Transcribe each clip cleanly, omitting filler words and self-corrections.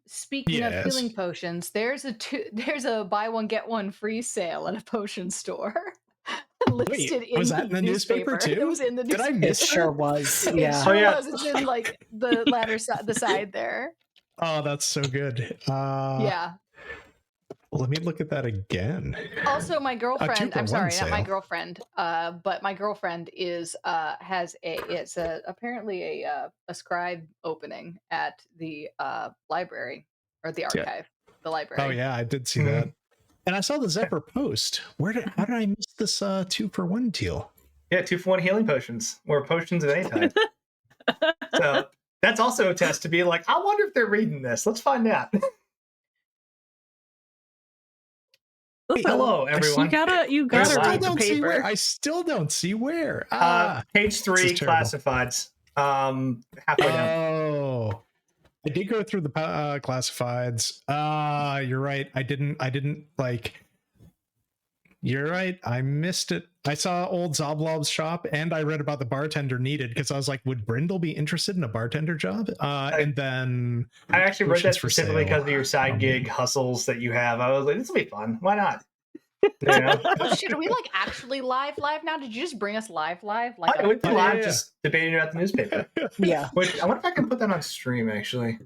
speaking of Yes. healing potions, there's a buy one get one free sale at a potion store. Listed in was that in the newspaper too? It was in the Did I newspaper. It miss sure was. It Yeah. sure Oh, yeah. was. It's in like the latter side, the side there. Oh, that's so good. Yeah. Let me look at that again. Also, my girlfriend, I'm 2-for-1 sorry, not my sale. girlfriend, but my girlfriend is it's apparently a scribe opening at the library or the archive, the library. Oh yeah, I did see Mhm. that. And I saw the Zephyr post. How did I miss this 2-for-1 deal? Yeah, 2-for-1 healing potions or potions of any type. So that's also a test to be like, I wonder if they're reading this. Let's find out. Hello, everyone. You We're gotta live. read the don't see paper. where. I still don't see where. Page 3, is terrible. classifieds. Halfway down. Oh, I did go through the classifieds. You're right. I didn't like. You're right. I missed it. I saw old Zoblob's shop, and I read about the bartender needed because I was like, would Brindle be interested in a bartender job? And then I actually read that potions for specifically sale. because of your side gig hustles that you have. I was like, this will be fun. Why not? You know? Oh shit, are we like actually live now? Did you just bring us live? Like I would be Oh, live yeah. just debating about the newspaper. Yeah. Which I wonder if I can put that on stream, actually.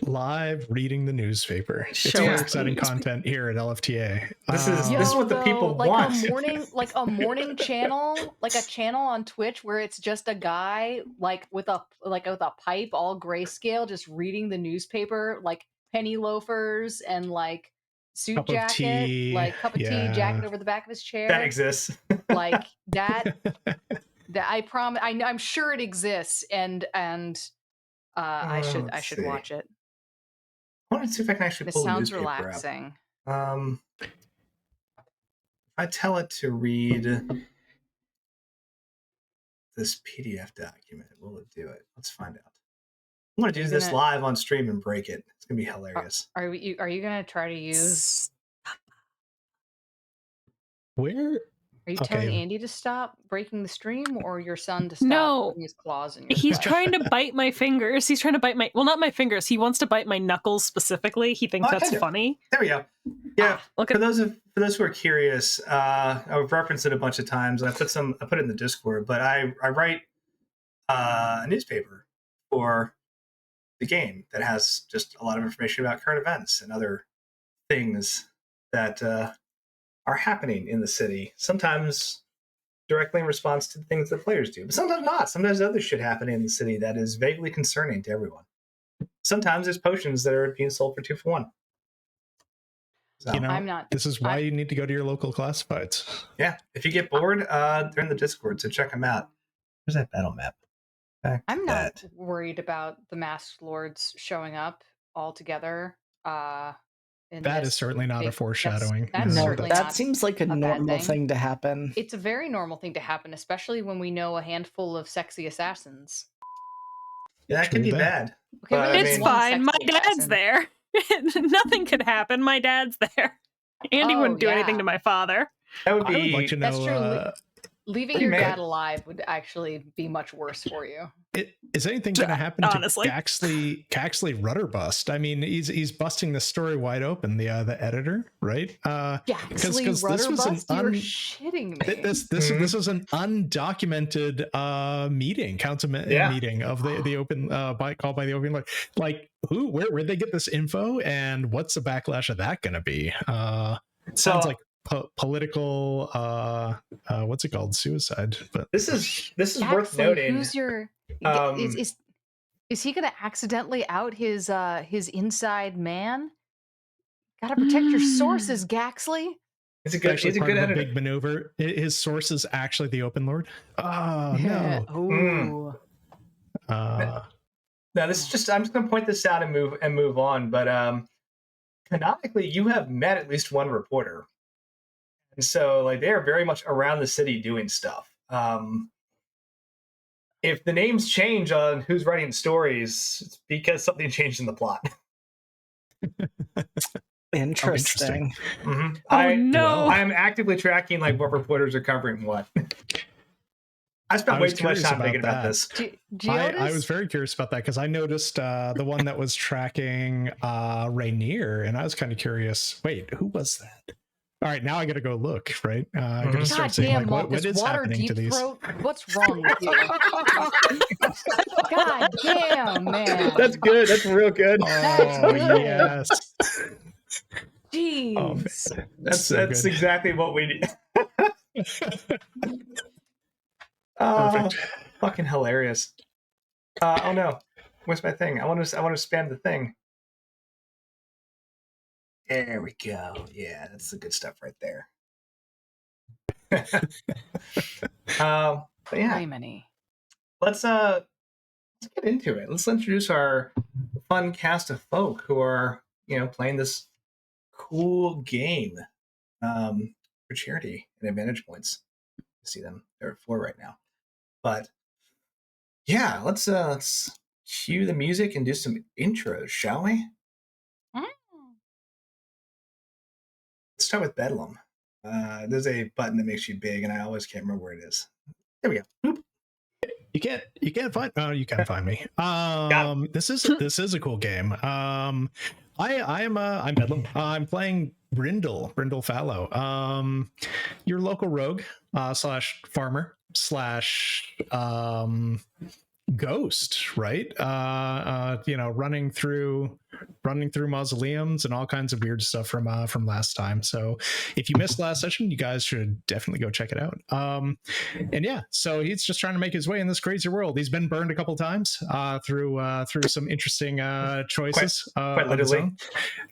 Live reading the newspaper. It's Show very us the exciting content here at LFTA. This is what the people like want. a morning channel, like a channel on Twitch where it's just a guy like with a pipe, all grayscale, just reading the newspaper, like penny loafers and like suit Cup of jacket, tea, like cup of tea, yeah. jacket over the back of his chair. That exists. Like that. That I promise. I'm sure it exists, and I should Let's should see. watch it. I want to see if I can actually This pull the sounds newspaper relaxing. up. If I tell it to read this PDF document, will it do it? Let's find out. I'm going to do this live on stream and break it. It's going to be hilarious. Are you going to try to use? Where? Are you Okay. telling Andy to stop breaking the stream, or your son to stop No. putting his claws in your He's flesh? trying to bite my fingers. He's trying to bite not my fingers. He wants to bite my knuckles specifically. He thinks that's funny. There we go. Yeah. Look For at those who are curious, I've referenced it a bunch of times. I put it in the Discord, but I write a newspaper for the game that has just a lot of information about current events and other things that are happening in the city. Sometimes directly in response to the things that players do, but sometimes not. Sometimes other shit happening in the city that is vaguely concerning to everyone. Sometimes there's potions that are being sold for 2-for-1. So, I'm not. This is why you need to go to your local classifieds. yeah, if you get bored, they're in the Discord, so check them out. Where's that battle map? I'm not worried about the masked lords showing up all together. That is certainly not a foreshadowing. That's No, certainly that not seems like a bad normal thing to happen. It's a very normal thing to happen, especially when we know a handful of sexy assassins. Yeah, that could be bad. Okay, But, really, it's one fine. My sexy dad's assassin. there. Nothing could happen. My dad's there. Andy wouldn't do anything to my father. That would be. I would like to That's know. true. Leaving your dad alive would actually be much worse for you. Is anything going to happen Honestly. to Gaxley Rudderbust? I mean, he's busting the story wide open. The editor, right? Gaxley Rudderbust, you're shitting me. This was an undocumented meeting, council meeting of the open called by the open. Like where'd they get this info, and what's the backlash of that going to be? Sounds like political what's it called, suicide. But this is Gaxley, worth noting. Who's your is he gonna accidentally out his inside man? Gotta protect your sources, Gaxley. He's a good editor. Big maneuver. His source is actually the open lord. Oh no. Ooh. Now this is just, I'm just gonna point this out and move on, but canonically you have met at least one reporter. And so, like, they are very much around the city doing stuff. If the names change on who's writing stories, it's because something changed in the plot. Interesting. Mm-hmm. Oh, no. I'm actively tracking like what reporters are covering what. I spent way too much time thinking about that. this. I was very curious about that because I noticed the one that was tracking Rainier, and I was kind of curious. Wait, who was that? All right, now I got to go look. Right, I got to start seeing like what is happening to these. What's wrong with you? God damn, man. That's good. That's real good. That's Oh good. yes. Jeez. Oh, that's so exactly what we need. Perfect. Fucking hilarious. Oh no, where's my thing? I want to spam the thing. There we go. Yeah, that's the good stuff right there. But yeah, Raymony. let's get into it. Let's introduce our fun cast of folk who are playing this cool game for charity and advantage points. You see them. They're at 4 right now. But yeah, let's cue the music and do some intros, shall we? Let's start with Bedlam. There's a button that makes you big, and I always can't remember where it is. There we go. Boop. You can't find. Oh, you can find me. This is a cool game. I'm Bedlam. I'm playing Brindle Fallow. Your local rogue slash farmer slash ghost, right? Running through mausoleums and all kinds of weird stuff from last time. So if you missed last session, you guys should definitely go check it out. And yeah, so he's just trying to make his way in this crazy world. He's been burned a couple times through some interesting choices. Quite literally.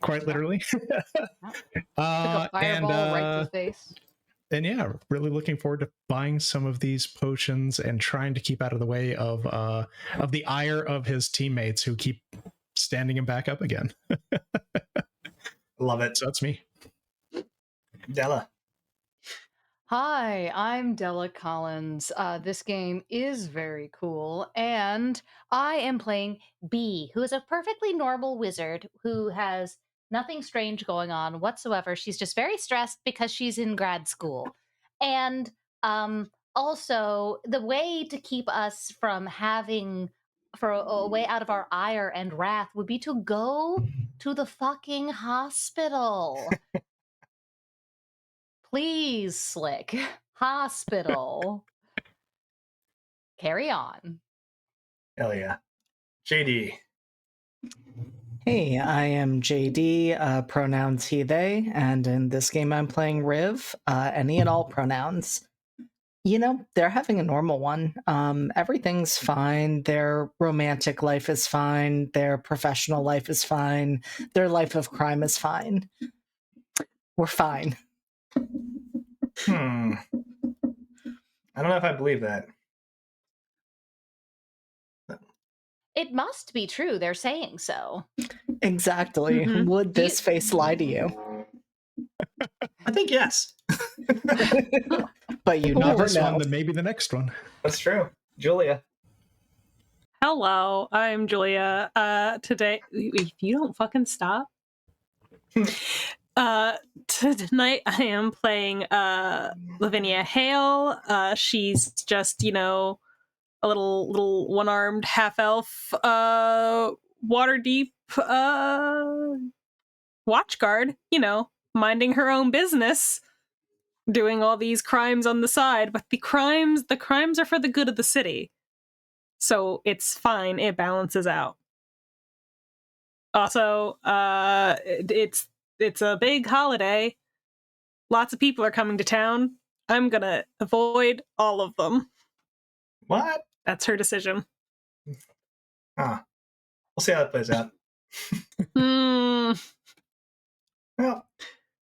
Quite literally. Took a fireball right to the face. And yeah, really looking forward to buying some of these potions and trying to keep out of the way of the ire of his teammates who keep standing him back up again. Love it. So that's me. Della. Hi, I'm Della Collins. This game is very cool, and I am playing B, who is a perfectly normal wizard who has nothing strange going on whatsoever. She's just very stressed because she's in grad school. And also, the way to keep us from having a way out of our ire and wrath would be to go to the fucking hospital. Please, Slick. Hospital. Carry on. Hell yeah. JD. Hey, I am JD, pronouns he, they, and in this game I'm playing Riv, any and all pronouns. They're having a normal one. Everything's fine. Their romantic life is fine. Their professional life is fine. Their life of crime is fine. We're fine. I don't know if I believe that. It must be true. They're saying so. Exactly. Mm-hmm. Would this face lie to you? I think yes. But you Not never this know. one, then maybe the next one. That's true. Julia. Hello, I'm Julia. Today, if you don't fucking stop. Tonight I am playing Lavinia Hale. She's just, a little one-armed half-elf water deep watch guard, minding her own business, doing all these crimes on the side, but the crimes are for the good of the city. So it's fine, it balances out. Also, it's a big holiday. Lots of people are coming to town. I'm gonna avoid all of them. What? That's her decision. We'll see how that plays out. Well,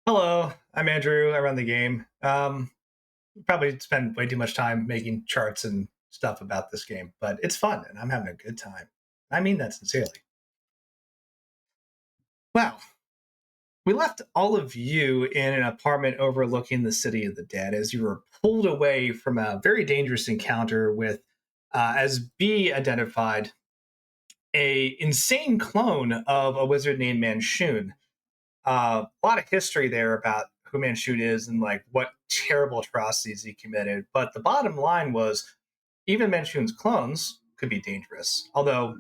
hello, I'm Andrew. I run the game. Probably spend way too much time making charts and stuff about this game, but it's fun and I'm having a good time. I mean that sincerely. Well, we left all of you in an apartment overlooking the city of the dead as you were pulled away from a very dangerous encounter with, as B identified, a insane clone of a wizard named Manshun. A lot of history there about who Manshun is and like what terrible atrocities he committed. But the bottom line was even Manchun's clones could be dangerous. Although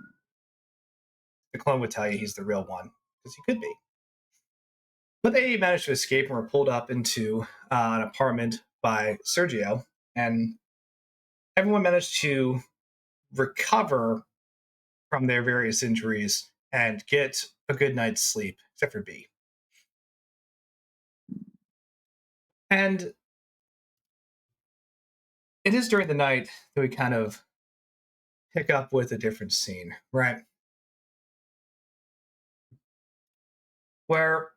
the clone would tell you he's the real one, because he could be. But they managed to escape and were pulled up into an apartment by Sergio, and everyone managed to recover from their various injuries and get a good night's sleep, except for B. And it is during the night that we kind of pick up with a different scene, right? Where,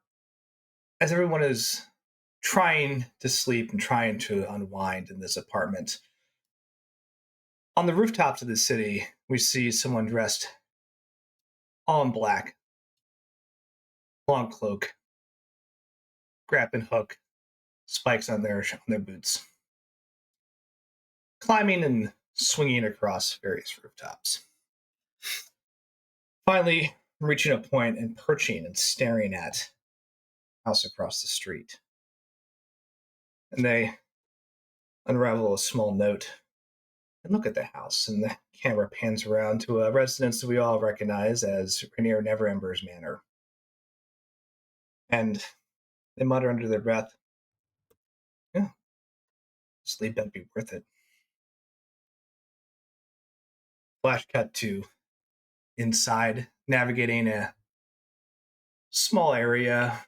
as everyone is trying to sleep and trying to unwind in this apartment, on the rooftops of the city, we see someone dressed all in black, long cloak, grappling hook, spikes on their boots, climbing and swinging across various rooftops. Finally, reaching a point and perching and staring at house across the street. And they unravel a small note and look at the house, and the camera pans around to a residence that we all recognize as near Neverember's manor. And they mutter under their breath, "Yeah, sleep better be worth it." Flash cut to inside, navigating a small area,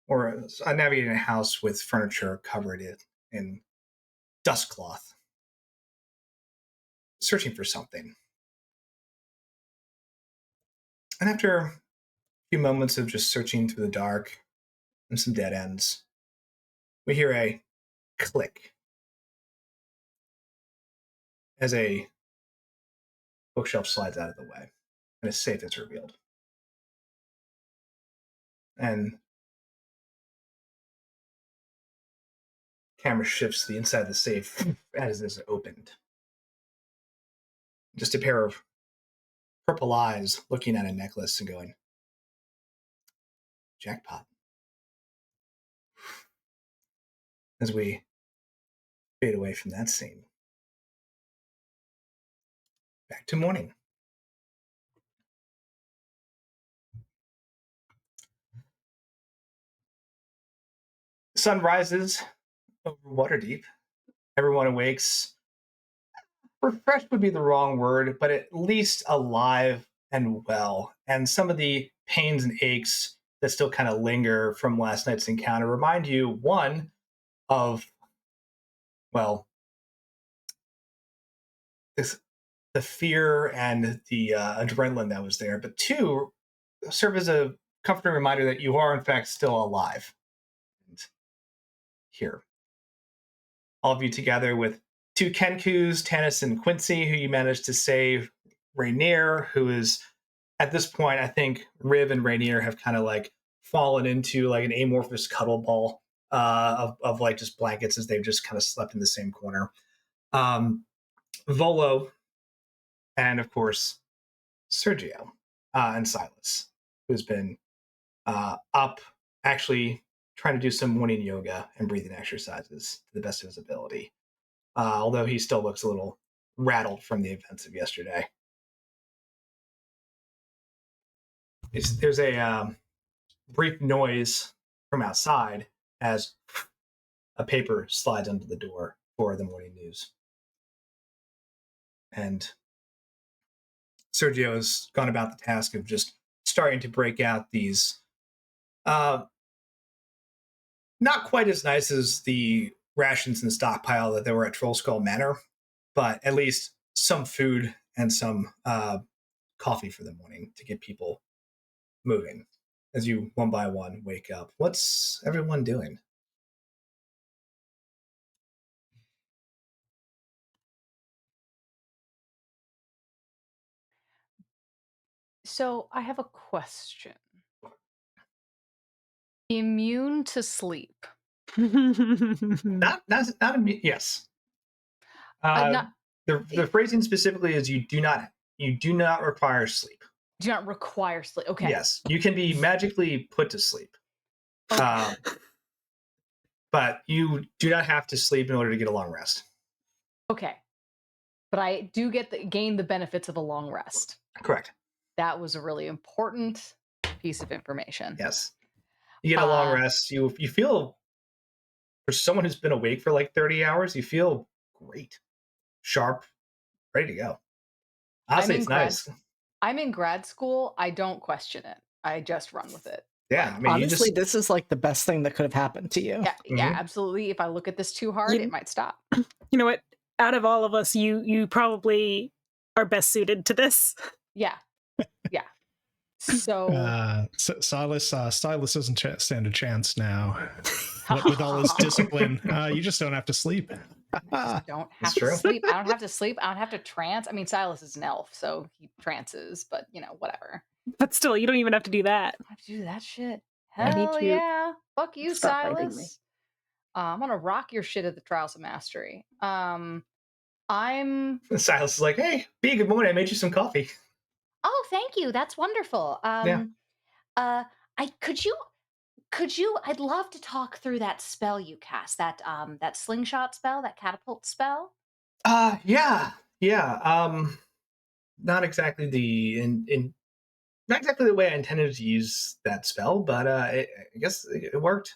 or navigating a house with furniture covered in dust cloth, searching for something. And after a few moments of just searching through the dark and some dead ends, we hear a click as a bookshelf slides out of the way and a safe is revealed. And camera shifts to the inside of the safe as it is opened. Just a pair of purple eyes looking at a necklace and going, "Jackpot." As we fade away from that scene. Back to morning. The sun rises over Waterdeep. Everyone awakes. Refreshed would be the wrong word, but at least alive and well. And some of the pains and aches that still kind of linger from last night's encounter remind you, one, of, well, the fear and the adrenaline that was there, but two, serve as a comforting reminder that you are, in fact, still alive. And here. All of you together with two Kenkus, Tanis and Quincy, who you managed to save. Rainier, who is, at this point, I think Riv and Rainier have kind of like fallen into like an amorphous cuddle ball of like just blankets as they've just kind of slept in the same corner. Volo, and of course, Sergio and Silas, who's been up actually trying to do some morning yoga and breathing exercises to the best of his ability. Although he still looks a little rattled from the events of yesterday. There's a brief noise from outside as a paper slides under the door for the morning news. And Sergio has gone about the task of just starting to break out these not quite as nice as the rations in the stockpile that there were at Troll Skull Manor, but at least some food and some coffee for the morning to get people moving as you one by one wake up. What's everyone doing? So I have a question. Immune to sleep. Not yes. Not The phrasing specifically is you do not require sleep. do not require sleep. Okay. Yes, you can be magically put to sleep. But you do not have to sleep in order to get a long rest. Okay. but I do gain the benefits of a long rest. Correct. That was a really important piece of information. Yes. You get a long rest. You feel, for someone who's been awake for like 30 hours, you feel great, sharp, ready to go. Honestly, it's nice. I'm in grad school. I don't question it. I just run with it. Yeah, I mean, honestly, this is like the best thing that could have happened to you. Yeah, yeah, absolutely. If I look at this too hard, it might stop. You know what? Out of all of us, you probably are best suited to this. Yeah, yeah. So, Silas doesn't stand a chance now. With all his discipline, you just don't have to sleep. Don't have to sleep. I don't have to sleep. I don't have to trance. I mean, Silas is an elf, so he trances, but whatever. But still, you don't even have to do that. I have to do that shit. Hell yeah. Fuck you, Silas. I'm gonna rock your shit at the Trials of Mastery. Silas is like, hey, B, good morning. I made you some coffee. Oh, thank you. That's wonderful. I'd love to talk through that spell you cast, that slingshot spell, that catapult spell. Yeah. Not exactly not exactly the way I intended to use that spell, but I guess it worked.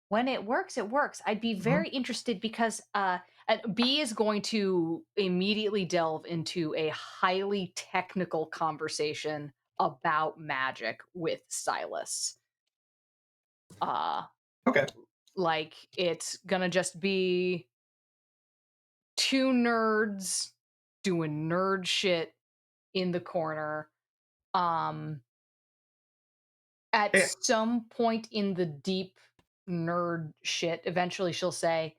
When it works, it works. I'd be very interested because B is going to immediately delve into a highly technical conversation about magic with Silas. Okay. Like, it's gonna just be two nerds doing nerd shit in the corner. At some point in the deep nerd shit, eventually she'll say,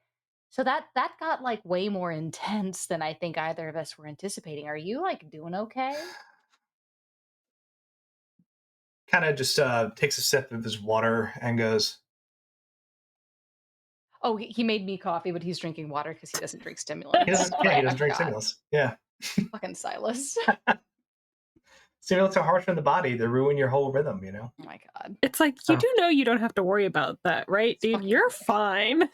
so that got like way more intense than I think either of us were anticipating. Are you like doing okay? Kind of just takes a sip of his water and goes, oh, he made me coffee, but he's drinking water because he doesn't drink stimulants. He doesn't drink stimulants. Yeah. Fucking Silas. Stimulants are harsh on the body. They ruin your whole rhythm, Oh my god. It's like, you do know you don't have to worry about that, right, dude? You're fine.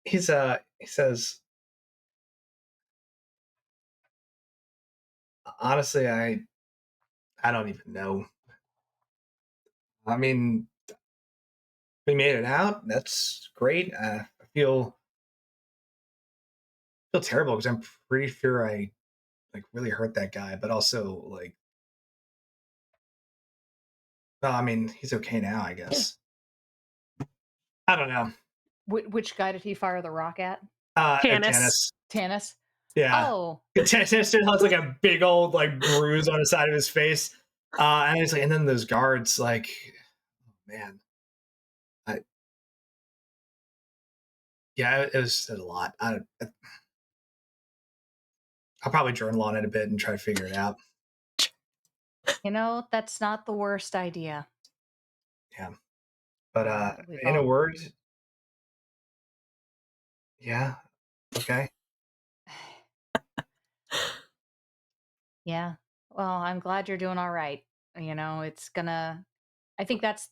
He says, honestly, I don't even know. I mean, we made it out. That's great. I feel terrible because I'm pretty sure I like really hurt that guy, but also like, well, I mean, he's okay now, I guess. I don't know. Which guy did he fire the rock at? Tannis. Yeah. Oh. Tannis still has like a big old like bruise on the side of his face. And it's like, and then those guards, like, man. It was a lot. I'll probably journal on it a bit and try to figure it out. That's not the worst idea. Yeah. But in a word, yeah. Okay. Yeah. Well, I'm glad you're doing all right. It's gonna, I think that's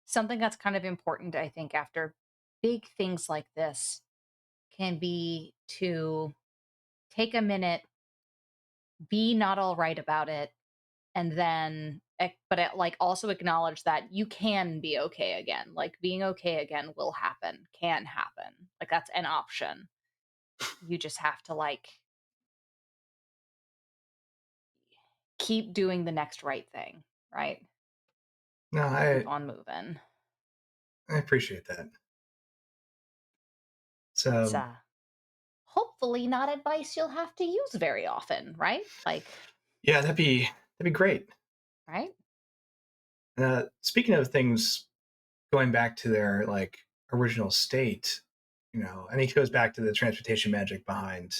something that's kind of important, I think, after big things like this, can be to take a minute, be not all right about it, and then like also acknowledge that you can be okay again. Like, being okay again will happen, can happen. Like, that's an option. You just have to like keep doing the next right thing, right? No, keep on moving. I appreciate that. So it's hopefully not advice you'll have to use very often, right? Like, yeah, that'd be great. Right? Speaking of things going back to their like original state, and he goes back to the transportation magic behind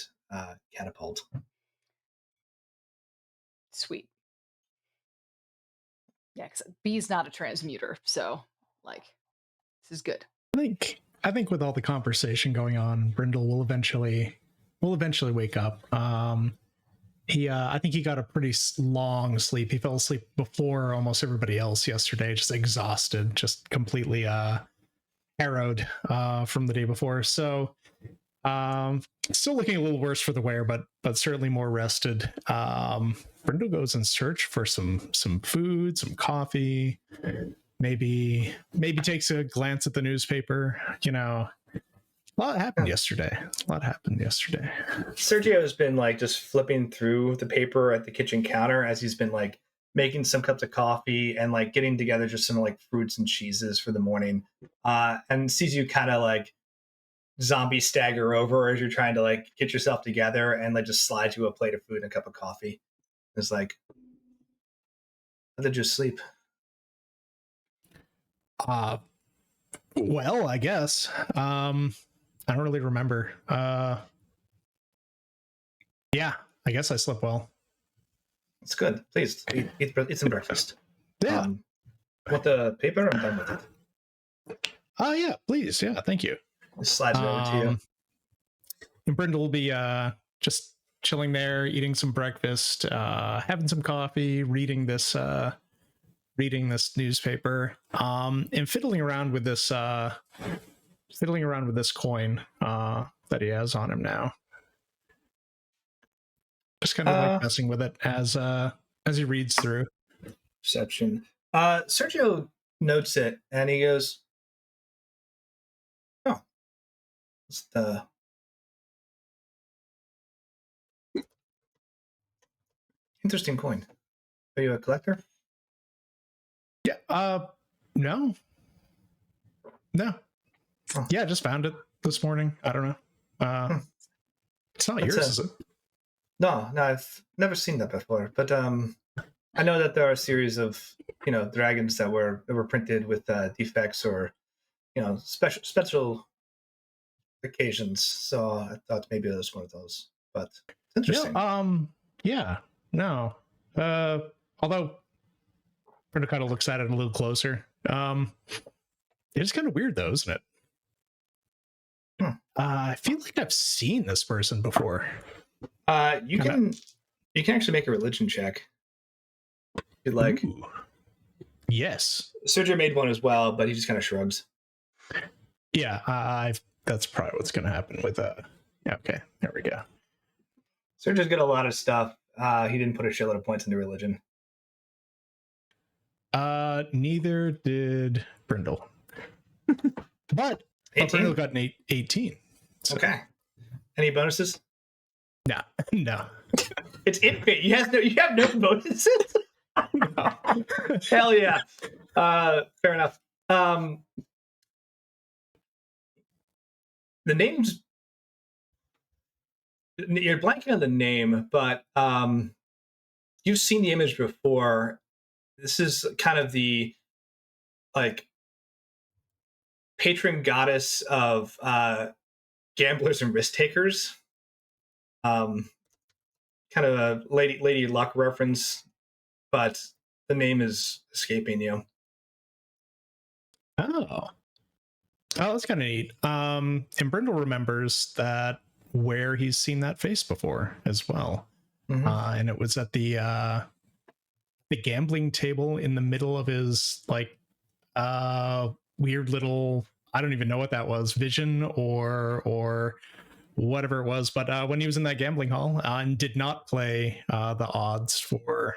catapult. Sweet. Yeah, because B's not a transmuter, so like, this is good. I think with all the conversation going on, Brindle will eventually wake up. I think he got a pretty long sleep. He fell asleep before almost everybody else yesterday, just exhausted, just completely harrowed from the day before. So Still looking a little worse for the wear, but certainly more rested. Brindle goes in search for some food, some coffee, maybe takes a glance at the newspaper. You know, a lot happened yesterday. Sergio has been like just flipping through the paper at the kitchen counter as he's been like making some cups of coffee and like getting together just some like fruits and cheeses for the morning. And sees you kind of like zombie stagger over as you're trying to like get yourself together and like just slide you a plate of food and a cup of coffee. It's like, how did you sleep? Well, I guess. I don't really remember. Yeah, I guess I slept well. It's good. Please eat some breakfast. Yeah. Want the paper? I'm done with it. Oh yeah, please. Yeah, thank you. It slides it over to you. And Brindle will be just chilling there, eating some breakfast, having some coffee, reading this newspaper, and fiddling around with this coin that he has on him now. Just kind of like messing with it as he reads through. Perception. Sergio notes it and he goes, "Oh, it's the interesting coin. Are you a collector?" Yeah. No. Oh. Yeah, I just found it this morning. I don't know. It's not yours, is it? No, I've never seen that before. But I know that there are a series of dragons that were printed with defects or special occasions. So I thought maybe it was one of those. But it's interesting. Yeah. No. Although Brenda kind of looks at it a little closer. It's kind of weird though, isn't it? I feel like I've seen this person before. You can actually make a religion check. If you'd like. Ooh. Yes. Sergio made one as well, but he just kind of shrugs. Yeah, that's probably what's going to happen with okay, there we go. Sergio's got a lot of stuff. He didn't put a shitload of points into religion. Neither did Brindle. But 18? Brindle got an 18. So. Okay. Any bonuses? No. It's infinite. You have no bonuses? No. Hell yeah. Fair enough. The name's... You're blanking on the name, but you've seen the image before. This is kind of the patron goddess of gamblers and risk takers. Kind of a Lady Luck reference, but the name is escaping you. Oh, that's kind of neat. And Brindle remembers that where he's seen that face before as well. Mm-hmm. And it was at the gambling table in the middle of his weird little, I don't even know what that was, vision or whatever it was, but when he was in that gambling hall and did not play the odds for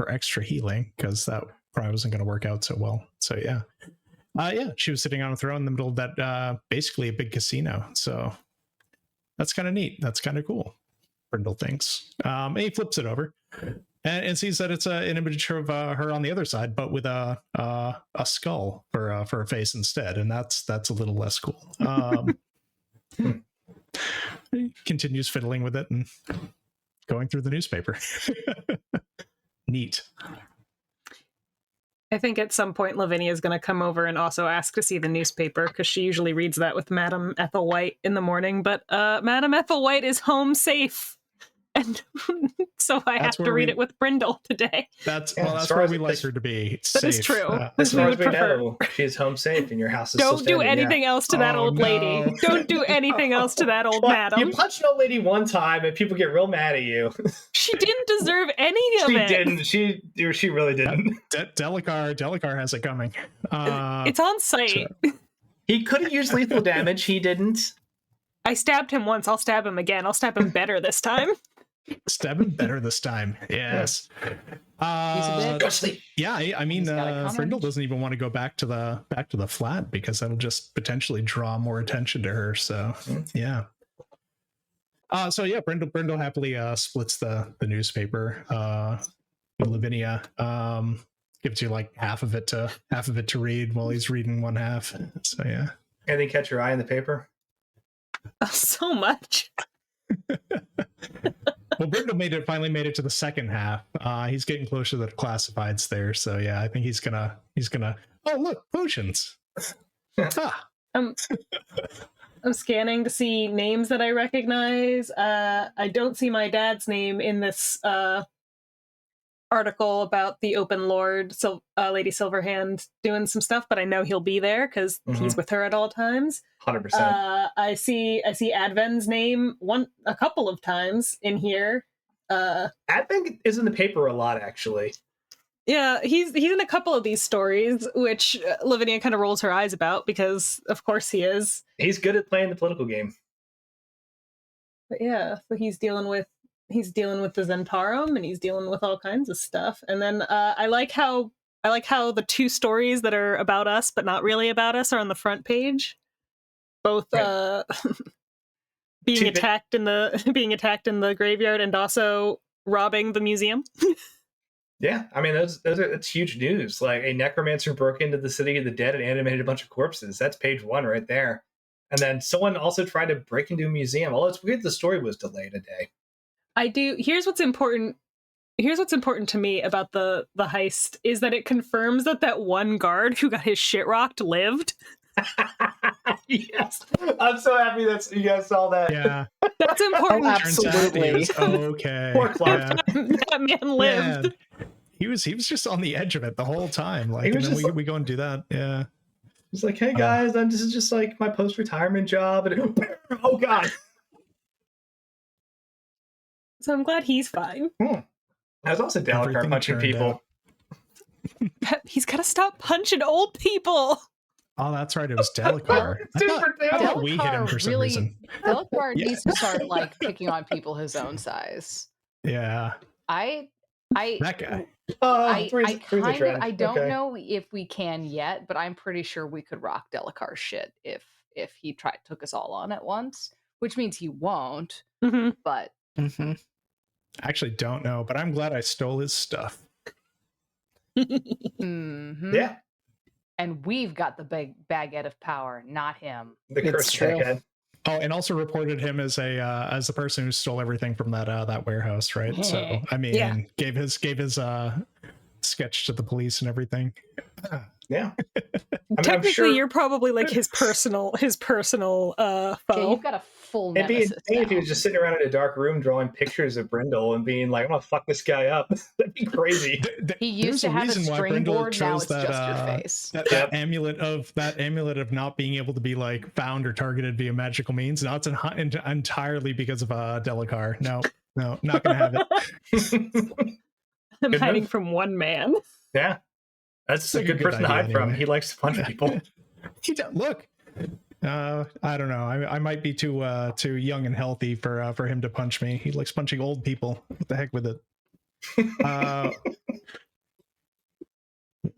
extra healing, because that probably wasn't going to work out so well. So yeah, she was sitting on a throne in the middle of that basically a big casino. So that's kind of neat. That's kind of cool, Brindle thinks. And he flips it over and sees that it's an image of her on the other side, but with a skull for a face instead, and that's a little less cool. He continues fiddling with it and going through the newspaper. Neat. I think at some point Lavinia is going to come over and also ask to see the newspaper, because she usually reads that with Madam Ethelwhite in the morning. But Madam Ethelwhite is home safe, and so I have to read it with Brindle today. That's where we like her to be. That is true. As far as we know, she is home safe, and your house is Don't do anything else to that old lady. Don't do anything else to that old madam. You punched an old lady one time, and people get real mad at you. She didn't deserve any of it. She didn't. She really didn't. Delacar has it coming. It's on site. Sure. He could have used lethal damage. He didn't. I stabbed him once. I'll stab him again. I'll stab him better this time. Stab him better this time. Yes. Go sleep. Yeah, I mean, He's got it coming. Brindle doesn't even want to go back to the flat because that'll just potentially draw more attention to her. So yeah. So yeah, Brindle happily splits the newspaper. Lavinia gives you like half of it to read while he's reading one half. So yeah. Anything catch your eye in the paper? So much. Well, Brindle finally made it to the second half. He's getting closer to the classifieds there. So yeah, I think he's gonna. Oh look, potions. I'm scanning to see names that I recognize. I don't see my dad's name in this article about the Open Lord, Lady Silverhand, doing some stuff, but I know he'll be there because he's with her at all times. 100%. I see Adven's name a couple of times in here. Advent is in the paper a lot, actually. Yeah, he's in a couple of these stories, which Lavinia kind of rolls her eyes about because, of course, he is. He's good at playing the political game. But yeah, so he's dealing with the Zentarum, and he's dealing with all kinds of stuff. And then I like how the two stories that are about us but not really about us are on the front page. Both being attacked in the graveyard and also robbing the museum. Yeah, I mean that's huge news. Like, a necromancer broke into the city of the dead and animated a bunch of corpses. That's page 1 right there. And then someone also tried to break into a museum. Although it's weird the story was delayed a day. Here's what's important to me about the heist is that it confirms that one guard who got his shit rocked lived. Yes, I'm so happy that you guys saw that. Yeah, that's important. Absolutely. Okay. Poor Clark. Yeah. That man lived. Yeah. He was just on the edge of it the whole time. Like, and then we go and do that. Yeah. He's like, hey guys, this is just like my post-retirement job, and oh god. So I'm glad he's fine. There's also Della punching people. He's got to stop punching old people. Oh, that's right. It was Delacar. I thought we hit him for some reason. Delacar needs to start like picking on people his own size. Yeah. That guy. I don't know if we can yet, but I'm pretty sure we could rock Delacar's shit if he took us all on at once, which means he won't. But I actually don't know, but I'm glad I stole his stuff. Yeah. And we've got the big baguette of power, not him. The cursed baguette. Oh, and also reported him as the person who stole everything from that warehouse, right? So I mean, gave his sketch to the police and everything. Yeah. Technically, you're probably like his personal foe. Yeah, you've got a full nemesis. It'd be insane if he was just sitting around in a dark room drawing pictures of Brindle and being like, I'm gonna fuck this guy up. That'd be crazy. He used to have a string board, now it's just your face. That amulet of not being able to be like found or targeted via magical means. Now it's entirely because of Delacar. No, not gonna have it. I'm hiding from one man. Yeah. That's a good person to hide from. He likes to punch people. Look, I don't know. I might be too young and healthy for him to punch me. He likes punching old people. What the heck with it?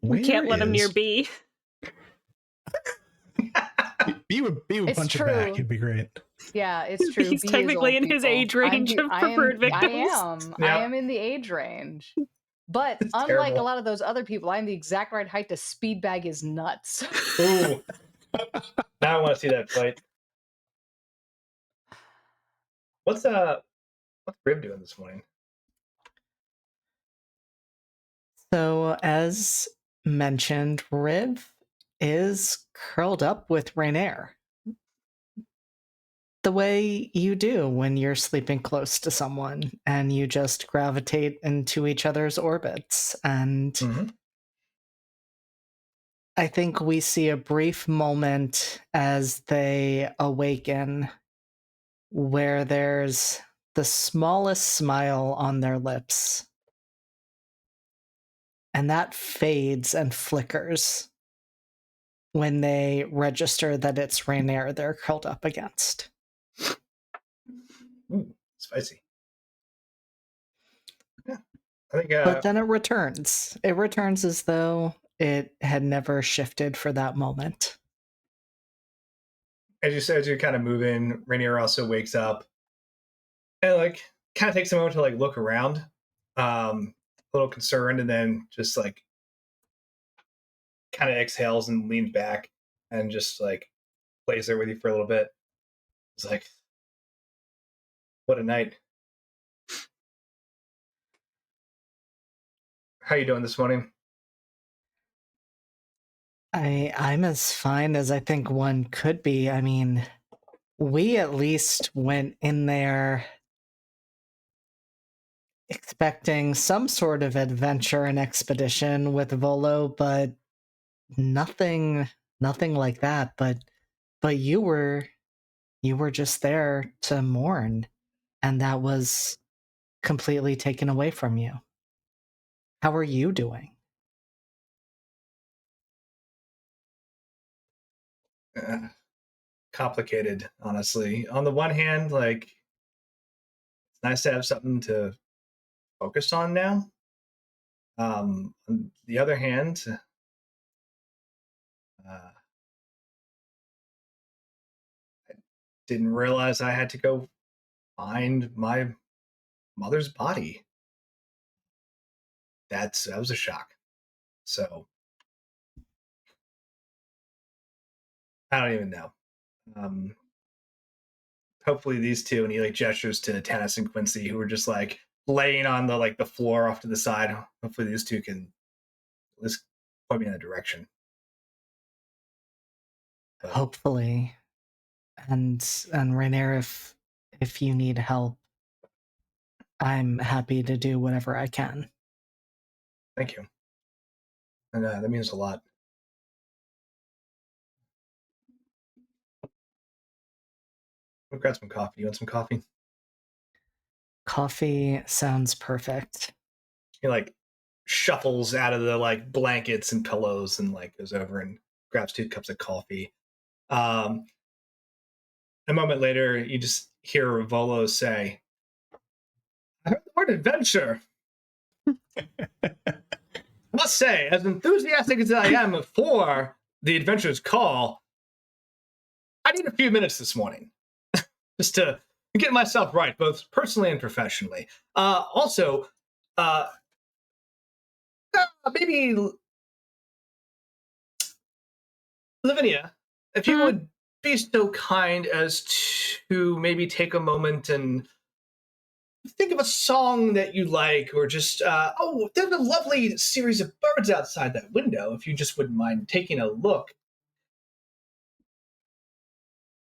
We can't let him near B. B would punch him back. It'd be great. Yeah, it's true. He's technically in his age range of preferred victims. I am in the age range. But it's unlike terrible. A lot of those other people, I'm the exact right height to speed bag his nuts. Ooh. Now I want to see that fight. What's Rib doing this morning? So, as mentioned, Riv is curled up with Rainier. The way you do when you're sleeping close to someone and you just gravitate into each other's orbits. And I think we see a brief moment as they awaken where there's the smallest smile on their lips. And that fades and flickers. when they register that it's Rainier they're curled up against. Ooh, spicy. Yeah, I think. But then it returns. It returns as though it had never shifted for that moment. As you're kind of moving, Rainier also wakes up and like kind of takes a moment to like look around, a little concerned, and then just like kind of exhales and leans back and just like plays there with you for a little bit. It's like, what a night. How you doing this morning? I'm as fine as I think one could be. I mean, we at least went in there expecting some sort of adventure and expedition with Volo, but nothing like that. But you were just there to mourn, and that was completely taken away from you. How are you doing? Complicated, honestly. On the one hand, like it's nice to have something to focus on now. On the other hand, I didn't realize I had to go find my mother's body. That was a shock. So I don't even know. Hopefully these two, and he like gestures to Tennis and Quincy, who are just like laying on the like the floor off to the side. Hopefully these two can at least point me in a direction. But Hopefully. And Rainier, if you need help, I'm happy to do whatever I can. thank you. And that means a lot. We'll grab some coffee. You want some coffee? Coffee sounds perfect. He like shuffles out of the like blankets and pillows and like goes over and grabs 2 cups of coffee. A moment later, you just hear Volo say, "I heard the word adventure." I must say, as enthusiastic as I am for the adventure's call, I need a few minutes this morning just to get myself right, both personally and professionally. Also, maybe Lavinia, if you would be so kind as to maybe take a moment and think of a song that you like, or just, oh, there's a lovely series of birds outside that window, if you just wouldn't mind taking a look.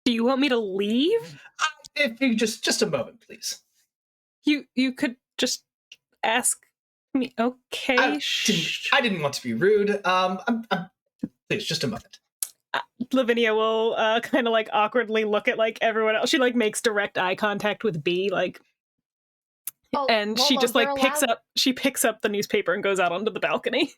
Do you want me to leave? If you just a moment, please. You could just ask me. Okay. I didn't want to be rude. Please, just a moment. Lavinia will kind of like awkwardly look at like everyone else. She like makes direct eye contact with B, like, and she just like picks up the newspaper and goes out onto the balcony.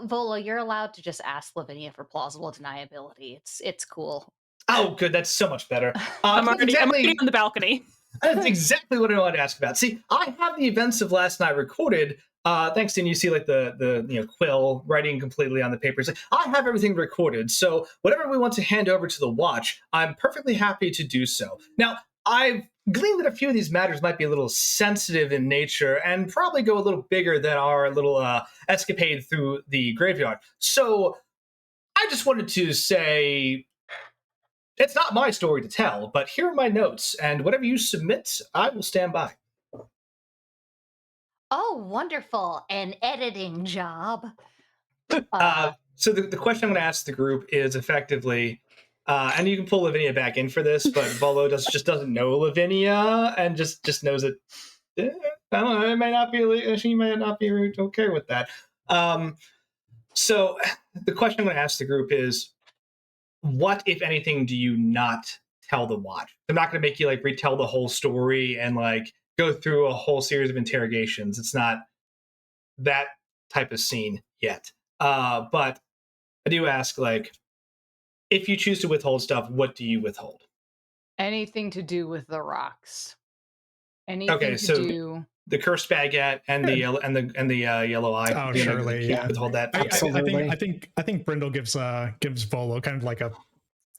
Volo, you're allowed to just ask Lavinia for plausible deniability. It's cool. Oh, good. That's so much better. I'm already on the balcony. That's exactly what I wanted to ask about. See, I have the events of last night recorded. Thanks to you see like the Quill writing completely on the paper. Like, I have everything recorded, so whatever we want to hand over to the Watch, I'm perfectly happy to do so. Now, I've gleaned that a few of these matters might be a little sensitive in nature and probably go a little bigger than our little escapade through the graveyard. So I just wanted to say, it's not my story to tell, but here are my notes, and whatever you submit, I will stand by. Oh, wonderful. An editing job. So the question I'm going to ask the group is effectively, and you can pull Lavinia back in for this, but Volo just doesn't know Lavinia and just knows it. I don't know. It might not be. She might not be okay with that. So the question I'm going to ask the group is, what, if anything, do you not tell the Watch? I'm not going to make you like retell the whole story and like go through a whole series of interrogations. It's not that type of scene yet. But I do ask, like, if you choose to withhold stuff, what do you withhold? Anything to do with the rocks. Anything to do. The cursed baguette and the yellow yellow eye. Oh, surely, yeah. Withhold that. Absolutely. I think Brindle gives Volo kind of like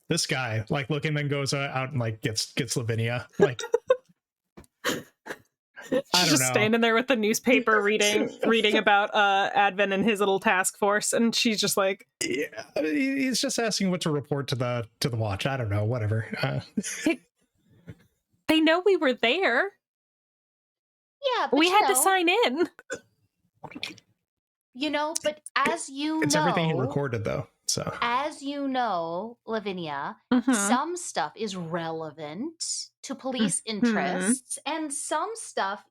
this guy, like look, and then goes out and like gets Lavinia, like. She's just standing there with the newspaper reading about Advent and his little task force, and she's just like, yeah, he's just asking what to report to the watch. I don't know, whatever. They know we were there. Yeah, but we had to sign in. But as you it's know, everything he recorded though. So as you know, Lavinia, some stuff is relevant to police interests, and some stuff,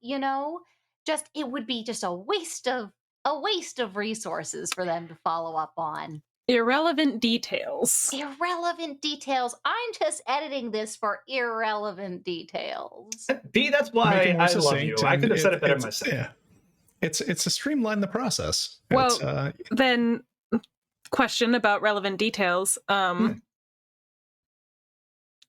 just it would be just a waste of resources for them to follow up on. Irrelevant details. I'm just editing this for irrelevant details. B, that's why I love you. I could have said it better myself. Yeah. It's to streamline the process. Well, then question about relevant details.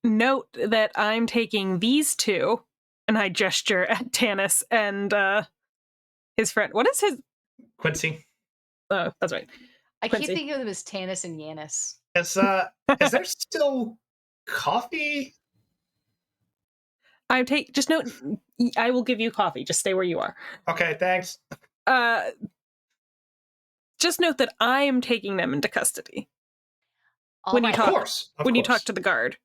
Note that I'm taking these two, and I gesture at Tanis and his friend. What is his? Quincy. Oh, that's right. I keep thinking of them as Tanis and Yanis. Is there still coffee? Just note, I will give you coffee. Just stay where you are. Okay, thanks. Just note that I am taking them into custody. Of course. You talk to the guard.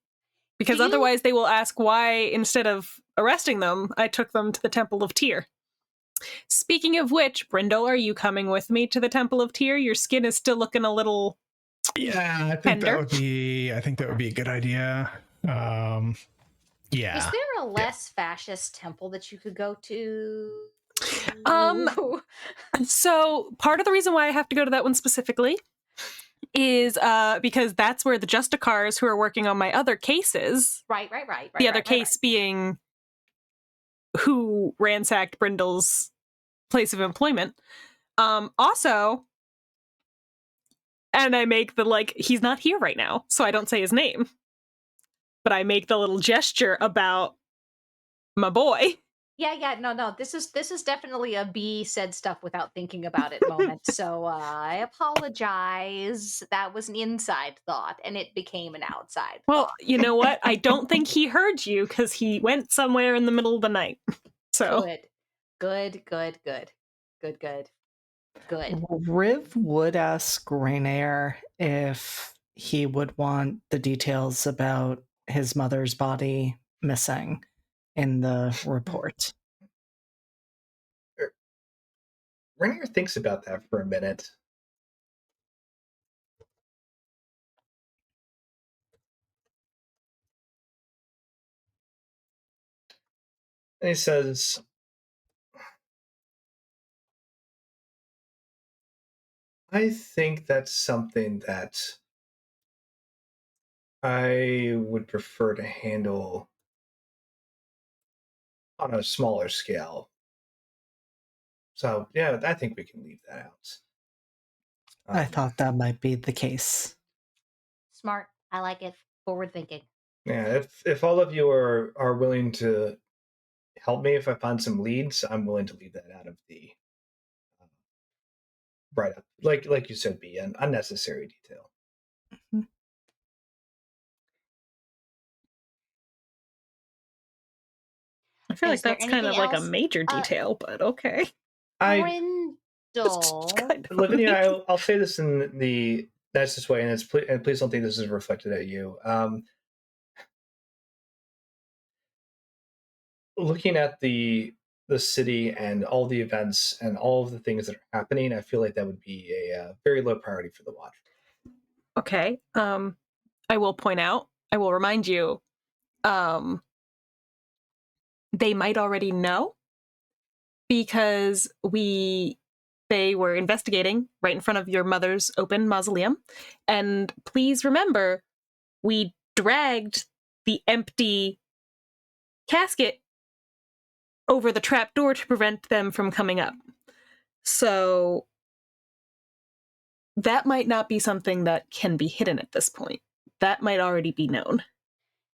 Because otherwise they will ask why, instead of arresting them, I took them to the Temple of Tyr. Speaking of which, Brindle, are you coming with me to the Temple of Tyr? Your skin is still looking a little I think that would be a good idea. Yeah. Is there a less fascist temple that you could go to? So part of the reason why I have to go to that one specifically is because that's where the Justicars who are working on my other cases. Right. The other case being who ransacked Brindle's place of employment. Also, and I make the he's not here right now, so I don't say his name. But I make the little gesture about my boy. Yeah, no. This is definitely a B said stuff without thinking about it moment. So I apologize. That was an inside thought, and it became an outside Well, thought. You know what? I don't think he heard you because he went somewhere in the middle of the night. So Good. Riv would ask Rainier if he would want the details about his mother's body missing in the report. Rainier thinks about that for a minute. And he says, I think that's something that I would prefer to handle on a smaller scale. So, yeah, I think we can leave that out. I thought that might be the case. Smart. I like it. Forward thinking. Yeah, if all of you are willing to help me, if I find some leads, I'm willing to leave that out of the write-up. Like you said, be an unnecessary detail. Mm-hmm. I feel like that's kind of like a major detail, but okay. Brindle. Lavinia, I'll say this in the nicest way, and please don't think this is reflected at you. Looking at the city and all the events and all of the things that are happening, I feel like that would be a very low priority for the watch. Okay. I will point out, I will remind you, they might already know because they were investigating right in front of your mother's open mausoleum. And please remember, we dragged the empty casket over the trap door to prevent them from coming up. So that might not be something that can be hidden at this point. that might already be known.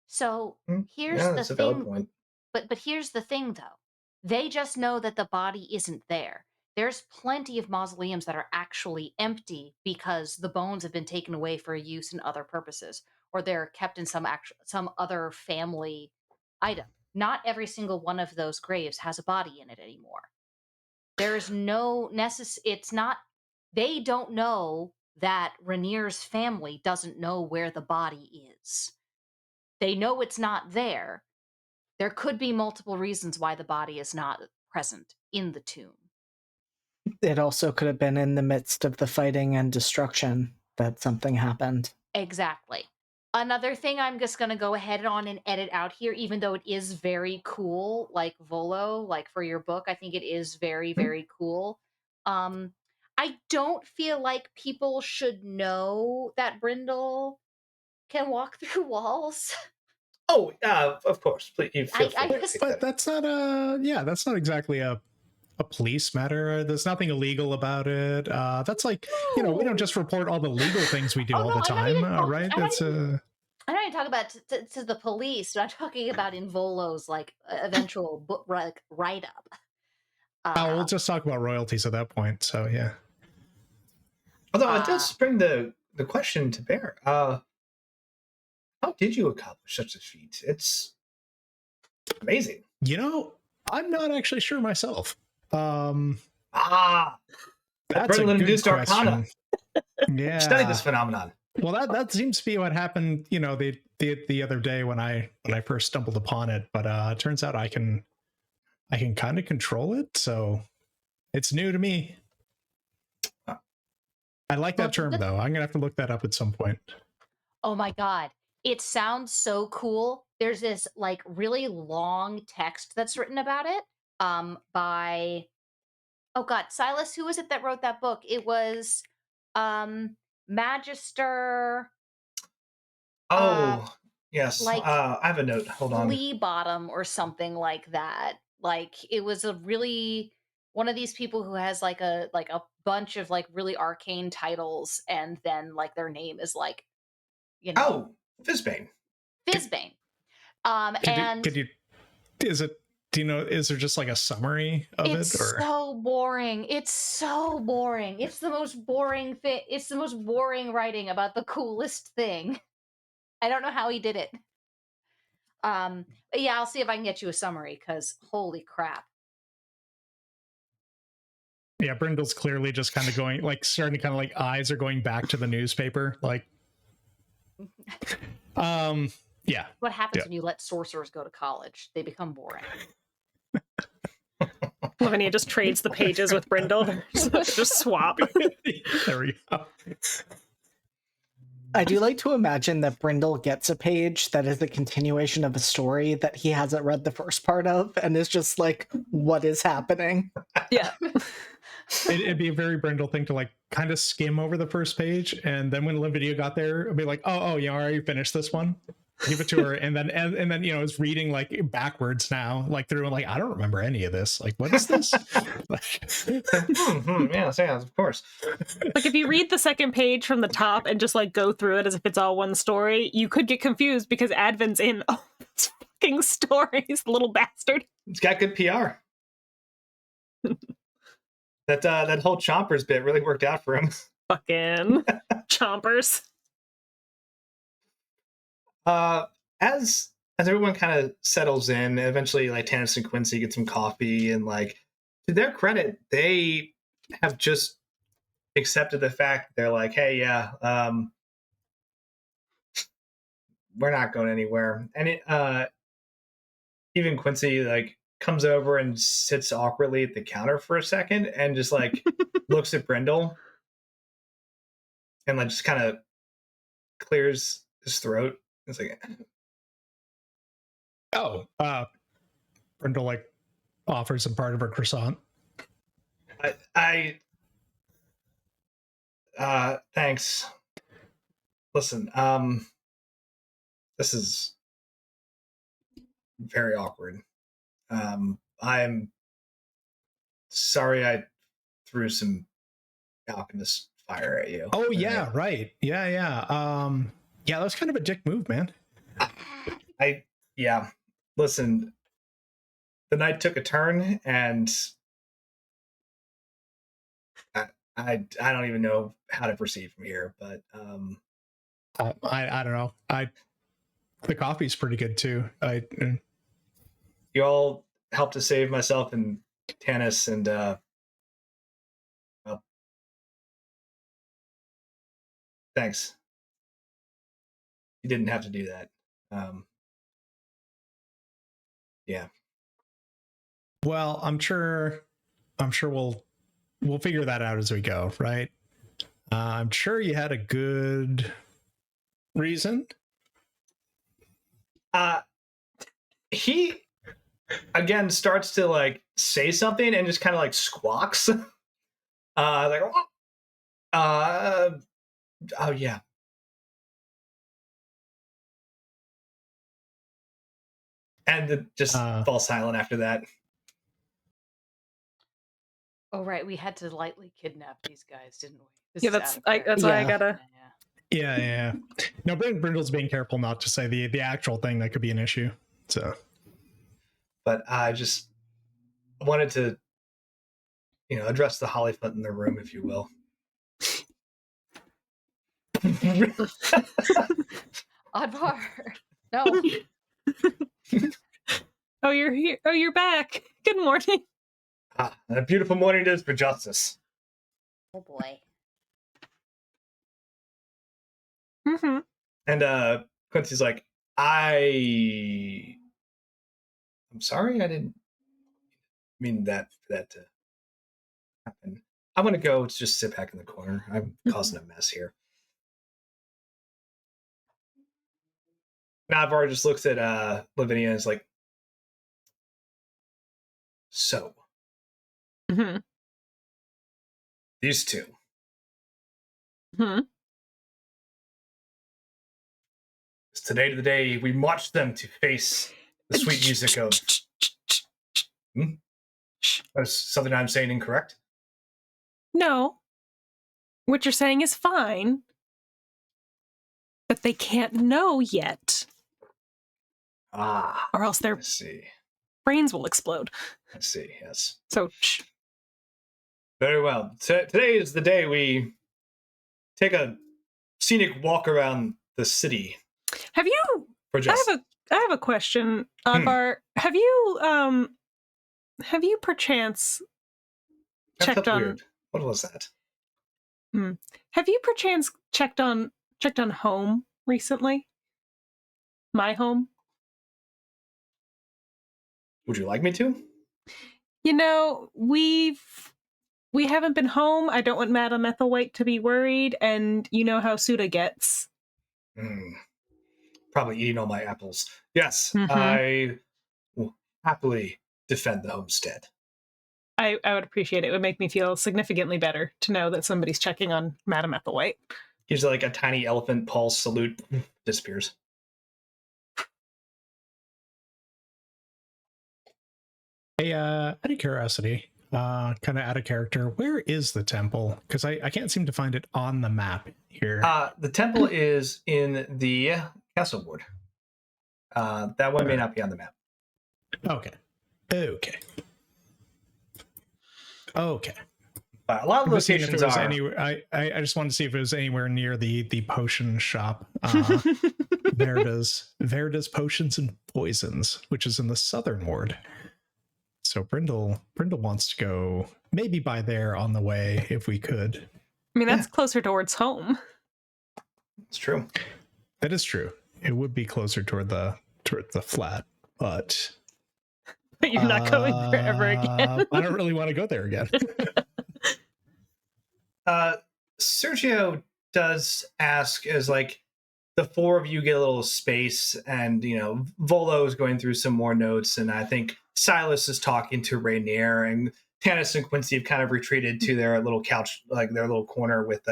So here's Yeah, the that's a valid thing. point. But here's the thing, though. They just know that the body isn't there. There's plenty of mausoleums that are actually empty because the bones have been taken away for use in other purposes, or they're kept in some other family item. Not every single one of those graves has a body in it anymore. There is no it's not. They don't know that Rainier's family doesn't know where the body is. They know it's not there. There could be multiple reasons why the body is not present in the tomb. It also could have been in the midst of the fighting and destruction that something happened. Exactly. Another thing I'm just going to go ahead on and edit out here, even though it is very cool, like Volo, like for your book, I think it is very, very cool. I don't feel like people should know that Brindle can walk through walls. Oh, of course. Please, you feel free to take But that. that's not that's not exactly a police matter. There's nothing illegal about it. That's like, we don't just report all the legal things we do all the time, right? That's I'm not even talking about to the police. I'm talking about in Volo's like eventual book write up. we'll just talk about royalties at that point. So yeah. Although it does bring the question to bear. How did you accomplish such a feat? It's amazing. I'm not actually sure myself. That's a good induced arcana. Yeah. Study this phenomenon. Well, that seems to be what happened, the other day when I first stumbled upon it. But it turns out I can kind of control it, so it's new to me. I like that term though. I'm gonna have to look that up at some point. Oh my god, it sounds so cool. There's this like really long text that's written about it by Silas, who was it that wrote that book? It was Magister yes. like I have a note. Hold on. Flea Bottom or something like that. Like it was a really one of these people who has like a bunch of like really arcane titles, and then like their name is like, Fizbane. Fizbane. Is there just like a summary of it? It's so boring. It's so boring. It's the most boring thing. It's the most boring writing about the coolest thing. I don't know how he did it. But yeah, I'll see if I can get you a summary, because holy crap. Yeah, Brindle's clearly just kind of going, like, starting to kind of like eyes are going back to the newspaper. Like, yeah. What happens when you let sorcerers go to college? They become boring. Lavinia just trades the pages with Brindle. Just swap. There we go. I do like to imagine that Brindle gets a page that is a continuation of a story that he hasn't read the first part of, and is just like, what is happening? Yeah. It'd be a very Brindle thing to like kind of skim over the first page, and then when Lavinia got there, it'd be like, oh, I already finished this one. Give it to her, and then it's reading like backwards now, like through, and like, I don't remember any of this. Like, what is this? Yes, of course. Like if you read the second page from the top and just like go through it as if it's all one story, you could get confused because Advin's in all these fucking stories, little bastard. It's got good PR. That whole Chompers bit really worked out for him. Fucking Chompers. As everyone kind of settles in, eventually like Tannis and Quincy get some coffee, and like, to their credit, they have just accepted the fact. They're like, hey, yeah, we're not going anywhere. And it even Quincy like comes over and sits awkwardly at the counter for a second and just like looks at Brindle and like just kind of clears his throat. It's like, Brindle like offers him part of her croissant. Thanks. Listen, this is very awkward. I'm sorry I threw some alchemist fire at you. Oh yeah, right. Yeah. Yeah, that was kind of a dick move, man. Yeah. Listen, the night took a turn, and I don't even know how to proceed from here. But I don't know. The coffee's pretty good too. You all helped to save myself and Tanis, and well, thanks. You didn't have to do that. Yeah. Well, I'm sure we'll figure that out as we go, right? I'm sure you had a good reason. He again starts to like say something and just kind of like squawks. Like, oh yeah. And just fall silent after that. Oh right, we had to lightly kidnap these guys, didn't we? Yeah, that's why I gotta. Yeah. No, Brindle's being careful not to say the actual thing that could be an issue. So, but I just wanted to, address the Hollyfoot in the room, if you will. Oddvar, no. Oh, you're here. Oh, you're back. Good morning. A beautiful morning it is for justice. Oh boy. Mm-hmm. And Quincy's like, I'm sorry, I didn't mean that for that to happen. I'm gonna go just sit back in the corner. I'm causing a mess here. Navvar just looks at Lavinia and is like, so these two. It's today the day we march them to face the sweet music of That's something I'm saying incorrect? No. What you're saying is fine. But they can't know yet. Or else their brains will explode. I see, yes. So, shh. Very well. Today is the day we take a scenic walk around the city. Have you... I have a question, Oddvar. Have you perchance checked on... Weird. What was that? Have you perchance checked on home recently? My home? Would you like me to? We haven't been home. I don't want Madame Ethelwhite to be worried, and you know how Suda gets. Probably eating all my apples. Yes, I will happily defend the homestead. I would appreciate it. It would make me feel significantly better to know that somebody's checking on Madame Ethelwhite. Gives like a tiny elephant pulse salute, disappears. Hey, out of curiosity, kind of out of character, where is the temple? Because I can't seem to find it on the map here. The temple is in the castle ward. That one may not be on the map. Okay. A lot of locations are. I just wanted to see if it was anywhere near the potion shop. Verida's Potions and Poisons, which is in the southern ward. So Brindle wants to go maybe by there on the way if we could. I mean, that's closer towards home. It's true. That is true. It would be closer toward the flat, but you're not going there ever again. I don't really want to go there again. Sergio does ask, as like the four of you get a little space, and Volo is going through some more notes, and I think Silas is talking to Rainier, and Tanis and Quincy have kind of retreated to their little couch, like their little corner with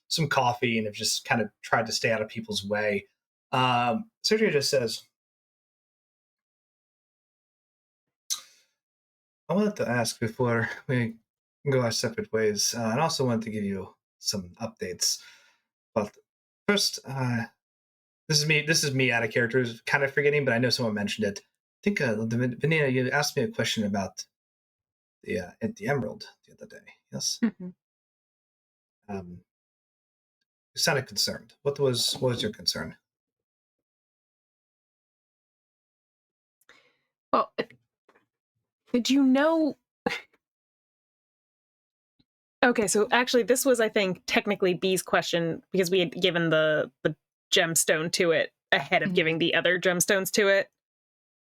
some coffee, and have just kind of tried to stay out of people's way. Sergio just says, I wanted to ask before we go our separate ways, and also wanted to give you some updates. But first, This is me out of character, kind of forgetting, but I know someone mentioned it. I think Vanina, you asked me a question about the Emerald the other day. Yes. Mm-hmm. You sounded concerned. What was your concern? Well, did you know? Okay, so actually, this was, I think, technically B's question because we had given the gemstone to it ahead of giving the other gemstones to it,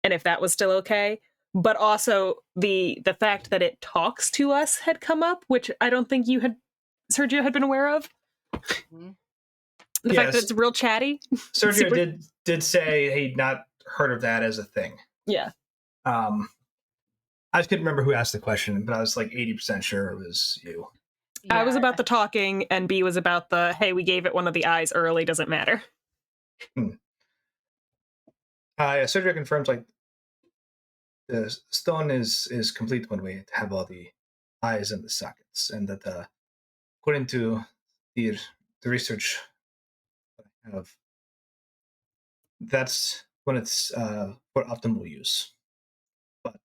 and if that was still okay. But also the fact that it talks to us had come up, which I don't think Sergio had been aware of. Mhm. The fact that it's real chatty. Sergio did say he'd not heard of that as a thing. Yeah. I just couldn't remember who asked the question, but I was like 80% sure it was you. Yeah. I was about the talking, and B was about the, hey, we gave it one of the eyes early, doesn't matter. Yeah, Sergio confirms like the stone is complete when we have all the eyes in the sockets, and that according to the research I have, that's when it's for optimal use. But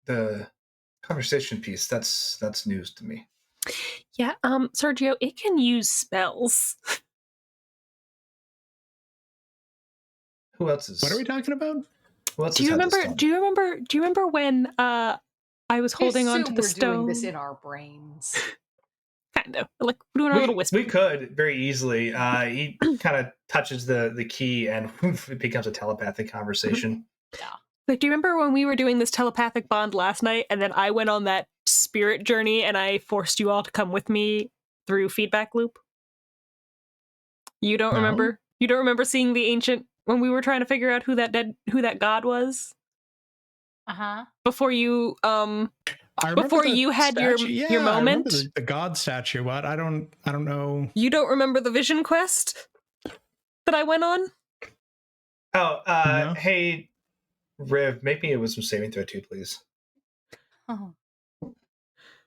the conversation piece, that's news to me. Yeah, Sergio, it can use spells. Who else is? What are we talking about? Who else Do you has had the remember? stone? Do you remember when I was holding on to the we're stone? doing this in our brains. Kind of like doing our little whisper. We could very easily. He kind of touches the key, and it becomes a telepathic conversation. Yeah. Like, do you remember when we were doing this telepathic bond last night, and then I went on that spirit journey, and I forced you all to come with me through feedback loop? You don't remember? You don't remember seeing the ancient when we were trying to figure out who that god was? Uh-huh. Before you before you had statue. your moment. I remember the god statue, but I don't know. You don't remember the vision quest that I went on? Oh, No. Hey, Riv, make me a wisdom saving throw too, please. Oh.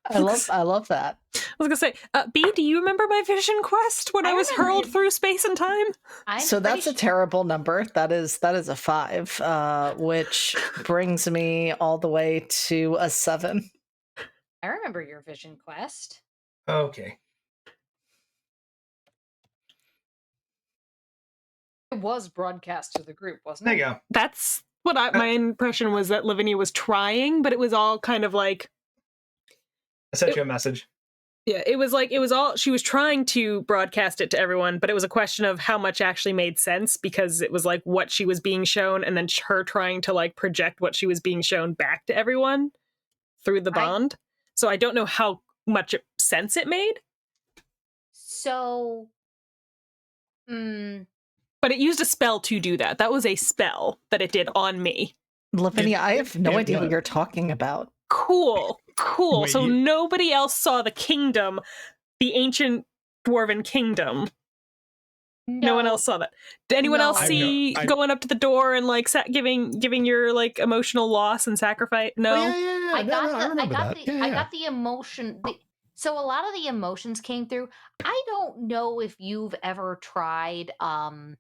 I love that. I was gonna say, B, do you remember my vision quest when I was hurled through space and time? So that's a terrible number. That is a 5, which brings me all the way to a 7. I remember your vision quest. Okay. It was broadcast to the group, wasn't There it? you go. That's what my impression was, that Lavinia was trying, but it was all kind of like, I sent you a message. yeah, it was all, she was trying to broadcast it to everyone, but it was a question of how much actually made sense, because it was like what she was being shown and then her trying to like project what she was being shown back to everyone through the bond. So I don't know how much sense it made. So, but it used a spell to do that. That was a spell that it did on me. Lavinia, I have no idea what you're talking about. Cool. Wait, So nobody else saw the kingdom, the ancient dwarven kingdom. No one else saw that. Did anyone else see going up to the door and like giving your like emotional loss and sacrifice? No. I got the emotion. So a lot of the emotions came through. I don't know if you've ever tried. I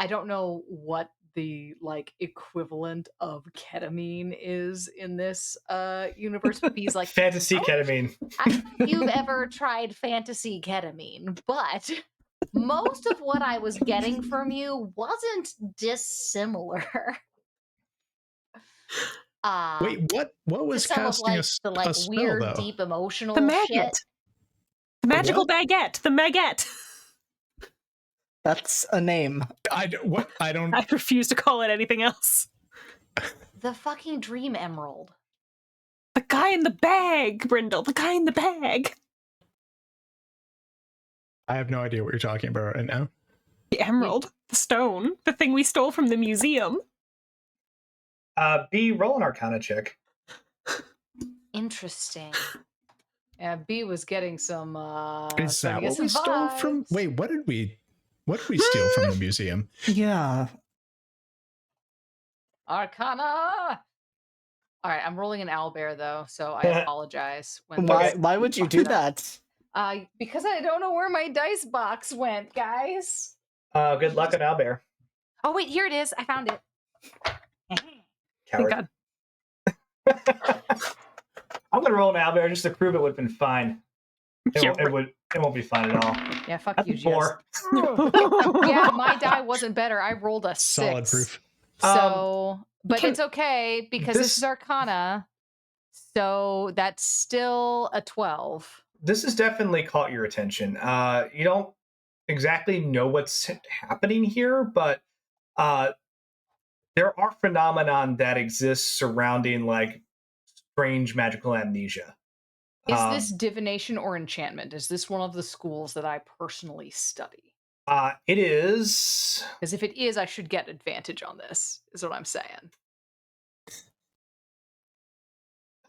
don't know what the like equivalent of ketamine is in this universe, but he's like fantasy ketamine. I don't know if you've ever tried fantasy ketamine, but most of what I was getting from you wasn't dissimilar. Wait, what was casting the like spell, weird, though? deep emotional The maggot. shit? The magical baguette. The maggot. That's a name. I don't. I refuse to call it anything else. The fucking dream emerald. The guy in the bag, Brindle. The guy in the bag. I have no idea what you're talking about right now. The emerald, the stone, the thing we stole from the museum. B, roll an Arcana check. Interesting. Yeah, B was getting some. Is that what we stole from? Wait, what did we steal from the museum? Yeah. Arcana. All right, I'm rolling an owlbear though, so I apologize. Why would you do that? Because I don't know where my dice box went, guys. Good luck on Owlbear. Oh wait, here it is. I found it. Coward. God. I'm gonna roll an Owlbear just to prove it would have been fine. Yeah, It won't be fine at all. Yeah, fuck you, Jess. 4. Yeah, my die wasn't better. I rolled a 6. Solid proof. So, but Can- it's okay because this is Arcana. So that's still a 12. This has definitely caught your attention. You don't exactly know what's happening here, but there are phenomenon that exist surrounding like strange magical amnesia. Is this divination or enchantment? Is this one of the schools that I personally study? It is. Because if it is, I should get advantage on this, is what I'm saying.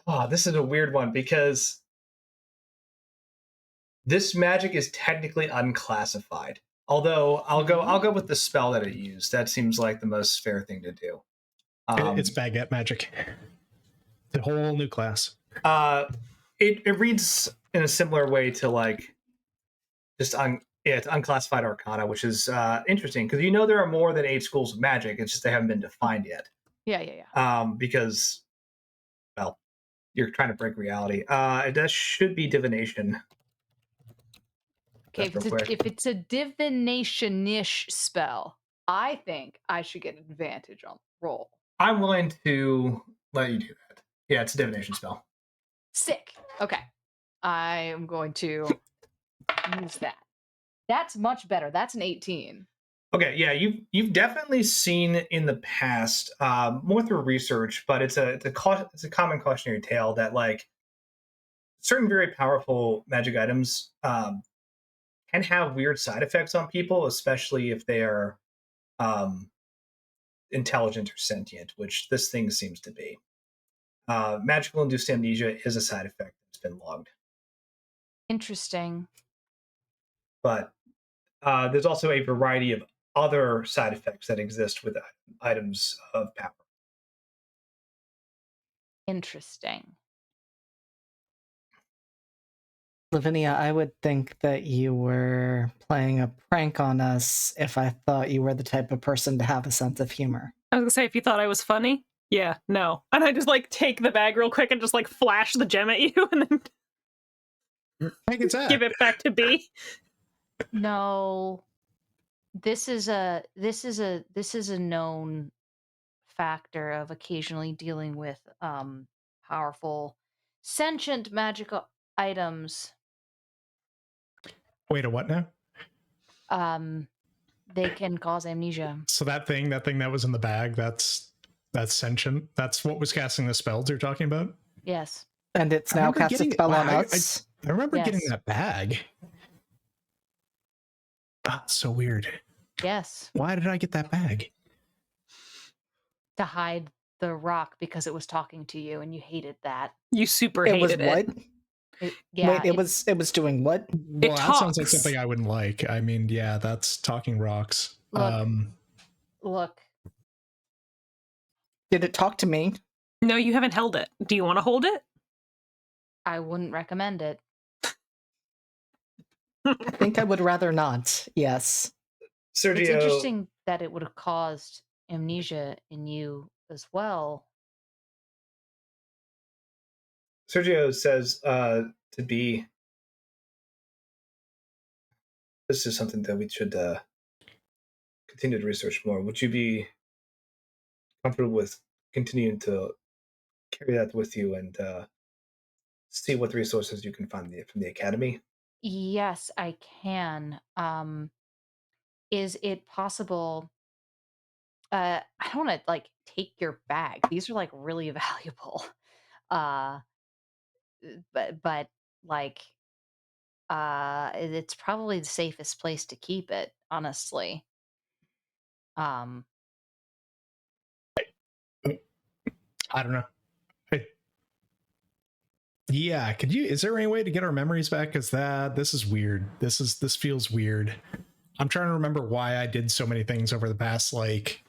Oh, this is a weird one because this magic is technically unclassified. Although I'll go with the spell that it used. That seems like the most fair thing to do. It's baguette magic. The whole new class. It reads in a similar way to like just it's unclassified arcana, which is interesting because there are more than 8 schools of magic. It's just they haven't been defined yet. Yeah. Because, well, you're trying to break reality. That should be divination. Okay, if it's a divination-ish spell, I think I should get advantage on the roll. I'm willing to let you do that. Yeah, it's a divination spell. Sick. Okay. I am going to use that. That's much better. That's an 18. Okay, yeah, you've definitely seen in the past, more through research, but it's a common cautionary tale that like certain very powerful magic items can have weird side effects on people, especially if they are intelligent or sentient, which this thing seems to be. Magical induced amnesia is a side effect that's been logged. Interesting. But there's also a variety of other side effects that exist with items of power. Interesting. Lavinia, I would think that you were playing a prank on us if I thought you were the type of person to have a sense of humor. I was gonna say, if you thought I was funny, yeah, no. And I just like take the bag real quick and just like flash the gem at you and then give it back to B. No. This is a known factor of occasionally dealing with powerful sentient magical items. Wait, a what now? They can cause amnesia. So that thing that was in the bag, that's sentient. That's what was casting the spells you're talking about? Yes. And it's now cast a spell on us. I remember Yes. getting that bag. So weird. Yes. Why did I get that bag? To hide the rock because it was talking to you and you hated that. You super It was hated what? Yeah. Wait, it was doing what? Well, that sounds like talks. something I wouldn't like. I mean, yeah, that's talking rocks. Look. Did it talk to me? No, you haven't held it. Do you want to hold it? I wouldn't recommend it. I think I would rather not. Yes. Sergio, It's interesting that it would have caused amnesia in you as well. Sergio says to be. This is something that we should continue to research more. Would you be comfortable with continuing to carry that with you and see what resources you can find from the academy? Yes, I can. Is it possible? I don't want to like take your bag. These are like really valuable. But like, it's probably the safest place to keep it, honestly. I don't know. Yeah, could you? Is there any way to get our memories back? Because this is weird. This feels weird. I'm trying to remember why I did so many things over the past like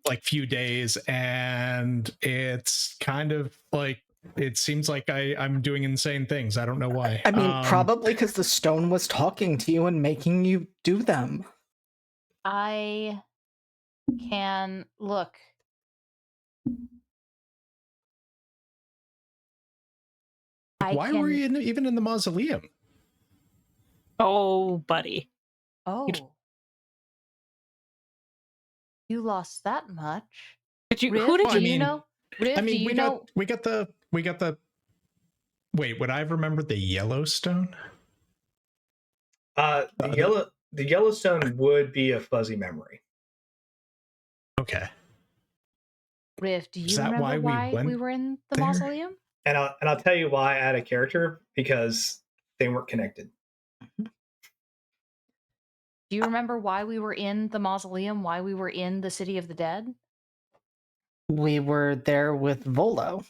like few days, and it's kind of like it seems like I'm doing insane things. I don't know why. I mean, probably because the stone was talking to you and making you do them. I can look. Why were you even in the mausoleum? Oh, buddy. Oh, you lost that much. Who Riv, did do you you know? Riv, I mean, do you we know? got the. Wait, would I have remembered the Yellowstone? The Yellowstone would be a fuzzy memory. Okay. Riv, do Is you that remember why we why we went were in the there? mausoleum? And I'll tell you why I had a character, because they weren't connected. Do you remember why we were in the mausoleum? Why we were in the City of the Dead? We were there with Volo.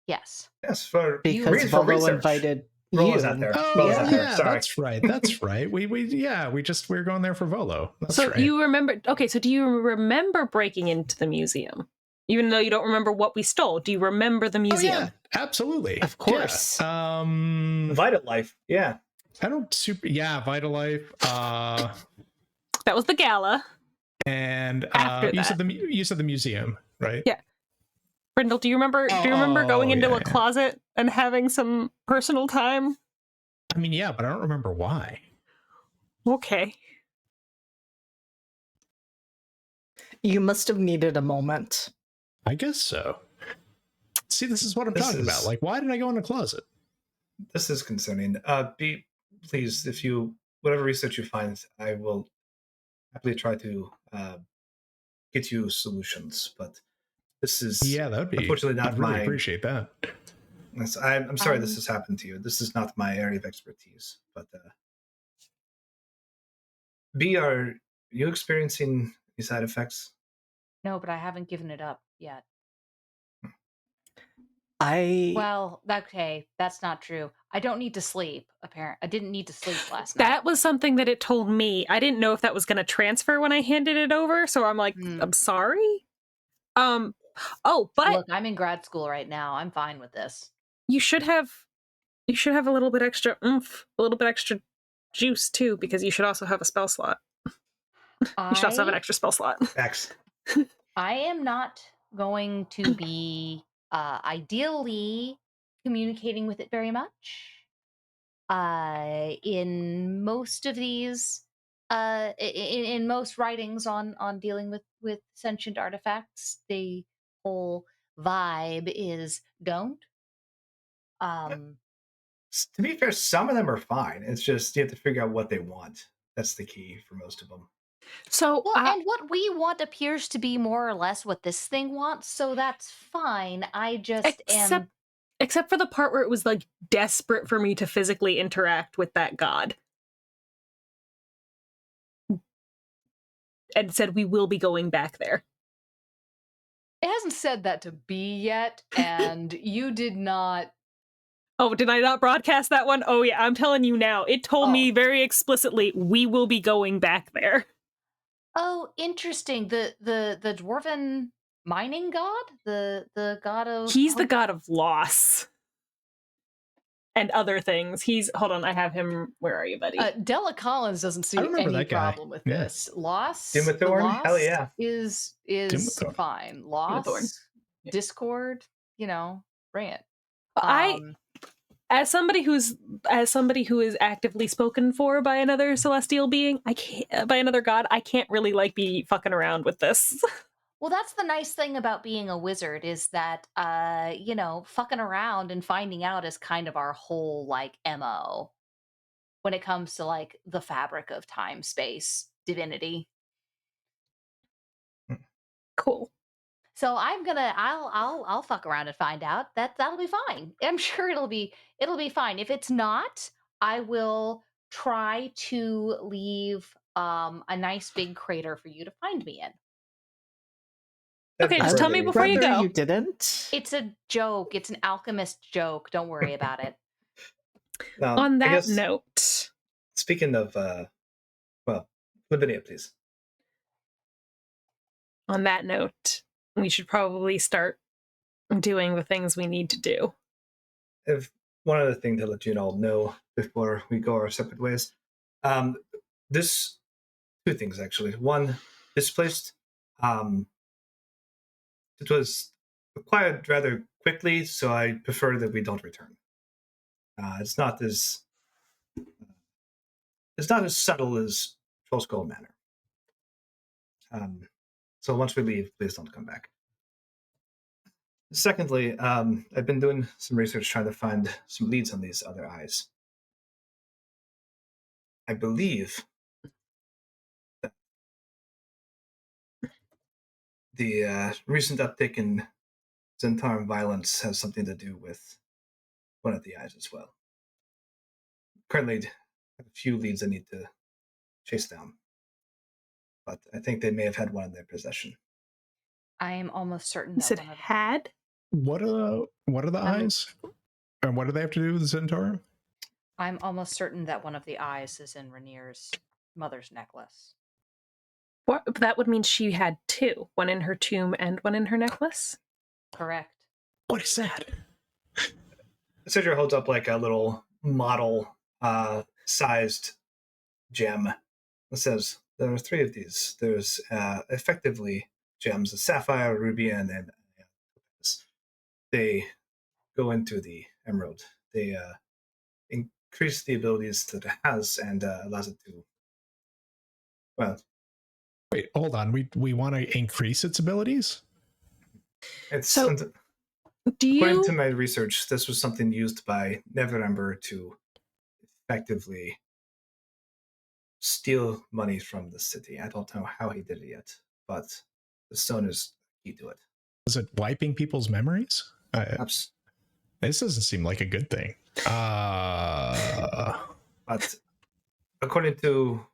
Yes. Yes, for Because Volo research. invited Volo's you. out there. Oh Volo's out there. yeah, Sorry. that's right. That's right. We were going there for Volo. That's So right. you remember? Okay, so do you remember breaking into the museum, even though you don't remember what we stole? Do you remember the museum? Oh, yeah, absolutely. Of course. Yeah. Vital Life. Yeah. I don't super. Yeah, Vitalife. That was the gala. And After you that. said the museum, right? Yeah. Brindle, do you remember? Do you remember going into a yeah. closet and having some personal time? I mean, yeah, but I don't remember why. Okay. You must have needed a moment. I guess so. See, this is what I'm talking about. Like, why did I go in a closet? This is concerning. Please, if you whatever research you find, I will happily try to get you solutions. But this is that would be unfortunately not I'd really my. Appreciate that. I'm sorry this has happened to you. This is not my area of expertise. But B, are you experiencing any side effects? No, but I haven't given it up yet. Well, okay, that's not true. I don't need to sleep. I didn't need to sleep last night. That was something that it told me. I didn't know if that was going to transfer when I handed it over, so I'm like, I'm sorry. But look, I'm in grad school right now. I'm fine with this. You should have a little bit extra oomph, a little bit extra juice too, because you should also have a spell slot. You should also have an extra spell slot. X. I am not going to be ideally communicating with it very much. In most of these, in most writings on dealing with sentient artifacts, the whole vibe is don't. To be fair, some of them are fine. It's just you have to figure out what they want. That's the key for most of them. So, and what we want appears to be more or less what this thing wants, so that's fine. I just except for the part where it was like desperate for me to physically interact with that god. And said we will be going back there. It hasn't said that to B yet, and you did not. Oh, did I not broadcast that one? Oh yeah, I'm telling you now. It told me very explicitly we will be going back there. Oh, interesting. The dwarven mining god? The god of He's the god of loss. And other things. Hold on, I have him. Where are you, buddy? Della Collins doesn't see any problem with this. Loss, Dimethorn? Hell yeah. is fine. Loss, Discord, bring it. As somebody who is actively spoken for by another celestial being, by another god, I can't really be fucking around with this. Well, that's the nice thing about being a wizard is that, fucking around and finding out is kind of our whole, MO when it comes to, the fabric of time, space, divinity. Cool. So I'll fuck around and find out. That'll be fine. I'm sure it'll be fine. If it's not, I will try to leave a nice big crater for you to find me in. Okay, just tell me before you go. You didn't. It's a joke. It's an alchemist joke. Don't worry about it. On that note, speaking of, Lavinia, please. on that note, we should probably start doing the things we need to do. If one other thing to let you all know before we go our separate ways, this two things actually. One, displaced. It was acquired rather quickly, so I prefer that we don't return. It's not as subtle as Troll Skull Manor. So once we leave, please don't come back. Secondly, I've been doing some research trying to find some leads on these other eyes. I believe that the recent uptick in Zentaran violence has something to do with one of the eyes as well. Currently, I have a few leads I need to chase down, but I think they may have had one in their possession. I am almost certain You that said one of had? What are the eyes? And what do they have to do with the Zentarum? I'm almost certain that one of the eyes is in Rainier's mother's necklace. What? That would mean she had two, one in her tomb and one in her necklace? Correct. What is that? Cedra holds up like a little model sized gem. It says there are three of these. There's effectively gems: a sapphire, ruby, and they go into the emerald. They increase the abilities that it has and allows it to. Well, wait, hold on. We want to increase its abilities? it's So, according to my research, this was something used by Neverember to effectively steal money from the city. I don't know how he did it yet, but the stone is key to it. Is it wiping people's memories? Perhaps. This doesn't seem like a good thing. But according to,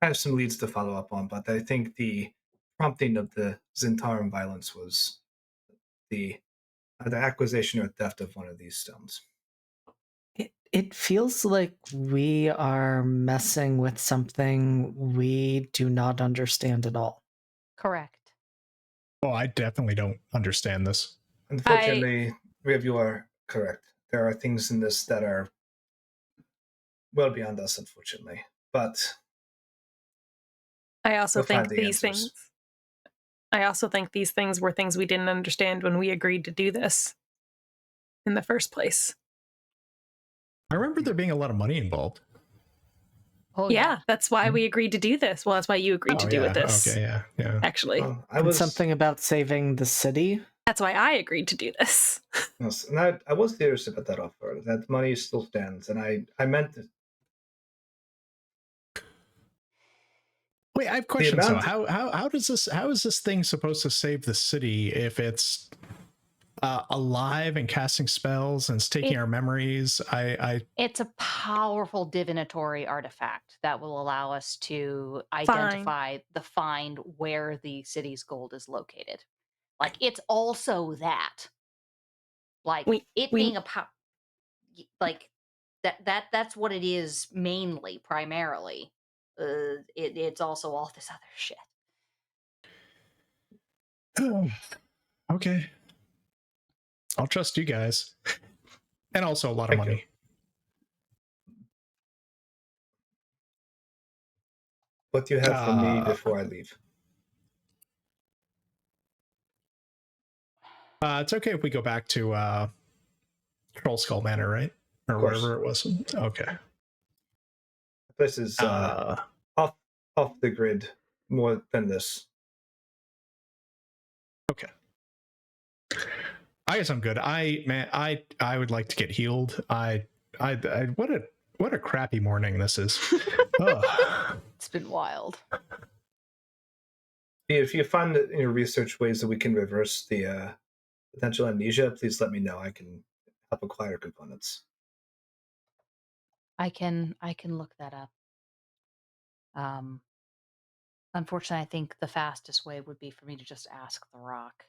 I have some leads to follow up on, but I think the prompting of the Zentarum violence was the acquisition or theft of one of these stones. It feels like we are messing with something we do not understand at all. Correct. Oh, I definitely don't understand this. Unfortunately, three of you are correct. There are things in this that are well beyond us, unfortunately. But I also we'll think find the these answers. things. I also think these things were things we didn't understand when we agreed to do this in the first place. I remember there being a lot of money involved. Oh Yeah, that's why we agreed to do this. Well, that's why you agreed to do with this. Okay, yeah. Actually, And something about saving the city. that's why I agreed to do this. Yes, and I was serious about that offer. That money still stands, and I meant it. Wait, I have questions amount- though. How is this thing supposed to save the city if it's alive and casting spells and it's taking our memories? It's a powerful divinatory artifact that will allow us to identify find where the city's gold is located. Like, it's also that. Like, being a like that's what it is mainly, primarily. It's also all this other shit. Okay. I'll trust you guys. And also a lot of money. What do you have for me before I leave? It's okay if we go back to Troll Skull Manor, right? Or wherever it was. Okay. This is off the grid more than this. Okay. I guess I'm good. I would like to get healed. What a crappy morning this is. It's been wild. If you find in your research ways that we can reverse the potential amnesia, please let me know. I can help acquire components. I can look that up. Unfortunately, I think the fastest way would be for me to just ask the rock.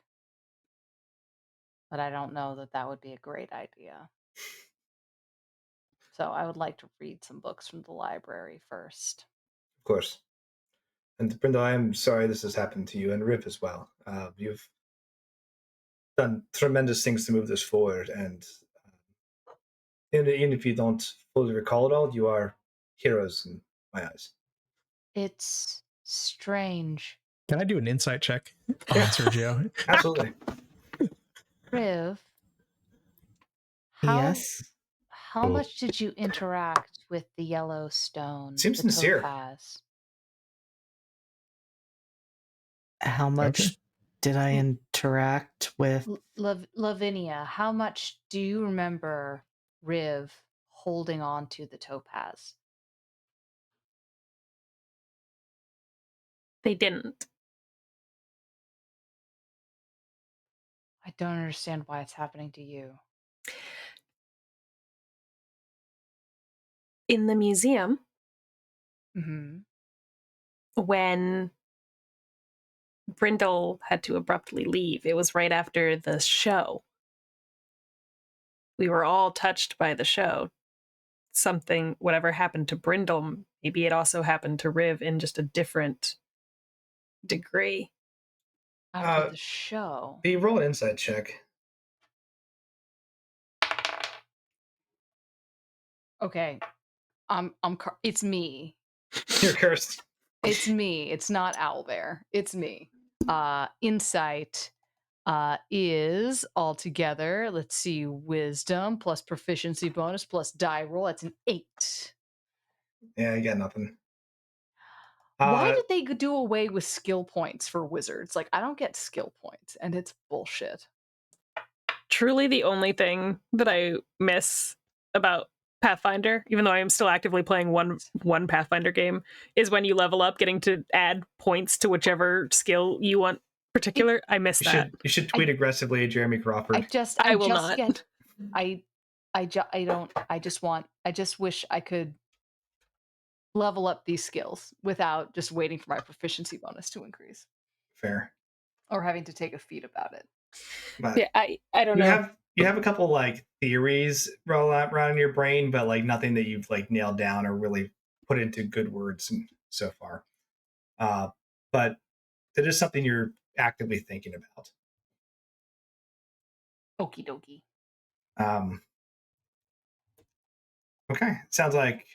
But I don't know that would be a great idea. So I would like to read some books from the library first. Of course. And Brenda, I'm sorry this has happened to you, and Rip as well. You've done tremendous things to move this forward, and even if you don't fully recall it all, you are heroes in my eyes. It's strange. Can I do an insight check on Yeah. Sergio? Absolutely. Riv, how Yes. how much did you interact with the yellow stone? Seems the sincere. topaz? How much Okay. did I interact with? Lavinia, how much do you remember Riv holding on to the topaz? They didn't. I don't understand why it's happening to you. In the museum, Mm-hmm. when Brindle had to abruptly leave, it was right after the show. We were all touched by the show. Something, whatever happened to Brindle, maybe it also happened to Riv in just a different degree. After the show. The roll an insight check. Okay. It's me. You're cursed. It's me. It's not Owlbear. It's me. Insight is altogether, let's see, wisdom plus proficiency bonus plus die roll. That's an 8. Yeah, you got nothing. Why did they do away with skill points for wizards? Like, I don't get skill points, and it's bullshit. Truly the only thing that I miss about Pathfinder, even though I am still actively playing one Pathfinder game, is when you level up, getting to add points to whichever skill you want particular. I miss that. You should tweet aggressively at Jeremy Crawford. I will not. I just wish I could level up these skills without just waiting for my proficiency bonus to increase. Fair. Or having to take a feat about it. But yeah, I don't know. You have a couple like theories roll out around in your brain, but like nothing that you've like nailed down or really put into good words so far. But that is something you're actively thinking about. Okie dokie. Okay, sounds like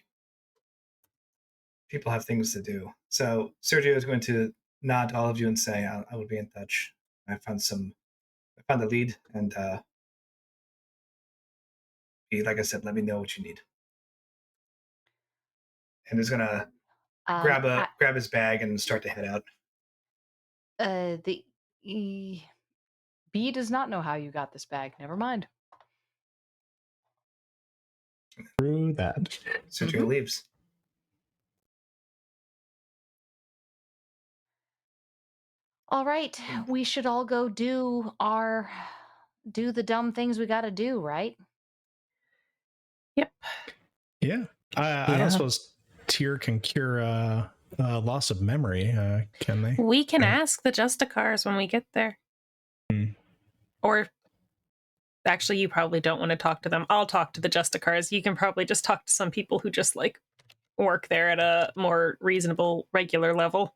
people have things to do. So Sergio is going to nod to all of you and say, "I will be in touch. I found the lead, and like I said, let me know what you need." And he's gonna grab his bag and start to head out. B does not know how you got this bag. Never mind. Through that. Sergio leaves. All right, we should all go do the dumb things we got to do, right? Yep. Yeah. I don't suppose Tyr can cure loss of memory, can they? We can ask the Justicars when we get there. Or actually, you probably don't want to talk to them. I'll talk to the Justicars. You can probably just talk to some people who just like work there at a more reasonable, regular level.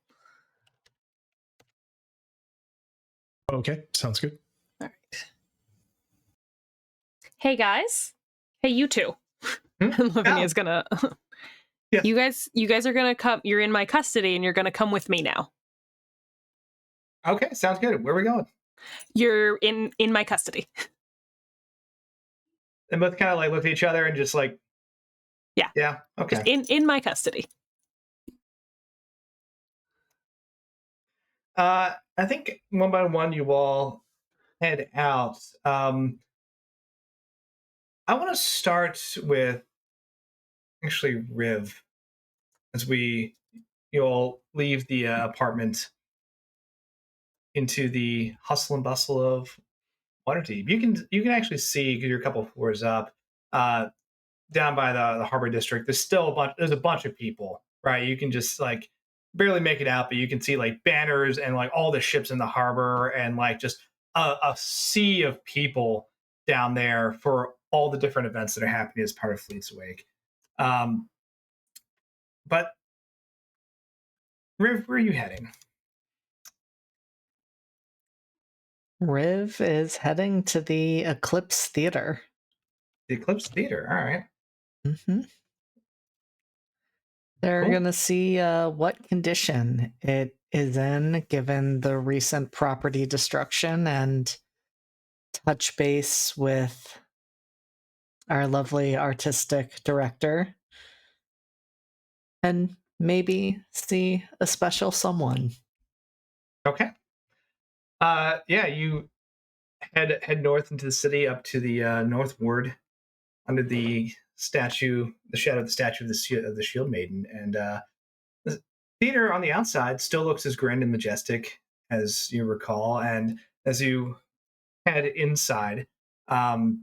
Okay, sounds good. All right. Hey guys. Hey, you two. Lavinia's gonna. Yeah. You guys are gonna come. You're in my custody, and you're gonna come with me now. Okay, sounds good. Where are we going? You're in my custody. And both kind of like look at each other and just like, yeah, okay. Just in my custody. I think one by one you all head out. I want to start with actually Riv as you all leave the apartment into the hustle and bustle of Waterdeep. You can actually see, because you're a couple floors up, down by the harbor district. There's a bunch of people, right? You can just like barely make it out, but you can see like banners and like all the ships in the harbor and like just a sea of people down there for all the different events that are happening as part of Fleet's Wake. But Riv, where are you heading? Riv is heading to the Eclipse Theater. The Eclipse Theater. All right. Mm-hmm. They're Cool. gonna see what condition it is in, given the recent property destruction, and touch base with our lovely artistic director, and maybe see a special someone. Okay. Yeah, you head north into the city, up to the northward, under the statue, the shadow of the statue of the Shield Maiden, and the theater on the outside still looks as grand and majestic as you recall. And as you head inside, you're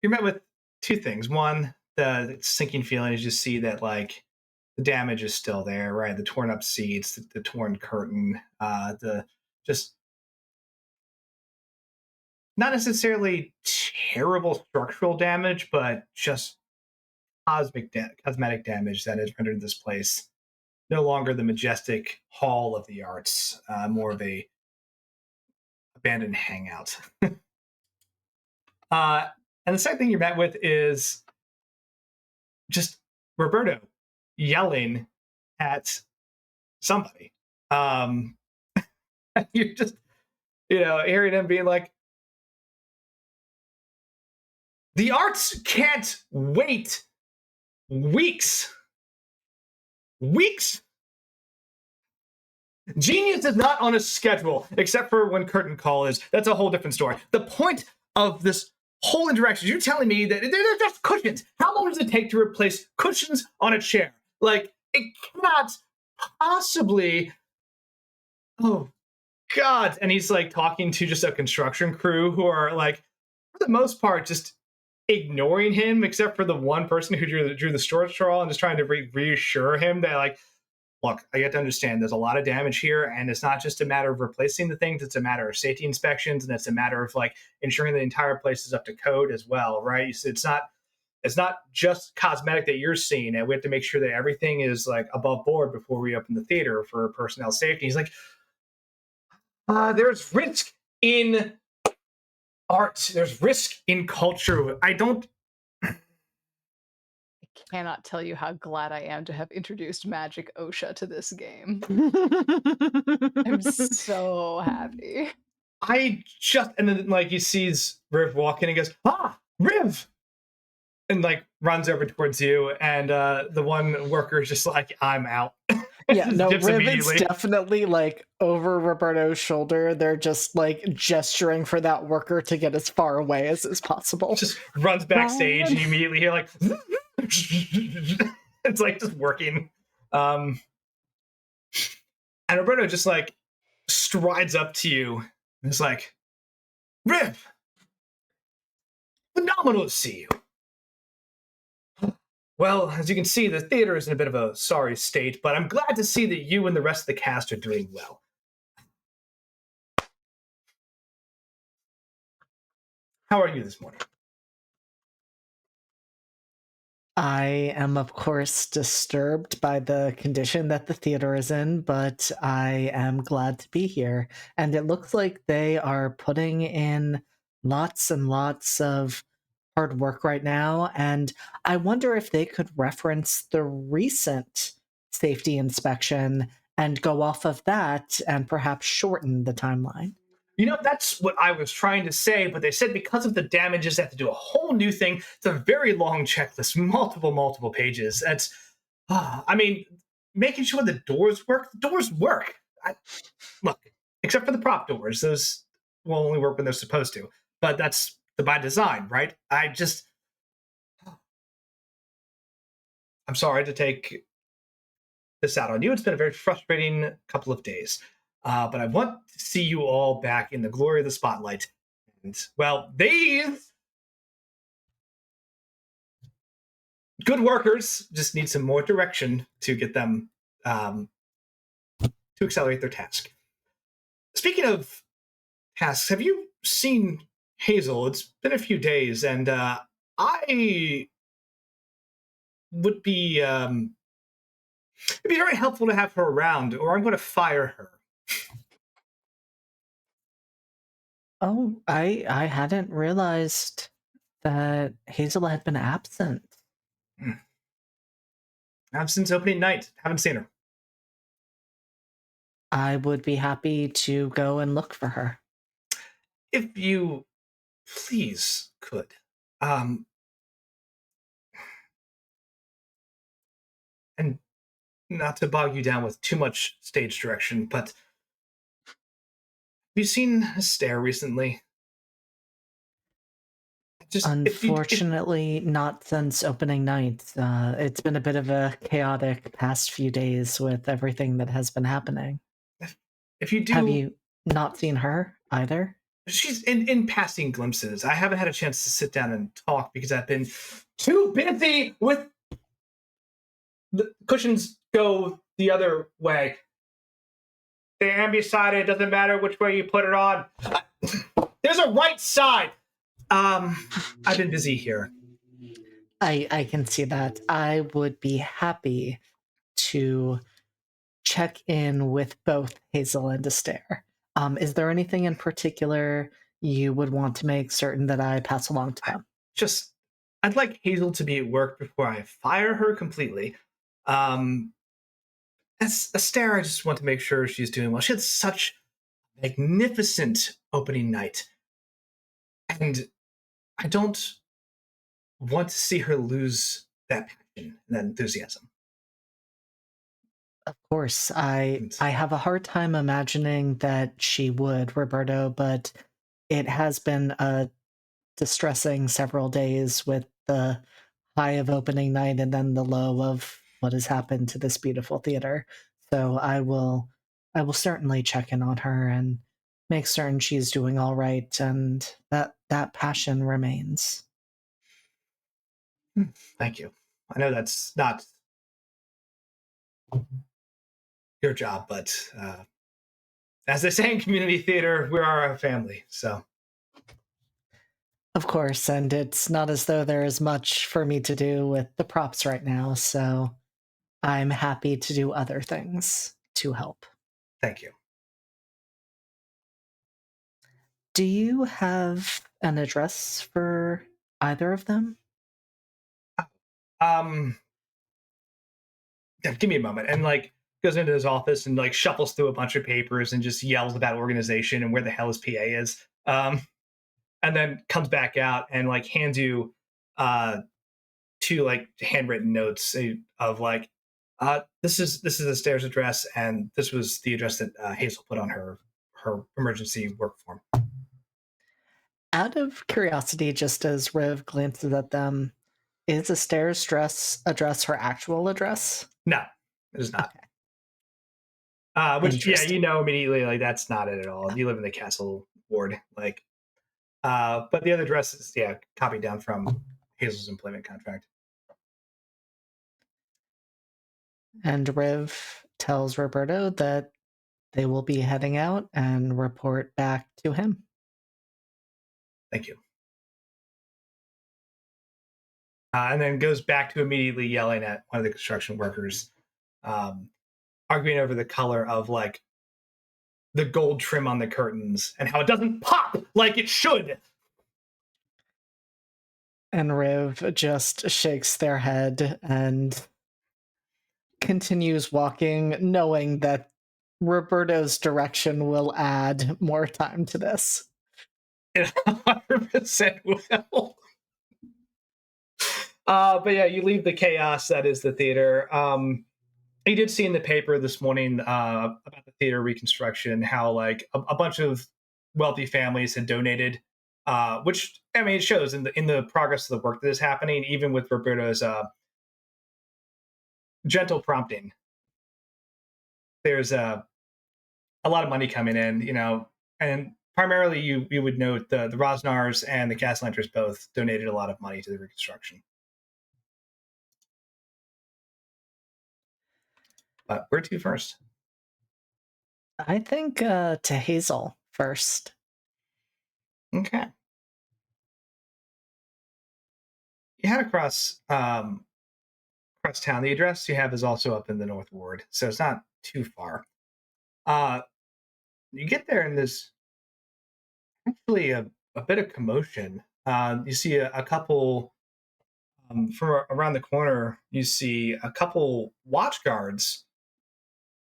met with two things. One, the sinking feeling is you see that like the damage is still there, right? The torn up seats, the torn curtain, the just not necessarily terrible structural damage, but just cosmetic damage that has rendered this place no longer the majestic hall of the arts, more of a abandoned hangout. And the second thing you're met with is just Roberto yelling at somebody. You're just, hearing him being like, the arts can't wait weeks. Weeks? Genius is not on a schedule, except for when curtain call is. That's a whole different story. The point of this whole interaction, you're telling me that they're just cushions. How long does it take to replace cushions on a chair? Like, it cannot possibly. Oh, God. And he's like talking to just a construction crew who are like, for the most part, just ignoring him, except for the one person who drew the short straw and just trying to reassure him that, like, look, I get to understand there's a lot of damage here, and it's not just a matter of replacing the things, it's a matter of safety inspections, and it's a matter of like ensuring the entire place is up to code as well, right? It's not just cosmetic that you're seeing, and we have to make sure that everything is like above board before we open the theater for personnel safety. He's like, there's risk in art, there's risk in culture. I cannot tell you how glad I am to have introduced Magic OSHA to this game. I'm so happy. And then like he sees Riv walking and goes, Riv! And like runs over towards you, and the one worker is just like, I'm out. Yeah, no, Riv is definitely like over Roberto's shoulder. They're just like gesturing for that worker to get as far away as possible. Just runs backstage, and you immediately hear like, it's like just working. And Roberto just like strides up to you and is like, Riv, phenomenal to see you. Well, as you can see, the theater is in a bit of a sorry state, but I'm glad to see that you and the rest of the cast are doing well. How are you this morning? I am, of course, disturbed by the condition that the theater is in, but I am glad to be here. And it looks like they are putting in lots and lots of hard work right now, and I wonder if they could reference the recent safety inspection and go off of that and perhaps shorten the timeline. That's what I was trying to say, but they said because of the damages, they have to do a whole new thing. It's a very long checklist, multiple pages. That's, making sure the doors work. The doors work. Look, except for the prop doors, those will only work when they're supposed to. But that's by design, right? I'm sorry to take this out on you. It's been a very frustrating couple of days. But I want to see you all back in the glory of the spotlight. And, well, these good workers just need some more direction to get them to accelerate their task. Speaking of tasks, have you seen Hazel? It's been a few days, and I would be It'd be very helpful to have her around, or I'm going to fire her. Oh, I hadn't realized that Hazel had been absent. Since opening night. Haven't seen her. I would be happy to go and look for her. If you please could. And not to bog you down with too much stage direction, but have you seen Astaire recently? Unfortunately, not since opening night. It's been a bit of a chaotic past few days with everything that has been happening. If you do, have you not seen her either? She's in passing glimpses. I haven't had a chance to sit down and talk because I've been too busy with the cushions go the other way. The ambidextrous, it doesn't matter which way you put it on. There's a right side. I've been busy here. I can see that. I would be happy to check in with both Hazel and Astaire. Is there anything in particular you would want to make certain that I pass along to them? I'd like Hazel to be at work before I fire her completely. As Astaire, I just want to make sure she's doing well. She had such a magnificent opening night. And I don't want to see her lose that passion and that enthusiasm. Of course, I have a hard time imagining that she would, Roberto, but it has been a distressing several days with the high of opening night and then the low of what has happened to this beautiful theater. So I will certainly check in on her and make certain she's doing all right and that passion remains. Thank you. I know that's not your job, but as they say in community theater, we are a family, so. Of course, and it's not as though there is much for me to do with the props right now, so I'm happy to do other things to help. Thank you. Do you have an address for either of them? Give me a moment. And goes into his office and shuffles through a bunch of papers and just yells about organization and where the hell his PA is. And then comes back out and hands you two handwritten notes of this is Astaire's address, and this was the address that Hazel put on her emergency work form. Out of curiosity, just as Riv glances at them, is Astaire's address her actual address? No, it is not. Okay. Which, yeah, immediately, that's not it at all. You live in the Castle Ward, but the other address is, copied down from Hazel's employment contract. And Riv tells Roberto that they will be heading out and report back to him. Thank you. And then goes back to immediately yelling at one of the construction workers, arguing over the color of the gold trim on the curtains and how it doesn't pop like it should. And Riv just shakes their head and continues walking, knowing that Roberto's direction will add more time to this. It 100% will. But yeah, you leave the chaos that is the theater. You did see in the paper this morning about the theater reconstruction, how a bunch of wealthy families had donated, which it shows in the progress of the work that is happening, even with Roberto's gentle prompting. There's a lot of money coming in, and primarily you would note the Rosnars and the Gaslanters both donated a lot of money to the reconstruction. Where to first? I think to Hazel first. Okay. You head across across town. The address you have is also up in the North Ward, so it's not too far. Uh, you get there, and there's actually a bit of commotion. You see a couple from around the corner. You see a couple watch guards,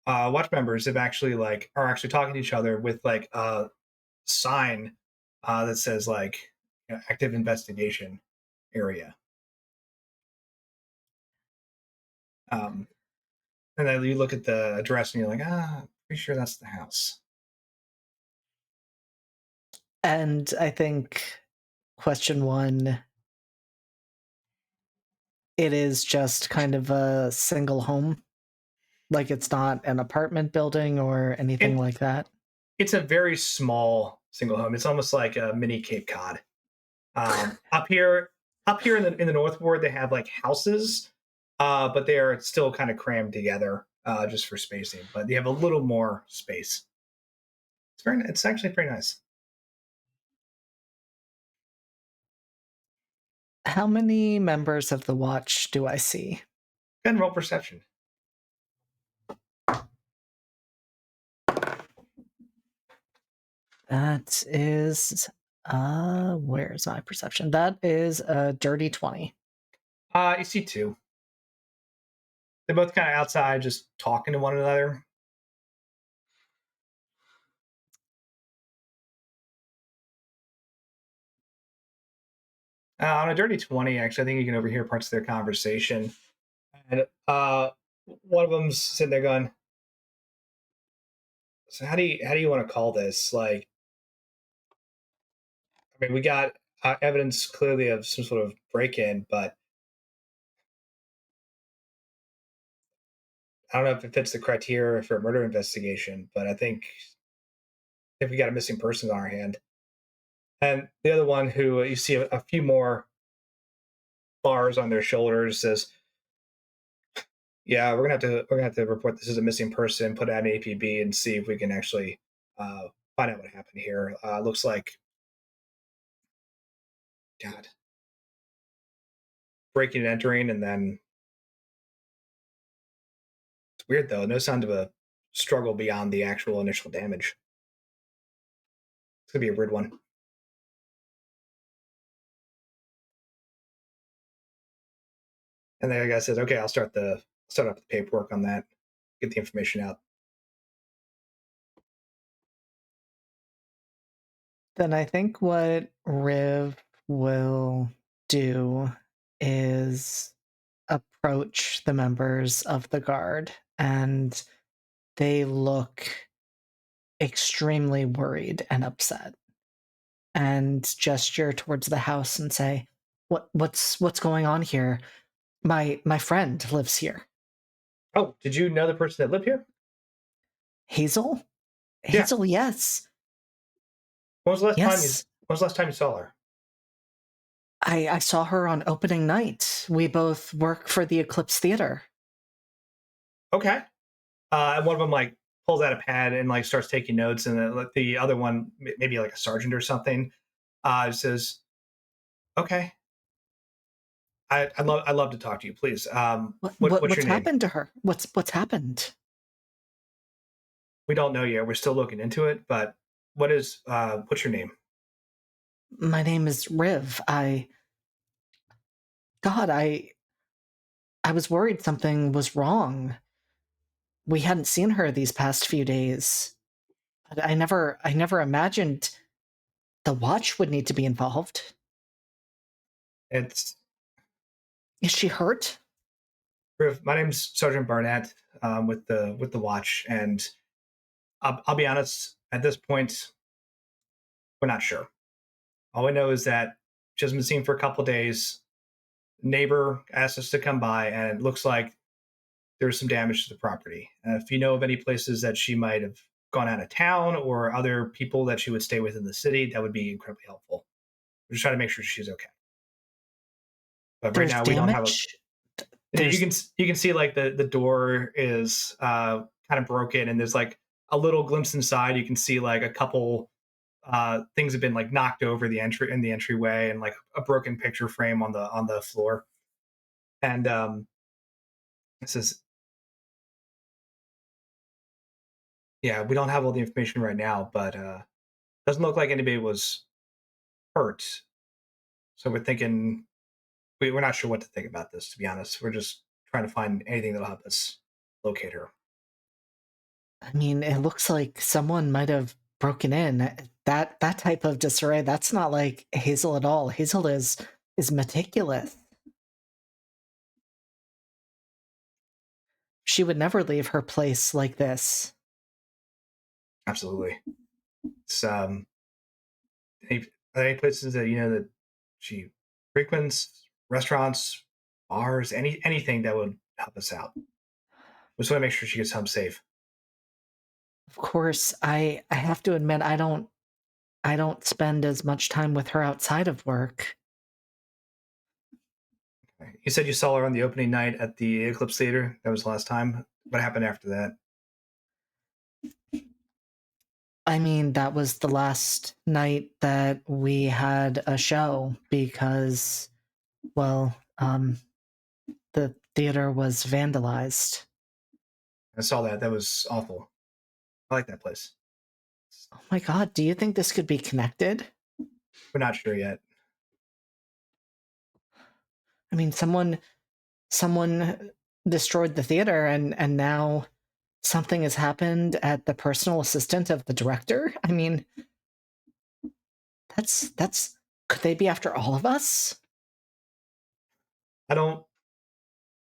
watch members have actually are actually talking to each other with like a sign that says like active investigation area. Um, and then you look at the address and you're like, pretty sure that's the house. And I think question one, it is just kind of a single home. Like it's not an apartment building or anything like that. It's a very small single home. It's almost like a mini Cape Cod. Up here in the North Ward, they have like houses, but they are still kind of crammed together just for spacing. But they have a little more space. It's actually pretty nice. How many members of the watch do I see? Go ahead and roll perception. That is where's my perception? That is a dirty 20. You see two. They're both kind of outside just talking to one another. On a dirty 20, actually, I think you can overhear parts of their conversation. And one of them's sitting there going, so how do you want to call this? Like, I mean, we got evidence clearly of some sort of break-in, but I don't know if it fits the criteria for a murder investigation. But I think if we got a missing person on our hand, and the other one who you see a few more bars on their shoulders says, "Yeah, we're gonna have to report this as a missing person, put out an APB, and see if we can actually find out what happened here. Looks like, God, breaking and entering, and then it's weird though. No sound of a struggle beyond the actual initial damage. It's gonna be a weird one." And the guy says, "Okay, I'll start up the paperwork on that, get the information out." Then I think what Riv will do is approach the members of the guard, and they look extremely worried and upset, and gesture towards the house and say, what's going on here? My friend lives here." Oh, did you know the person that lived here? Hazel? Yeah. Hazel, yes. When was the last Yes. time when was the last time you saw her? I saw her on opening night. We both work for the Eclipse Theater. Okay. And one of them like pulls out a pad and like starts taking notes, and then the other one, maybe like a sergeant or something, says, "Okay, I'd love to talk to you, please. What's What's your name?" happened to her? What's happened? "We don't know yet. We're still looking into it. But what's your name?" My name is Riv. God, I was worried something was wrong. We hadn't seen her these past few days. But I never imagined the watch would need to be involved. It's Is she hurt? My name's Sergeant Barnett, with the watch, and I'll be honest. At this point, we're not sure. All we know is that she hasn't been seen for a couple days. Neighbor asked us to come by, and it looks like there's some damage to the property. If you know of any places that she might have gone out of town or other people that she would stay with in the city, that would be incredibly helpful. We're just trying to make sure she's okay. But right There's now, we don't have a. damage. You can see like the door is kind of broken, and there's like a little glimpse inside. You can see like a couple things have been like knocked over the entryway, and like a broken picture frame on the floor. And This is, yeah, we don't have all the information right now, but doesn't look like anybody was hurt. So we're thinking, we're not sure what to think about this, to be honest. We're just trying to find anything that'll help us locate her. I mean, it looks like someone might have broken in. That type of disarray, that's not like Hazel at all. Hazel is meticulous. She would never leave her place like this. Absolutely. It's, any, are there any places that you know that she frequents? Restaurants, bars, anything that would help us out. We just want to make sure she gets home safe. Of course, I have to admit I don't spend as much time with her outside of work. Okay. You said you saw her on the opening night at the Eclipse Theater. That was the last time. What happened after that? I mean, that was the last night that we had a show because, well, the theater was vandalized. I saw that. That was awful. I like that place. Oh my god, do you think this could be connected? We're not sure yet. I mean, someone destroyed the theater and now something has happened at the personal assistant of the director. I mean, that's could they be after all of us? I don't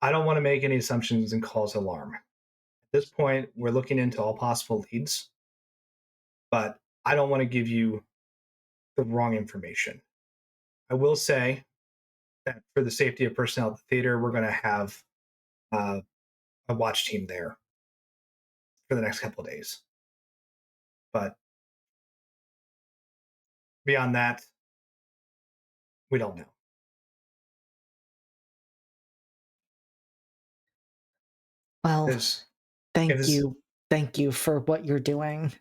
want to make any assumptions and cause alarm. At this point, we're looking into all possible leads, but I don't want to give you the wrong information. I will say that for the safety of personnel at the theater, we're going to have a watch team there for the next couple of days. But beyond that, we don't know. Well, There's, thank you for what you're doing.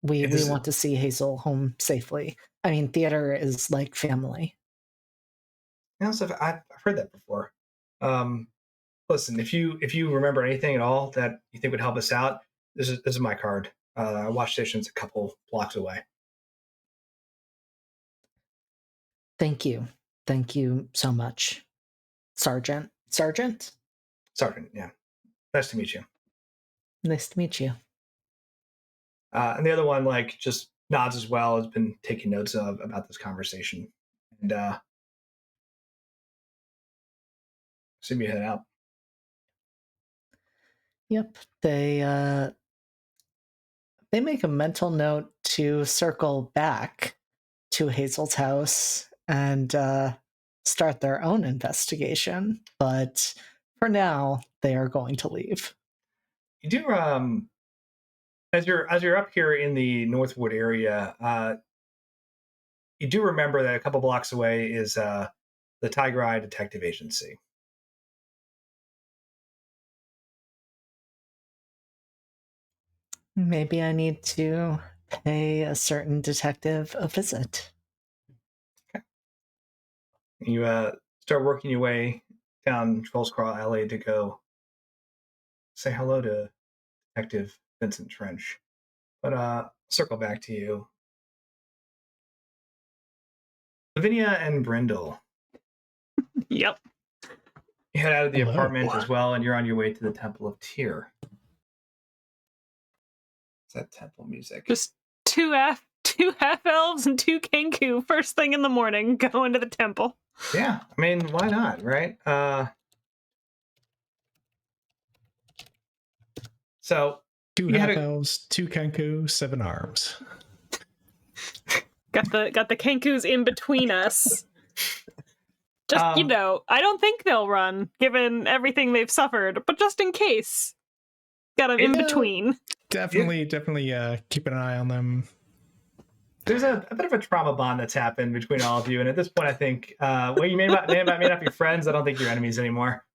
We want to see Hazel home safely. I mean, theater is like family. Also, I've heard that before. Listen, if you remember anything at all that you think would help us out, this is my card. Our watch station's a couple blocks away. Thank you so much, Sergeant. Sergeant, yeah. Nice to meet you. Nice to meet you. And the other one, like, just nods as well, has been taking notes about this conversation. And see me head out. Yep, they make a mental note to circle back to Hazel's house and start their own investigation. But for now, they are going to leave. You do as you're up here in the Northwood area, you do remember that a couple blocks away is the Tiger Eye Detective Agency. Maybe I need to pay a certain detective a visit. Okay. You start working your way down Trolls Crawl Alley to go say hello to Detective Vincent Trench. But circle back to you. Lavinia and Brindle. Yep. You head out of the Hello. apartment as well, and you're on your way to the Temple of Tyr. What's that temple music? Just two half elves and two Kenku first thing in the morning going to the temple. Yeah, I mean, why not, right? So two half elves, two Kenku, 7 arms. Got the Kenkus in between us. Just, I don't think they'll run, given everything they've suffered, but just in case. Got them in between. Definitely keeping an eye on them. There's a bit of a trauma bond that's happened between all of you, and at this point, I think, you may not be friends. I don't think you're enemies anymore.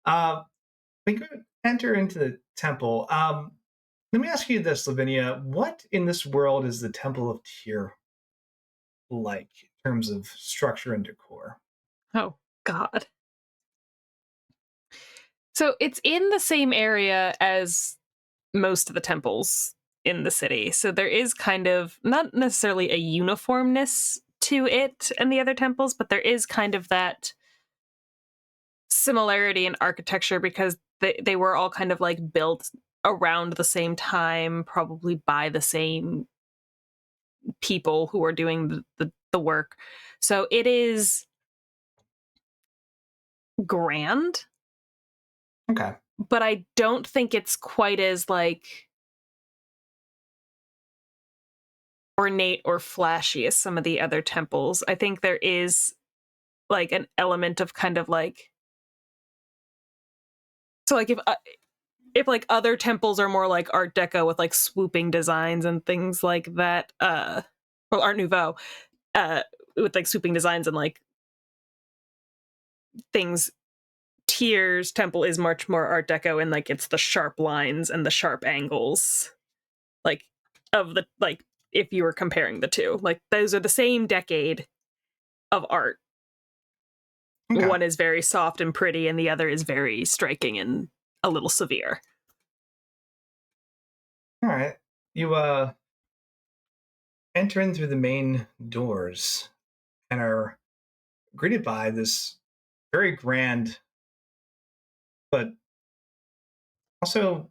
We could enter into the temple. Let me ask you this, Lavinia. What in this world is the Temple of Tyr like in terms of structure and decor? Oh, God. So it's in the same area as most of the temples in the city. So there is kind of not necessarily a uniformness to it and the other temples, but there is kind of that similarity in architecture because they were all kind of like built around the same time, probably by the same people who are doing the work. So it is grand, Okay. but I don't think it's quite as like ornate or flashy as some of the other temples. I think there is like an element of kind of like, so like if like other temples are more like Art Deco with like swooping designs and things like that, well, Art Nouveau, with like swooping designs and like things. Tyr's temple is much more Art Deco and like it's the sharp lines and the sharp angles, like of the like if you were comparing the two, like those are the same decade of art. Okay. One is very soft and pretty, and the other is very striking and a little severe. All right. You enter in through the main doors and are greeted by this very grand, but also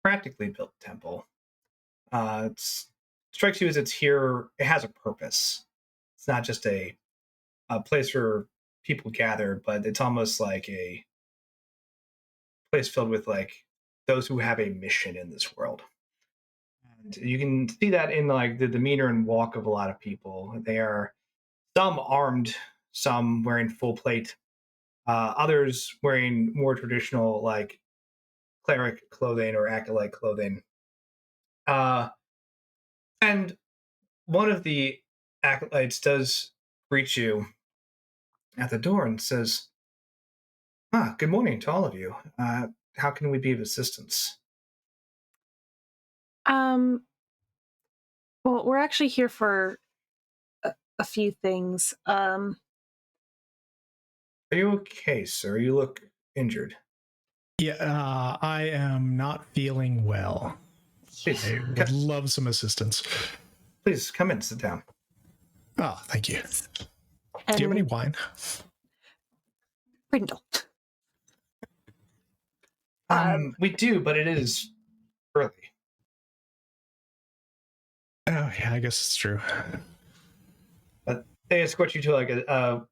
practically built temple. It strikes you as it's here. It has a purpose. It's not just a place where people gather, but it's almost like a place filled with like those who have a mission in this world. And you can see that in like the demeanor and walk of a lot of people. They are some armed, some wearing full plate, others wearing more traditional like cleric clothing or acolyte clothing. Uh, and one of the acolytes does greet you at the door and says, good morning to all of you. How can we be of assistance? Um, well, we're actually here for a few things. Are you okay, sir? You look injured. Yeah, I am not feeling well. Please, I would love some assistance. please come in, sit down. Oh, thank you. And Do you have any wine? Brindle. We do, but it is early. Oh, yeah, I guess it's true. But they escort you to like a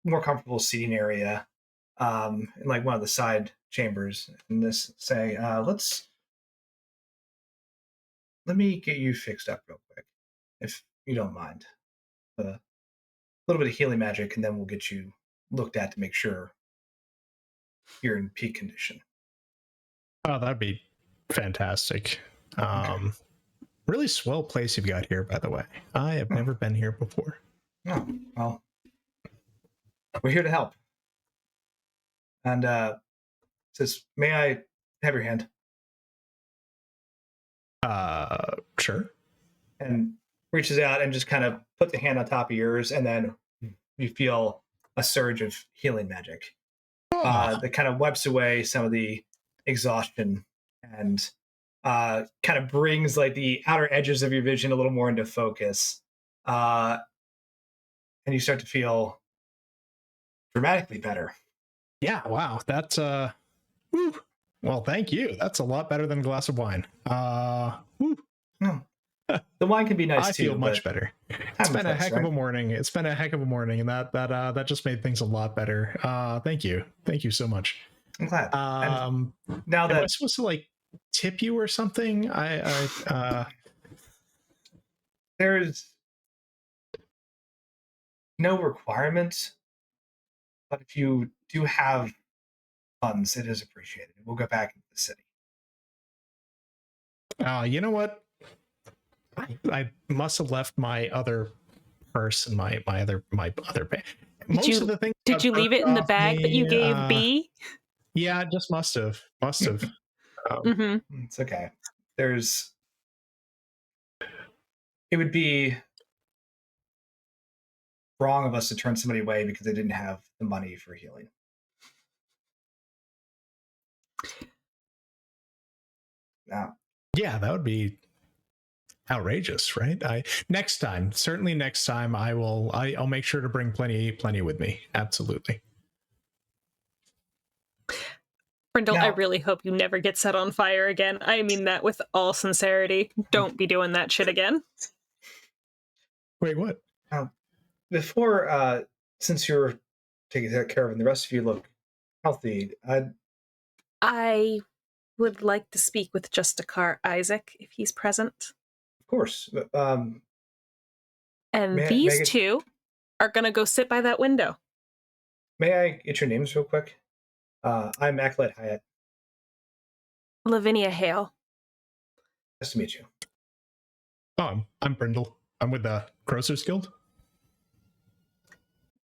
more comfortable seating area, in like one of the side chambers, and this say, let me get you fixed up real quick, if you don't mind. A little bit of healing magic, and then we'll get you looked at to make sure you're in peak condition. Oh, that'd be fantastic. Okay. Really swell place you've got here, by the way. I have never been here before. Oh, well, we're here to help. And says, may I have your hand? Sure. And reaches out and just kind of puts a hand on top of yours, and then you feel a surge of healing magic that kind of wipes away some of the exhaustion and kind of brings like the outer edges of your vision a little more into focus. And you start to feel dramatically better. Yeah, wow. That's whew. Well, thank you. That's a lot better than a glass of wine. Whew. No. The wine can be nice I too. feel much better. It's been a heck of a morning. It's been a heck of a morning, and that just made things a lot better. Thank you so much. I'm glad. Now that am I supposed to like tip you or something? There's no requirement, but if you do have funds, it is appreciated. We'll go back into the city. You know what? I must have left my other purse and my other bag. Most of the things. Did you leave it in the bag that you gave B? Yeah, just must have. It's okay. It would be wrong of us to turn somebody away because they didn't have the money for healing. Now, Yeah, that would be outrageous, right? Certainly next time I'll make sure to bring plenty with me. Absolutely. Brindle, I now, really hope you never get set on fire again. I mean that with all sincerity. Don't be doing that shit again. Wait, what? now before, since you're taking care of it and the rest of you look healthy, I would like to speak with Justicar Isaac if he's present. of course, And may these I two are going to go sit by that window. may I get your names real quick? I'm Acolyte Hyatt. Lavinia Hale. Nice to meet you. Oh, I'm Brindle. I'm with the Grocers Guild.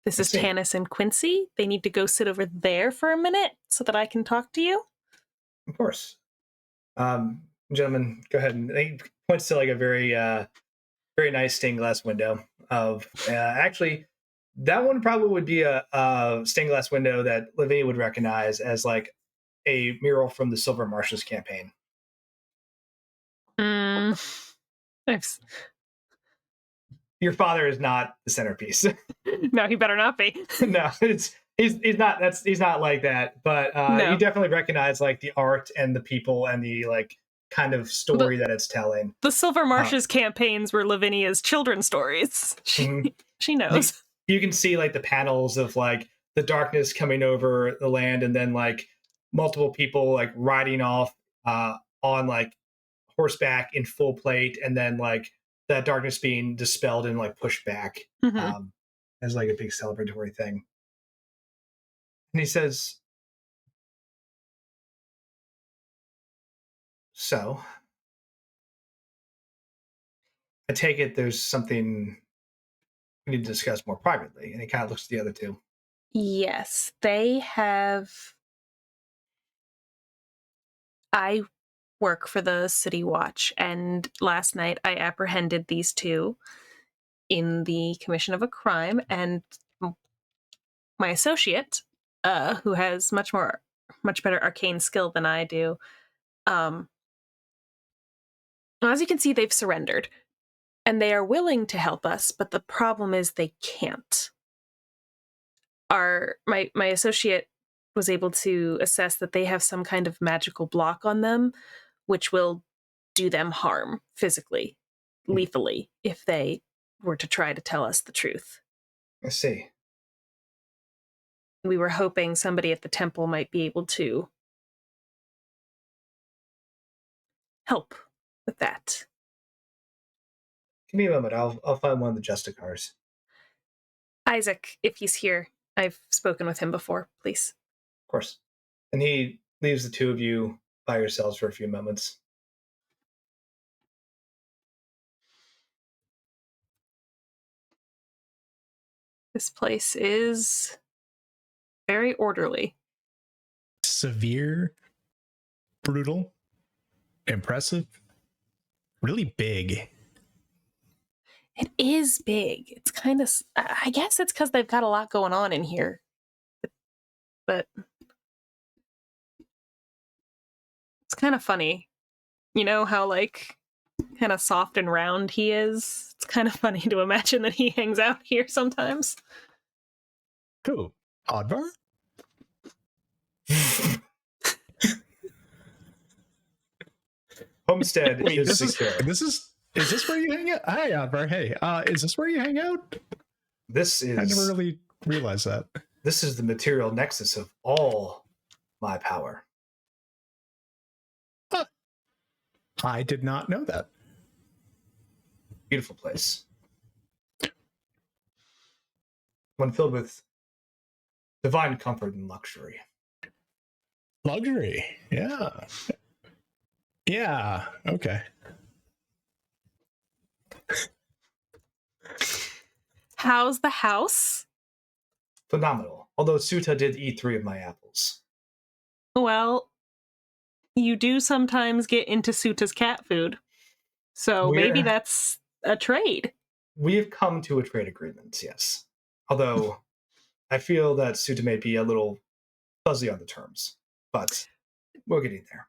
This I is see. Tanis and Quincy. They need to go sit over there for a minute so that I can talk to you. Of course. Gentlemen, go ahead. And he points to like a very very nice stained glass window of actually that one probably would be a stained glass window that Lavinia would recognize as like a mural from the Silver Marshes campaign. I've Your father is not the centerpiece. No, he better not be. No, he's not. He's not like that. But No. you definitely recognize like the art and the people and the like kind of story that it's telling. The Silver Marshes campaigns were Lavinia's children's stories. She knows. You can see like the panels of like the darkness coming over the land, and then like multiple people like riding off on like horseback in full plate, and then like that darkness being dispelled and like pushed back as like a big celebratory thing. And he says, "So, I take it there's something we need to discuss more privately." And he kind of looks at the other two. Yes, they have. I work for the City Watch, and last night I apprehended these two in the commission of a crime, and my associate, who has much better arcane skill than I do, as you can see, they've surrendered, and they are willing to help us, but the problem is they can't. My associate was able to assess that they have some kind of magical block on them, which will do them harm physically, lethally, if they were to try to tell us the truth. I see. We were hoping somebody at the temple might be able to help with that. Give me a moment. I'll find one of the Justicars. Isaac, if he's here, I've spoken with him before, please. Of course. And he leaves the two of you by yourselves for a few moments. This place is very orderly. Severe, brutal, impressive, really big. It is big. It's kind of, I guess it's because they've got a lot going on in here. But it's kind of funny. You know how, like, kind of soft and round he is? It's kind of funny to imagine that he hangs out here sometimes. Who? Oddvar? Homestead Wait, is this secure. is this where you hang out? Hi, Oddvar. Hey, is this where you hang out? This is I never really realized that. This is the material nexus of all my power. I did not know that. Beautiful place. One filled with divine comfort and luxury. Luxury. Yeah. Yeah. Okay. How's the house? Phenomenal. Although Suta did eat 3 of my apples. Well, you do sometimes get into Suta's cat food. So maybe that's a trade. We have come to a trade agreement, yes. Although I feel that Suta may be a little fuzzy on the terms. But we're getting there.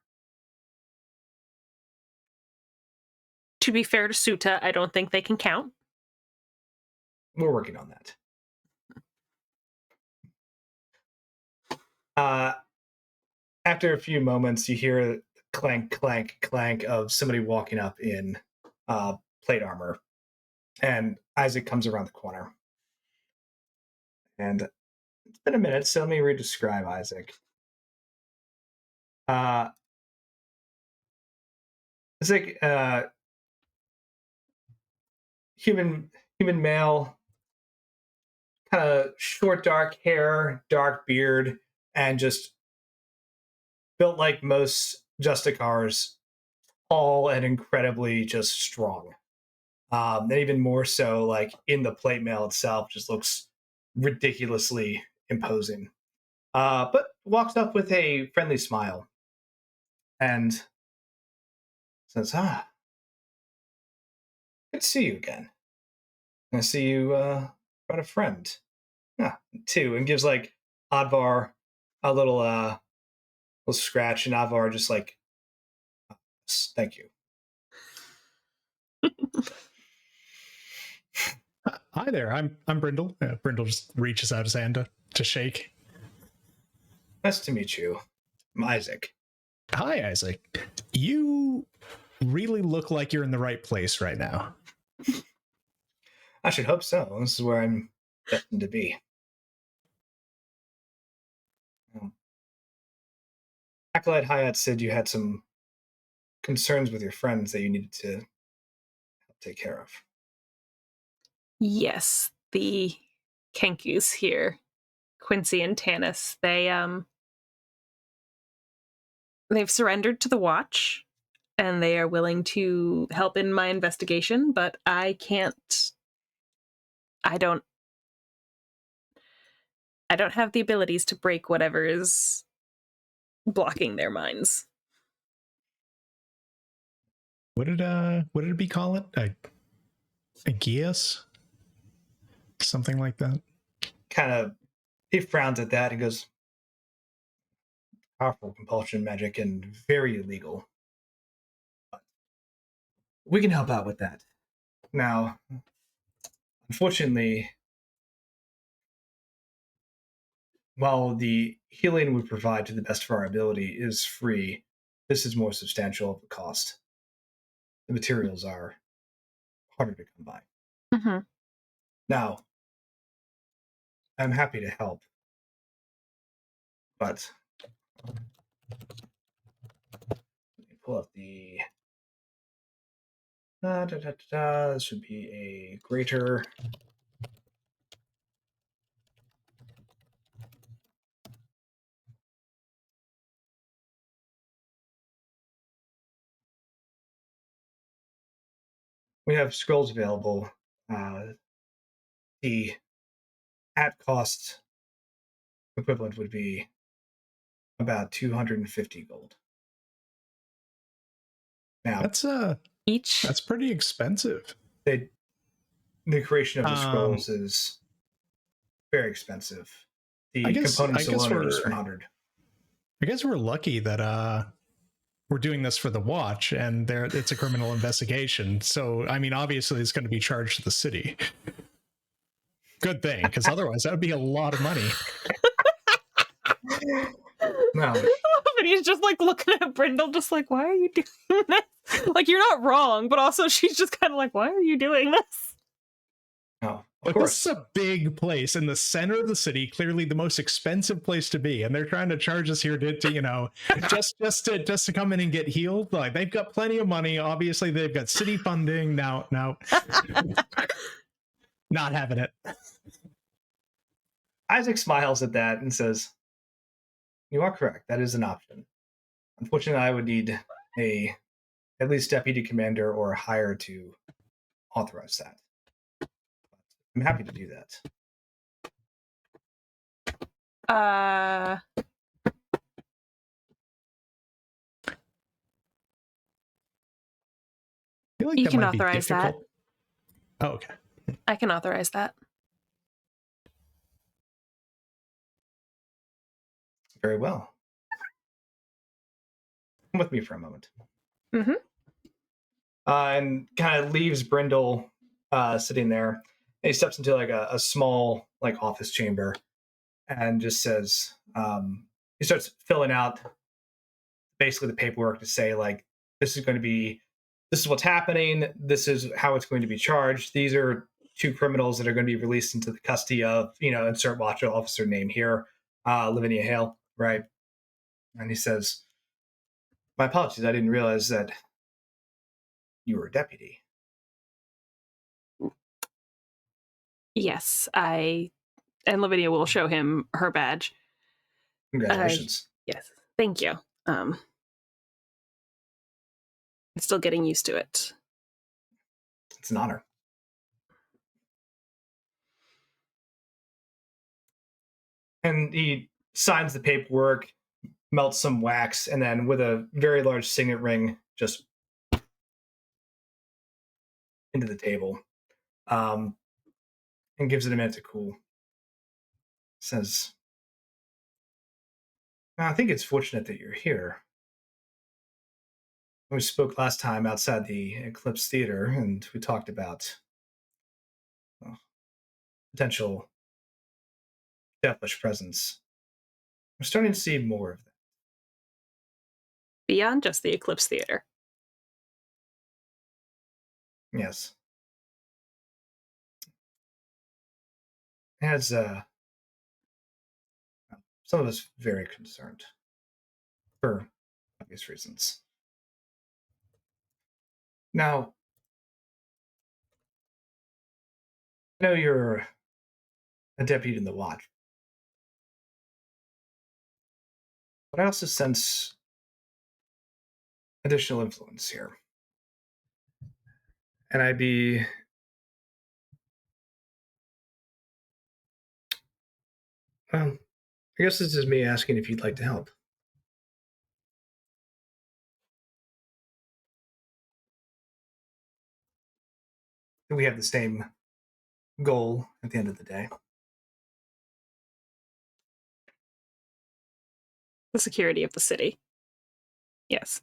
To be fair to Suta, I don't think they can count. We're working on that. After a few moments, you hear clank, clank, clank of somebody walking up in plate armor, and Isaac comes around the corner. And it's been a minute, so let me re-describe Isaac. It's like human male, kind of short, dark hair, dark beard, and just built like most Justicars, tall and incredibly just strong. And even more so, like in the plate mail itself, just looks ridiculously imposing. But walks up with a friendly smile and says, good to see you again. I see you got a friend. Too, and gives like Advar a little scratch, and Advar just like, thank you. Hi there, I'm Brindle. Brindle just reaches out his hand to shake. Nice to meet you. I'm Isaac. Hi, Isaac. You really look like you're in the right place right now. I should hope so. This is where I'm destined to be. Acolyte Hayat said you had some concerns with your friends that you needed to help take care of. Yes, the Kenkus here, Quincy and Tanis, they've surrendered to the Watch, and they are willing to help in my investigation, but I don't have the abilities to break whatever is blocking their minds. What did it be call it? A geas? Something like that. Kind of, he frowns at that and goes, powerful compulsion magic and very illegal. But we can help out with that. Now, unfortunately, while the healing we provide to the best of our ability is free, this is more substantial of a cost. The materials are harder to come by. Mm-hmm. Now, I'm happy to help, but let me pull up the. This would be a greater. We have scrolls available. The at cost equivalent would be about 250 gold. Now That's each. That's pretty expensive. The creation of the scrolls is very expensive. The components alone are just 100. I guess we're lucky that we're doing this for the Watch, and it's a criminal investigation. So, I mean, obviously, it's going to be charged to the city. Good thing, because otherwise, that would be a lot of money. No. But he's just like looking at Brindle, just like, why are you doing this? Like, you're not wrong, but also she's just kind of like, why are you doing this? Oh, of course. This is a big place in the center of the city, clearly the most expensive place to be, and they're trying to charge us here to you know, just to come in and get healed. Like, they've got plenty of money. Obviously, they've got city funding. No, not having it. Isaac smiles at that and says, "You are correct. That is an option. Unfortunately, I would need at least deputy commander or higher to authorize that. I'm happy to do that." I feel like you that can might be authorize that. difficult. Oh, okay. I can authorize that. Very well. come with me for a moment. Mm-hmm. And kind of leaves Brindle sitting there. And he steps into like a small like office chamber and just says, he starts filling out basically the paperwork to say like, this is what's happening. This is how it's going to be charged. These are 2 criminals that are going to be released into the custody of, insert watch officer name here, Lavinia Hale, right? And he says, my apologies, I didn't realize that you were a deputy. Yes, and Lavinia will show him her badge. Congratulations. Yes, thank you. I'm still getting used to it. It's an honor. And he signs the paperwork, melts some wax, and then with a very large signet ring just into the table, and gives it a minute to cool. Says, I think it's fortunate that you're here. We spoke last time outside the Eclipse Theater, and we talked about potential devilish presence. We're starting to see more of that. Beyond just the Eclipse Theater. Yes. Has some of us very concerned for obvious reasons. Now, I know you're a deputy in the watch, but I also sense additional influence here. And I guess this is me asking if you'd like to help. We have the same goal at the end of the day. The security of the city. Yes.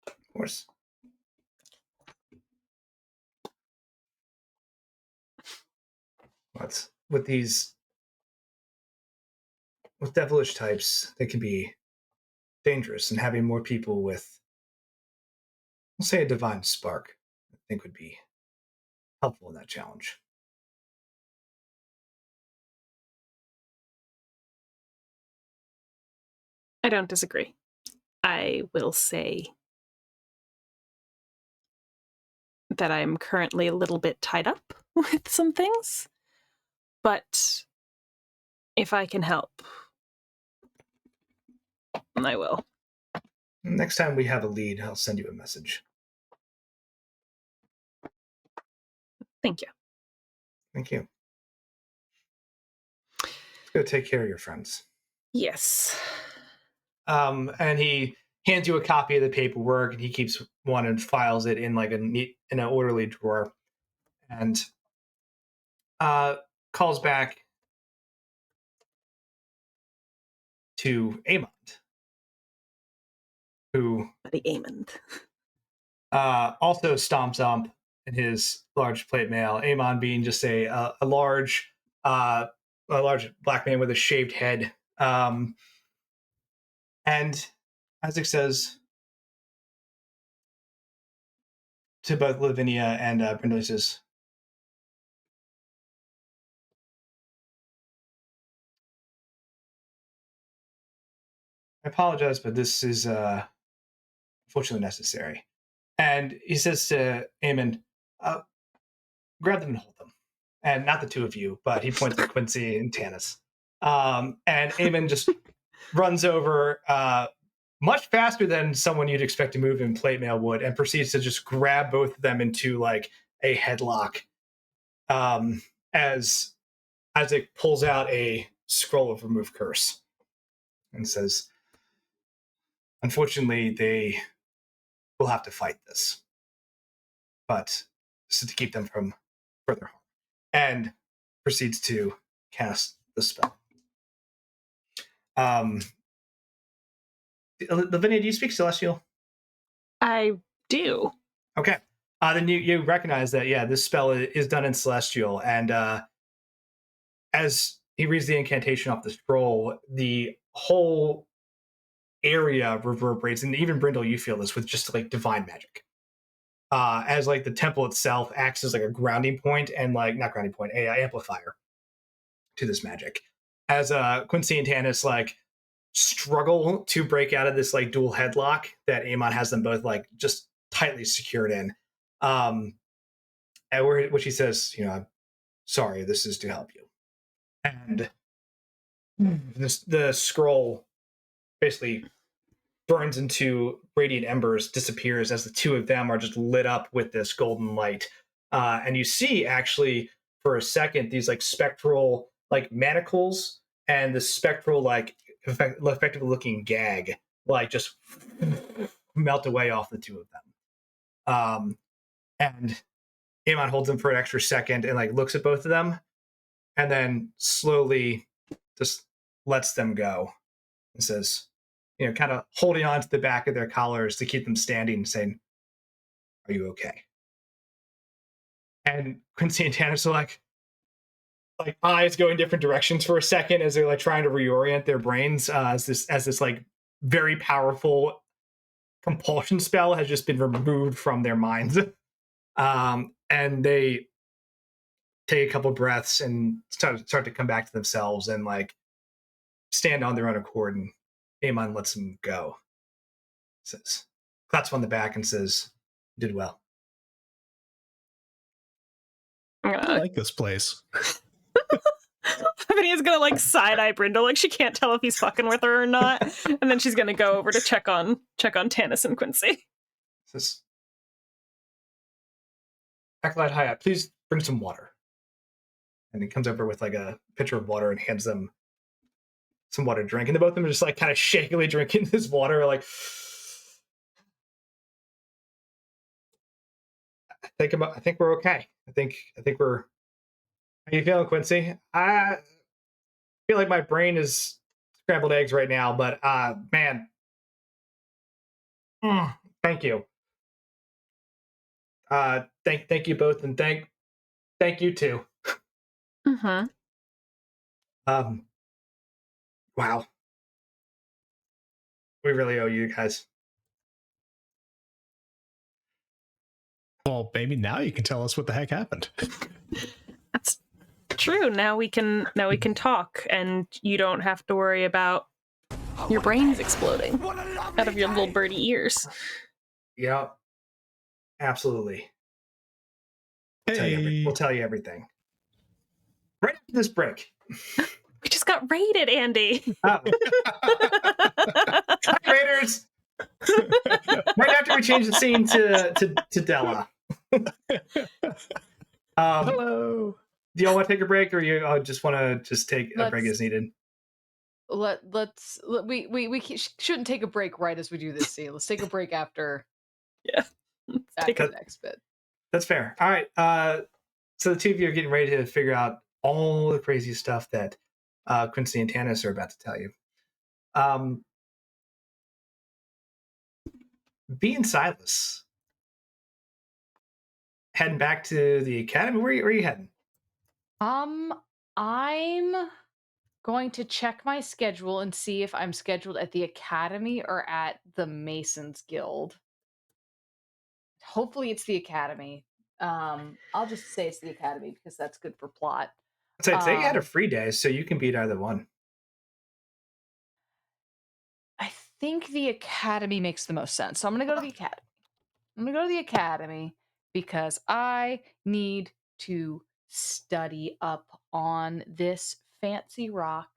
Of course. But with devilish types, they can be dangerous, and having more people with, we'll say, a divine spark, I think would be helpful in that challenge. I don't disagree. I will say that I'm currently a little bit tied up with some things, but if I can help, I will. Next time we have a lead, I'll send you a message. Thank you. Thank you. Let's go take care of your friends. Yes. And he hands you a copy of the paperwork, and he keeps one and files it in like in an orderly drawer, and calls back to Amond, who The Amond. also stomps up in his large plate mail. Amon being just a large black man with a shaved head. And Isaac says to both Lavinia and Brindle, he says, I apologize, but this is unfortunately necessary. And he says to Eamon, grab them and hold them. And not the 2 of you, but he points at Quincy and Tanis. And Eamon just runs over much faster than someone you'd expect to move in plate mail would, and proceeds to just grab both of them into like a headlock as Isaac pulls out a scroll of remove curse and says, unfortunately, they will have to fight this, but this is to keep them from further harm, and proceeds to cast the spell. Lavinia, do you speak Celestial? I do. Okay. Then you recognize that, yeah, this spell is done in Celestial. And as he reads the incantation off the scroll, the whole area reverberates. And even Brindle, you feel this with just like divine magic. As like the temple itself acts as like a grounding point and like, not grounding point, a amplifier to this magic. As Quincy and Tanis like struggle to break out of this like dual headlock that Amon has them both like just tightly secured in. And where she says, I'm sorry, this is to help you. And the scroll basically burns into radiant embers, disappears as the two of them are just lit up with this golden light. And you see actually for a second these like spectral like manacles and the spectral like effective looking gag like just melt away off the two of them. And Amon holds them for an extra second and like looks at both of them and then slowly just lets them go and says, kind of holding on to the back of their collars to keep them standing and saying, "Are you okay?" And Quincy and Tanis are like eyes go in different directions for a second as they're like trying to reorient their brains as this like very powerful compulsion spell has just been removed from their minds. And they take a couple breaths and start to come back to themselves and like stand on their own accord. And Amon lets them go. Says, claps on the back and says, "You did well." I like this place. Lavinia's gonna like side-eye Brindle, like she can't tell if he's fucking with her or not. And then she's gonna go over to check on Tanis and Quincy. Says, "Acolyte Hayat, please bring some water." And he comes over with like a pitcher of water and hands them some water to drink. And the both of them are just like kind of shakily drinking this water, like I think we're okay. I think we're. How you feeling, Quincy? I feel like my brain is scrambled eggs right now, but man, thank you. Thank you both, and thank you too. Mm-hmm. Wow, we really owe you guys. Well, maybe now you can tell us what the heck happened. That's true. Now we can talk, and you don't have to worry about your brains exploding out of your little birdie ears. Yeah, absolutely. Hey. We'll tell you everything. Right after this break. We just got raided, Andy. Oh. Hi, Raiders! Right after we change the scene to Della. Hello. Do y'all want to take a break, or you just want to just take a break as needed? We shouldn't take a break right as we do this scene. Let's take a break after. Yeah. After the next bit. That's fair. All right. So the two of you are getting ready to figure out all the crazy stuff that Quincy and Tanis are about to tell you. B and Silas heading back to the academy. Where are you heading? I'm going to check my schedule and see if I'm scheduled at the academy or at the Masons Guild. Hopefully it's the academy. I'll just say it's the academy because that's good for plot. So today you had a free day, so you can beat either one. I think the academy makes the most sense. So I'm going to go to the academy. I'm going to go to the academy because I need to study up on this fancy rock.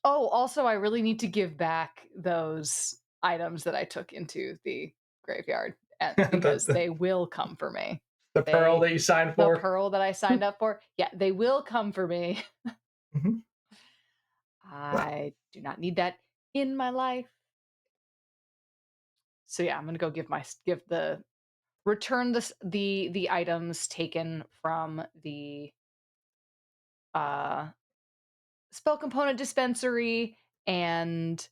Oh, also, I really need to give back those items that I took into the graveyard because they will come for me. The pearl that you signed for? The pearl that I signed up for? Yeah, they will come for me. Mm-hmm. I do not need that in my life. So yeah, I'm gonna go return the items taken from the spell component dispensary and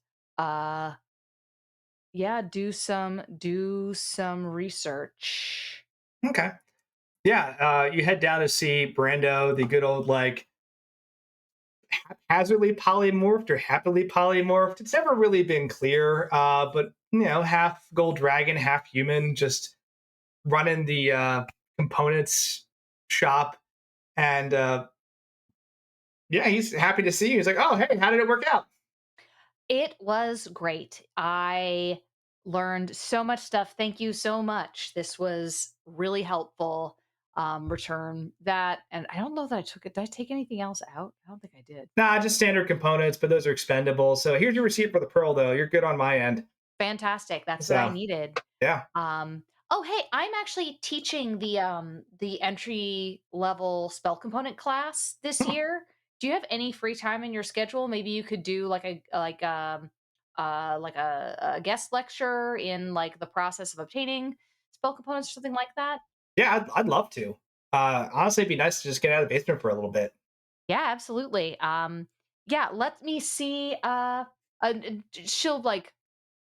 yeah, do some research. Okay. Yeah, you head down to see Brando, the good old like haphazardly polymorphed or happily polymorphed. It's never really been clear, but you know, half gold dragon, half human, just running the components shop, and yeah, he's happy to see you. He's like, "Oh, hey, how did it work out?" It was great. I learned so much stuff. Thank you so much. This was really helpful. Return that, and I don't know that I took it. Did I take anything else out? I don't think I did. Nah, just standard components, but those are expendable. So here's your receipt for the pearl, though. You're good on my end. Fantastic. That's what I So needed. yeah. Oh hey, I'm actually teaching the entry level spell component class this Hmm. year. Do you have any free time in your schedule? Maybe you could do like a guest lecture in like the process of obtaining spell components or something like that. Yeah, I'd love to. Honestly, it'd be nice to just get out of the basement for a little bit. Yeah, absolutely. Yeah, let me see she'll like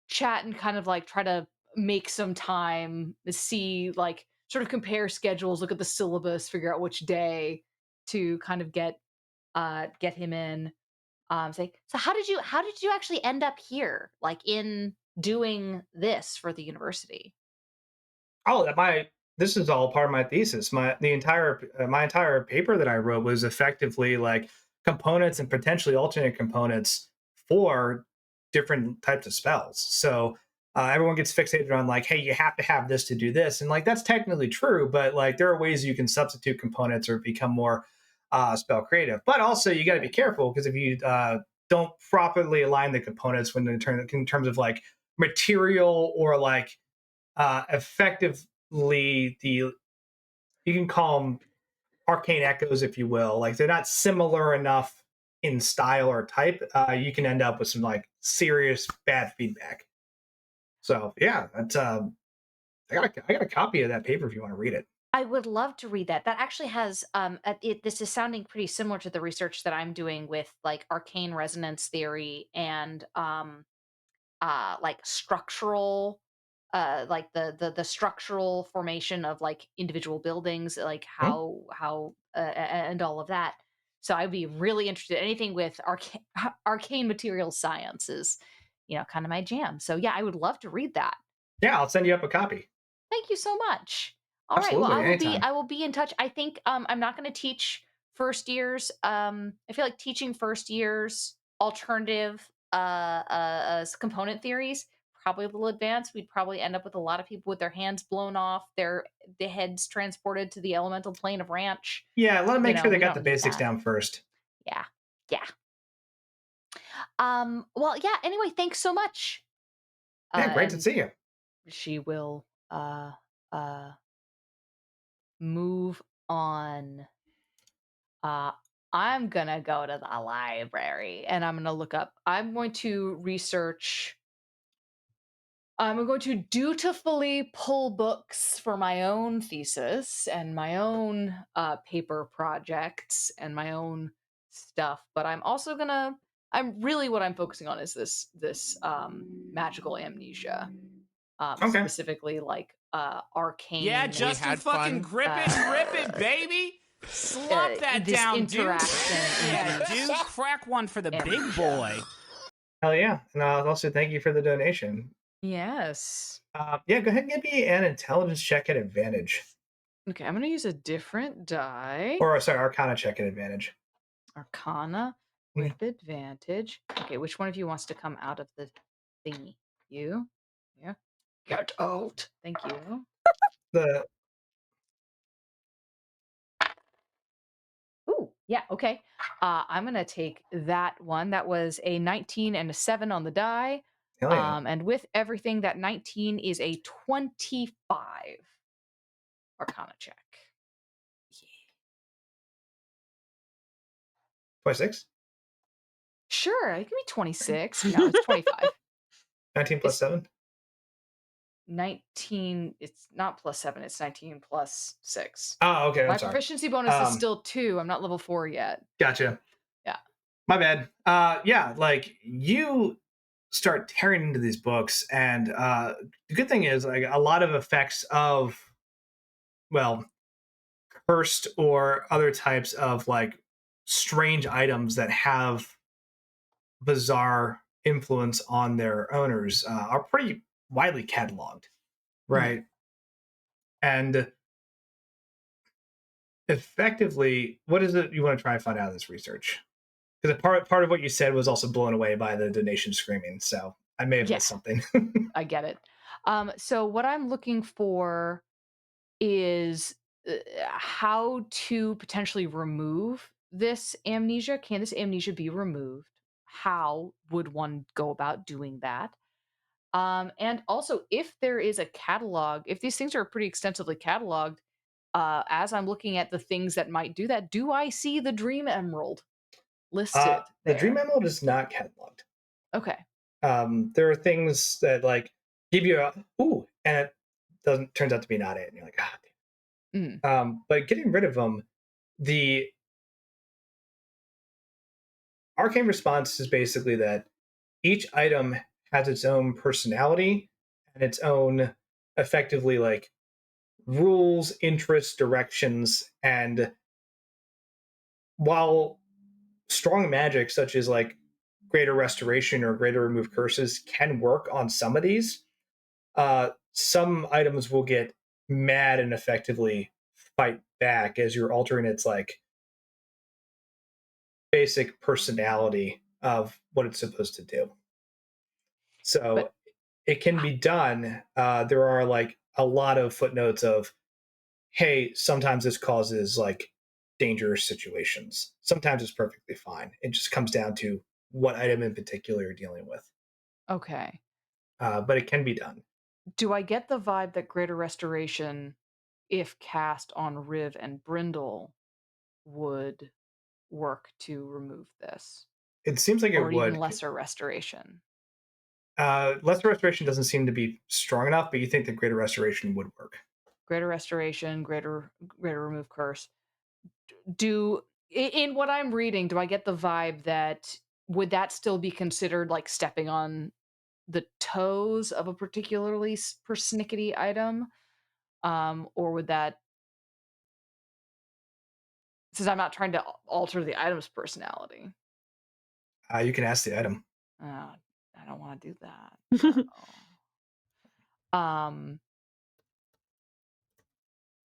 chat and kind of like try to make some time to see like sort of compare schedules, look at the syllabus, figure out which day to kind of get him in. Say, so how did you actually end up here, like in doing this for the university? Oh, my this is all part of my thesis. My entire paper that I wrote was effectively like components and potentially alternate components for different types of spells. So everyone gets fixated on like, hey, you have to have this to do this, and like that's technically true, but like there are ways you can substitute components or become more spell creative. But also you got to be careful because if you don't properly align the components when in terms of like material or like effectively the you can call them arcane echoes if you will, like they're not similar enough in style or type, you can end up with some like serious bad feedback. So yeah, that's I got a copy of that paper if you want to read it. I would love to read that. That actually has this is sounding pretty similar to the research that I'm doing with like arcane resonance theory and like structural like the structural formation of like individual buildings, like Hmm? and all of that. So I'd be really interested. Anything with arcane material science is, kind of my jam. So yeah, I would love to read that. Yeah, I'll send you up a copy. Thank you so much. All right. Well, Absolutely, anytime. I will be in touch. I think I'm not going to teach first years. I feel like teaching first years alternative component theories probably a little advanced. We'd probably end up with a lot of people with their hands blown off, the heads transported to the elemental plane of ranch. Yeah, let them make sure they We got the don't need basics that. down first. Yeah. Yeah. Well, yeah, anyway, thanks so much. Yeah, great to And see you. she will uh move on. Uh, I'm gonna go to the library and I'm gonna look up. I'm going to research. I'm going to dutifully pull books for my own thesis and my own paper projects and my own stuff. But I'm also gonna. I'm really what I'm focusing on is this magical amnesia, Okay. specifically like Yeah, arcane. Justin, fucking grip it and rip it, baby. Slop that This down, dude. interaction. Yeah, dude, crack one for the big boy. Hell yeah. And also thank you for the donation. Yes. Yeah, go ahead and give me an intelligence check at advantage. Okay, I'm gonna use a different die. Or sorry, Arcana check at advantage. Arcana with advantage. Okay, which one of you wants to come out of the thingy? You? Yeah. Get out. Thank you. The Ooh, yeah, okay. I'm gonna take that one. That was a 19 and a 7 on the die. hell yeah. And with everything, that 19 is a 25 Arcana check. 26? Sure, it can be 26. No, it's 25. 19 plus 7? 19, it's not plus 7, it's 19 plus 6. Oh, okay. My I'm sorry. proficiency bonus is still 2. I'm not level 4 yet. Gotcha. Yeah. My bad. Yeah, like you start tearing into these books. And the good thing is, like, a lot of effects of, well, cursed or other types of like strange items that have bizarre influence on their owners are pretty widely cataloged, right? And effectively, what is it you want to try and find out of this research? Because part of what you said was also blown away by the donation screaming, so I may have missed something. I get it. So what I'm looking for is how to potentially remove this amnesia. Can this amnesia be removed? How would one go about doing that? And also, if there is a catalog, if these things are pretty extensively cataloged, as I'm looking at the things that might do that, do I see the Dream Emerald listed The there? Dream Emerald is not cataloged. Okay. There are things that like give you a ooh, and it doesn't turns out to be not it, and you're like, ah. But getting rid of them, the arcane response is basically that each item has its own personality and its own effectively like rules, interests, directions, and while strong magic such as like greater restoration or greater remove curses can work on some of these, some items will get mad and effectively fight back as you're altering its like basic personality of what it's supposed to do. So But it can be done. There are like a lot of footnotes of, hey, sometimes this causes like dangerous situations. Sometimes it's perfectly fine. It just comes down to what item in particular you're dealing with. okay. But it can be done. Do I get the vibe that Greater Restoration, if cast on Riv and Brindle, would work to remove this? It seems like it Or even would. Lesser Restoration? Lesser restoration doesn't seem to be strong enough, but you think that greater restoration would work. Greater Restoration, Greater Remove Curse. Do in what I'm reading, do I get the vibe that would that still be considered like stepping on the toes of a particularly persnickety item? Or would that, since I'm not trying to alter the item's personality? You can ask the item. I don't want to do that. No.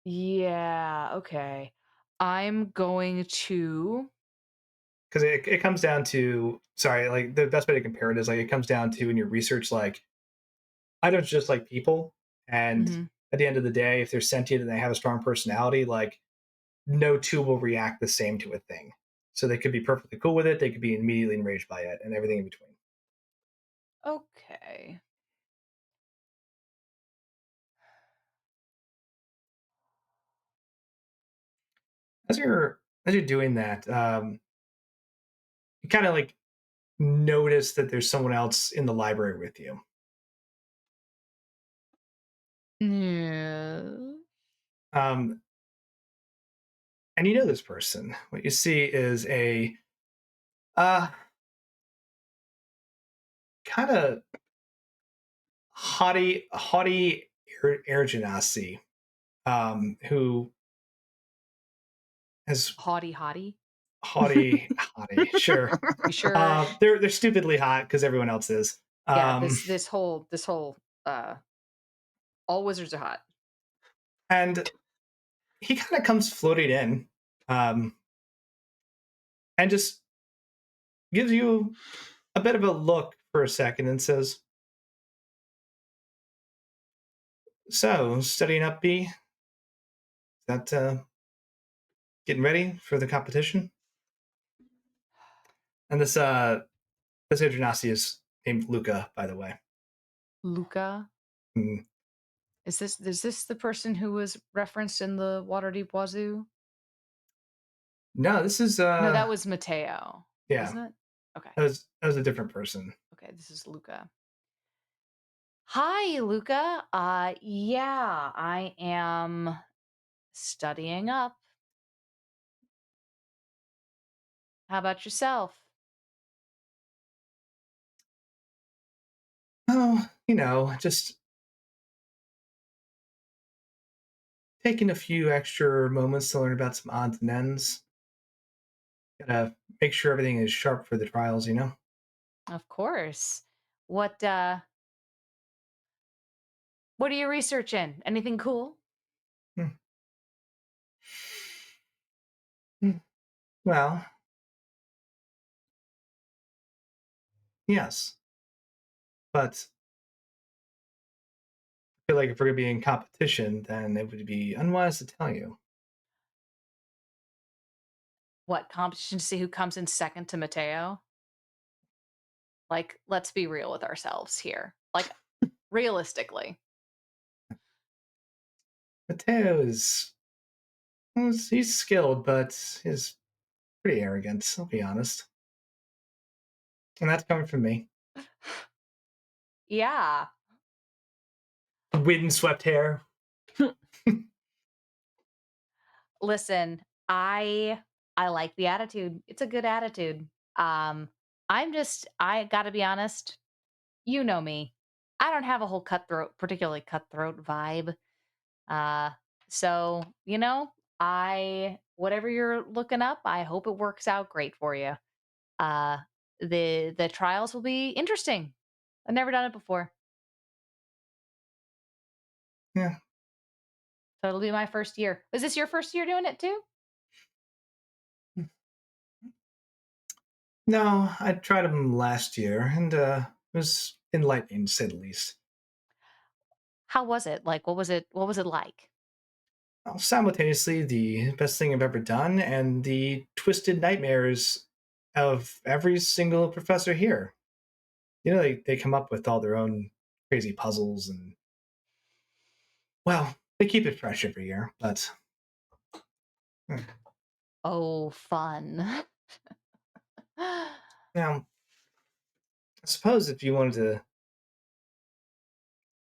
Yeah, okay. I'm going to. Because it comes down to, sorry, like the best way to compare it is like it comes down to in your research, like items just like people. And Mhm. at the end of the day, if they're sentient and they have a strong personality, like no two will react the same to a thing. So they could be perfectly cool with it, they could be immediately enraged by it, and everything in between. Okay. As you're doing that, you kind of like notice that there's someone else in the library with you. Yeah. Um, and you know this person. What you see is a uh, kind of haughty air genasi, who has Hottie. haughty, sure. You sure? They're stupidly hot because everyone else is. Yeah, this whole all wizards are hot. And he kind of comes floating in, um, and just gives you a bit of a look for a second and says, "So, studying up, B? Is that getting ready for the competition?" And this Adrenasi is named Luca, by the way. Luca? Mm. Is this the person who was referenced in the Waterdeep Wazoo? No, this is No, that was Mateo, yeah, wasn't it? Okay. that was a different person. Okay, this is Luca. Hi, Luca. Yeah, I am studying up. How about yourself? Oh, just taking a few extra moments to learn about some odds and ends. Gotta make sure everything is sharp for the trials. Of course. What what are you researching? Anything cool? Hmm. Hmm. Well, yes. But I feel like if we're gonna be in competition, then it would be unwise to tell you. What competition to see who comes in second to Mateo? Like, let's be real with ourselves here. Like, realistically. Mateo is he's skilled, but he's pretty arrogant, I'll be honest. And that's coming from me. Yeah. Windswept hair. Listen, I like the attitude. It's a good attitude. Um, I gotta be honest, you know me. I don't have a whole particularly cutthroat vibe. Uh, so, I whatever you're looking up, I hope it works out great for you. Uh, the trials will be interesting. I've never done it before. Yeah. So it'll be my first year. Is this your first year doing it too? No, I tried them last year, and it was enlightening to say the least. How was it? Like, what was it like? Well, simultaneously, the best thing I've ever done, and the twisted nightmares of every single professor here. They come up with all their own crazy puzzles, and well, they keep it fresh every year. But Oh, fun. now, I suppose if you wanted to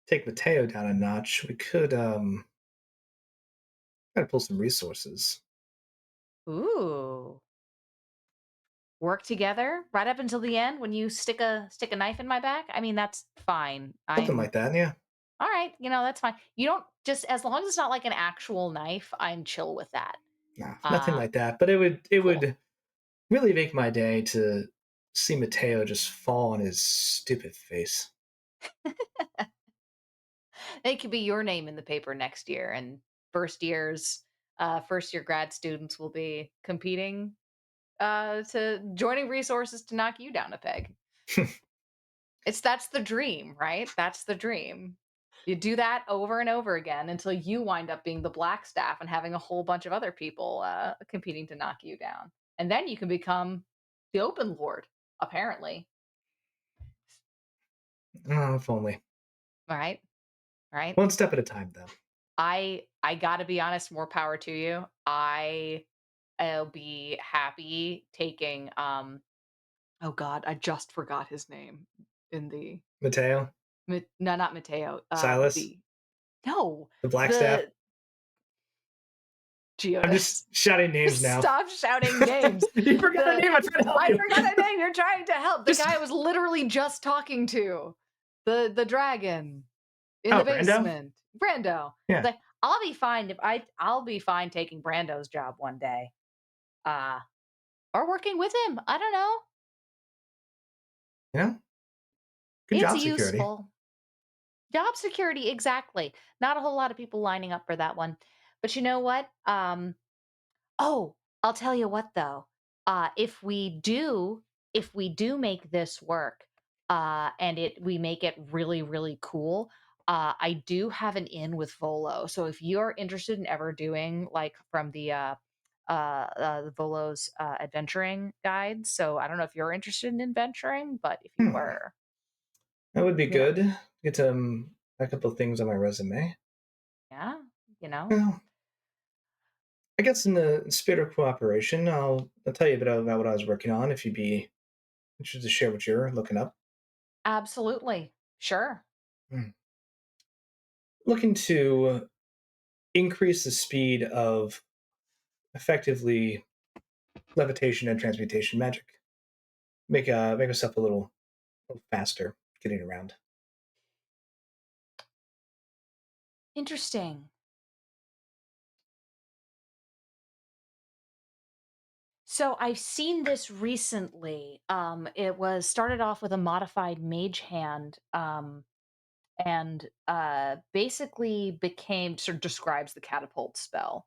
take Mateo down a notch, we could try to pull some resources. Ooh. Work together right up until the end when you stick a knife in my back? I mean, that's fine. Something I'm like that, yeah. all right, that's fine. You don't just as long as it's not like an actual knife, I'm chill with that. No, nothing Uh like that. But it cool. would really make my day to see Mateo just fall on his stupid face. It could be your name in the paper next year and first years first year grad students will be competing to joining resources to knock you down a peg. That's the dream, right? That's the dream. You do that over and over again until you wind up being the black staff and having a whole bunch of other people competing to knock you down. And then you can become the open lord, apparently. Oh, if only. All right. Right. One step at a time, though. I gotta be honest, more power to you. I'll be happy taking oh god, I just forgot his name in the Mateo, no, not Mateo. Silas, The no, the Black Staff. the I'm Geodis. just shouting names now. Stop shouting names. You forgot a name. I'm trying to help I you. forgot a name. You're trying to help. The Just- guy I was literally just talking to. The dragon in Oh, the Brando? basement. Brando. Yeah. Like, I'll be fine taking Brando's job one day. Uh or working with him. I don't know. Yeah. Good It's job security. useful. Job security, exactly. Not a whole lot of people lining up for that one. But you know what? Oh, I'll tell you what though. If we do make this work, and we make it really, really cool, I do have an in with Volo. So if you're interested in ever doing like from the Volo's adventuring guides, so I don't know if you're interested in adventuring, but if you Hmm. were, That would be you know, good. Get a couple of things on my resume. yeah, Well, I guess in the spirit of cooperation, I'll tell you a bit about what I was working on if you'd be interested to share what you're looking up. absolutely, sure. Hmm. Looking to increase the speed of effectively levitation and transmutation magic. Make myself a little faster getting around. Interesting. So I've seen this recently. It was started off with a modified mage hand, and basically became sort of describes the catapult spell.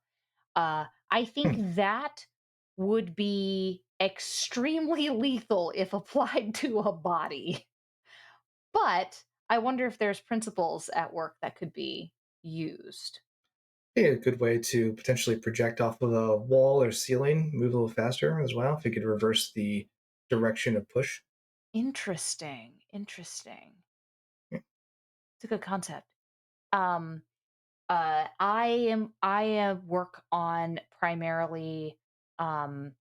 I think Hmm. that would be extremely lethal if applied to a body. But I wonder if there's principles at work that could be used. A good way to potentially project off of a wall or ceiling, move a little faster as well. If you could reverse the direction of push. Interesting. Interesting. Yeah. It's a good concept. Um, I work on primarily um,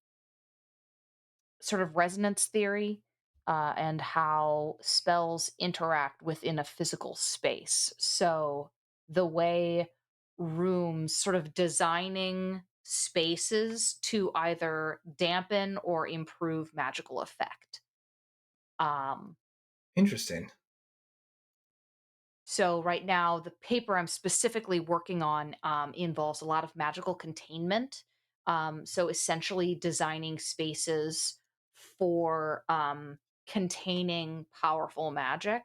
sort of resonance theory and how spells interact within a physical space. So the way rooms, sort of designing spaces to either dampen or improve magical effect. Um, Interesting. So right now, the paper I'm specifically working on involves a lot of magical containment. So essentially, designing spaces for containing powerful magic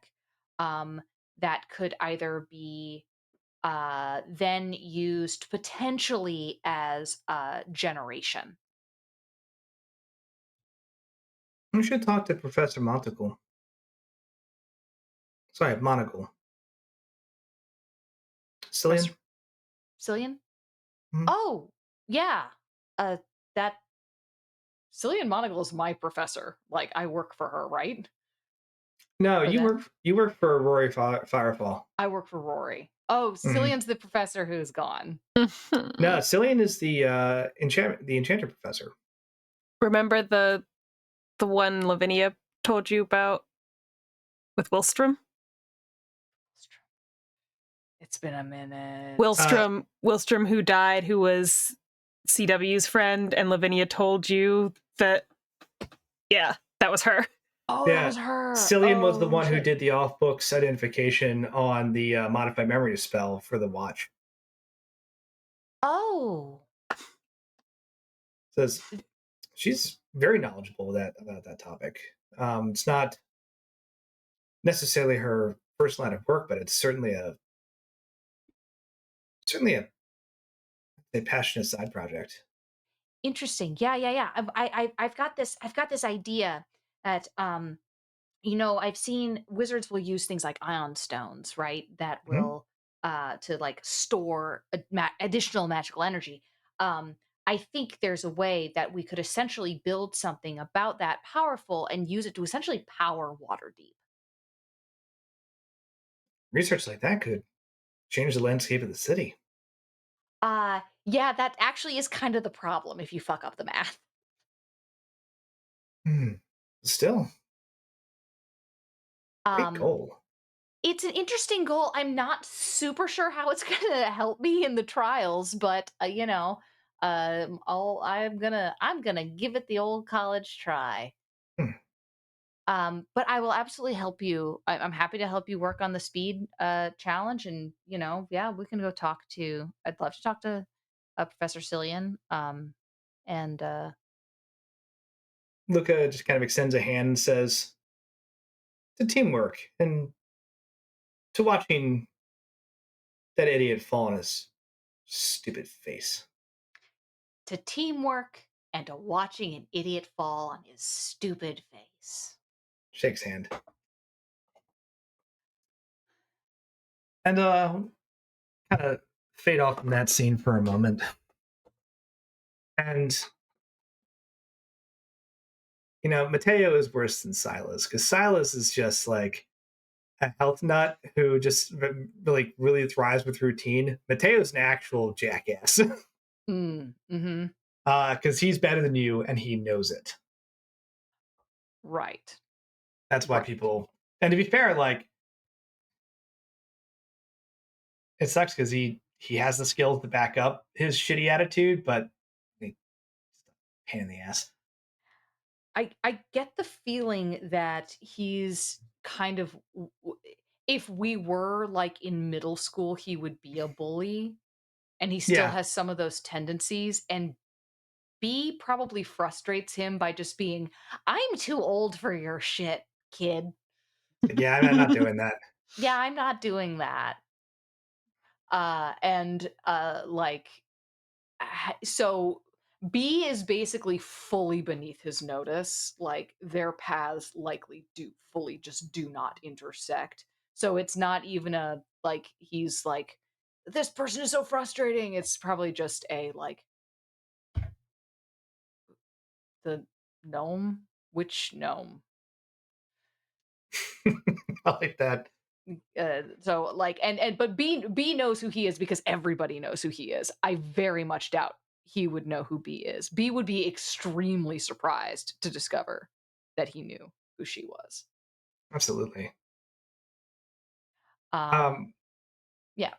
um, that could either be then used potentially as generation. We should talk to Professor Monticle. Sorry, Monocle. Cillian? Professor Cillian? Mhm. Oh, yeah. That Cillian Monagle is my professor. Like I work for her, right? No, Or them? you work for Rory Firefall. I work for Rory. Oh, Mhm. Cillian's the professor who's gone. No, Cillian is the enchanter professor. Remember the one Lavinia told you about with Wilstrom? It's been a minute. Wilstrom who died, who was CW's friend, and Lavinia told you that, yeah, that was her. Oh, that Yeah, was her. Cillian was the Oh one who shit. did the off books identification on the modified memory spell for the watch. Oh. Says she's very knowledgeable about that topic. It's not necessarily her first line of work, but it's certainly a passionate side project. Interesting. Yeah, yeah, yeah. I've got this idea that I've seen wizards will use things like ion stones, right? That Mhm. will to like store additional magical energy. Um, I think there's a way that we could essentially build something about that powerful and use it to essentially power Waterdeep. Research like that could change the landscape of the city. Yeah, that actually is kind of the problem if you fuck up the math. Hmm. Still, great Um, goal. it's an interesting goal. I'm not super sure how it's gonna help me in the trials, but I'm gonna give it the old college try. Hmm. But I will absolutely help you. I'm happy to help you work on the speed challenge, and yeah, we can go talk to. I'd love to talk to Professor Cillian. And Luca just kind of extends a hand and says, "To teamwork and to watching that idiot fall on his stupid face." to teamwork and to watching an idiot fall on his stupid face. Shakes hand. And kind of fade off from that scene for a moment. And Mateo is worse than Silas because Silas is just like a health nut who just really thrives with routine. Mateo's an actual jackass Mm-hmm. because he's better than you and he knows it. Right. That's why Right. people. And to be fair, like it sucks because he has the skills to back up his shitty attitude, but pain in the ass. I get the feeling that he's kind of if we were like in middle school, he would be a bully, and he still has some of those tendencies. And B probably frustrates him by just being, I'm too old for your shit, kid. Yeah, I'm not doing that. Yeah, I'm not doing that. Like, so B is basically fully beneath his notice. Like, their paths likely do not intersect. So it's not even a like he's like, this person is so frustrating. It's probably just a like, the gnome. Which gnome? I like that. So like, but B knows who he is because everybody knows who he is. I very much doubt he would know who B is. B would be extremely surprised to discover that he knew who she was. Absolutely. Yeah.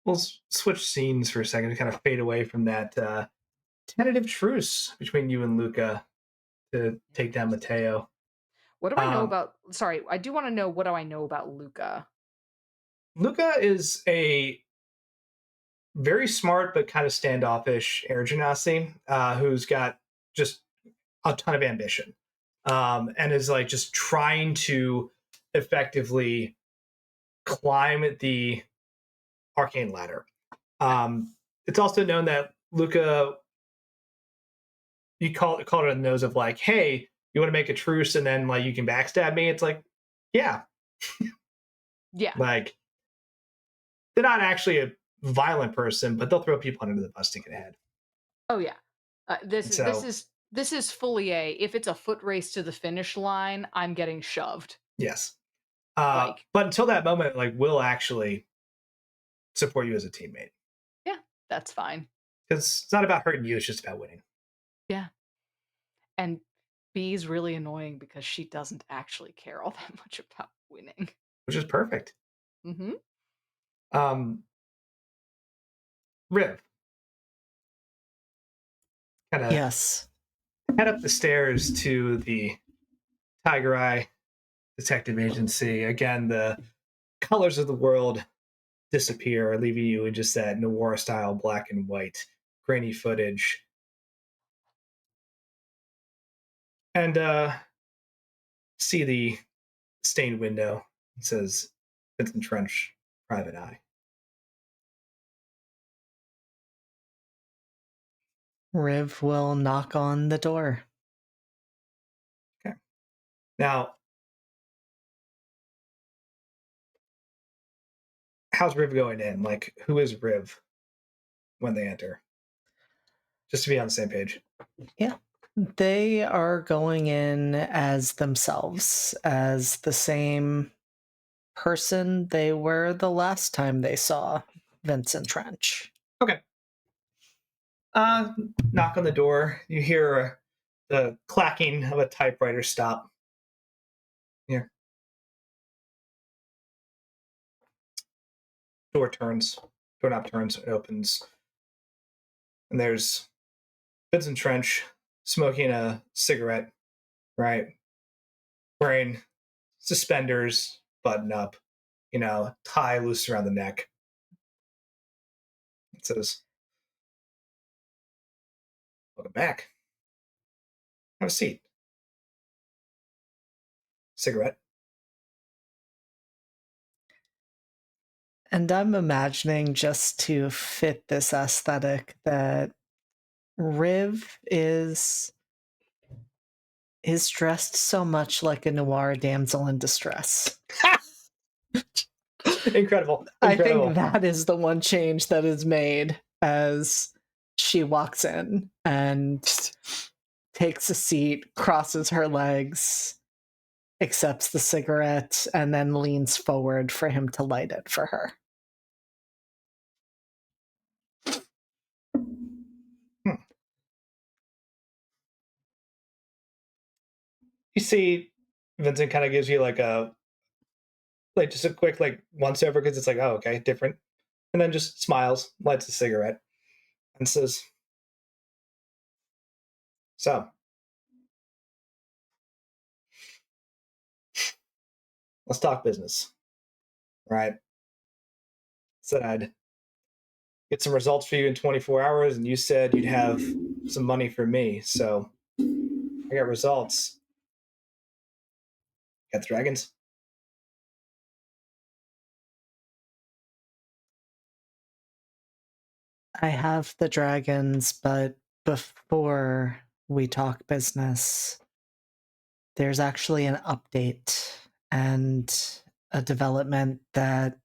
We'll switch scenes for a second to kind of fade away from that tentative truce between you and Luca to take down Matteo. What do I know about? Sorry, I do want to know, what do I know about Luca? Luca is a very smart but kind of standoffish air genasi who's got just a ton of ambition, and is like just trying to effectively climb the arcane ladder. It's also known that Luca, you call it a nose of like, hey, you want to make a truce and then like you can backstab me? It's like, yeah. Yeah. Like, they're not actually a violent person, but they'll throw people under the bus to get ahead. Oh yeah. This is fully a, if it's a foot race to the finish line, I'm getting shoved. Yes. Like, but until that moment, like, we'll actually support you as a teammate. Yeah, that's fine. Because it's not about hurting you, it's just about winning. Yeah. And B's really annoying because she doesn't actually care all that much about winning. Which is perfect. Mm-hmm. Riv. Kind of Yes. head up the stairs to the Tiger Eye Detective Agency. Again, the colors of the world disappear, leaving you in just that noir style black and white grainy footage. And see the stained window. It says Vincent Trench, Private Eye. Riv will knock on the door. Okay. Now, how's Riv going in? Like, who is Riv when they enter? Just to be on the same page. Yeah. They are going in as themselves, as the same person they were the last time they saw Vincent Trench. Okay. Knock on the door. You hear the clacking of a typewriter stop. Here. Doorknob turns, it opens. And there's Vincent Trench smoking a cigarette, right? Wearing suspenders, button up, tie loose around the neck. It says, welcome back. Have a seat. Cigarette. And I'm imagining, just to fit this aesthetic, that Riv is dressed so much like a noir damsel in distress. Incredible. I think that is the one change that is made as she walks in and takes a seat, crosses her legs, accepts the cigarette, and then leans forward for him to light it for her. You see, Vincent kind of gives you just a quick once over, because it's like, oh, okay, different. And then just smiles, lights a cigarette, and says, so, let's talk business. right? Said I'd get some results for you in 24 hours, and you said you'd have some money for me. So I got results. Got the dragons. I have the dragons, but before we talk business, there's actually an update and a development that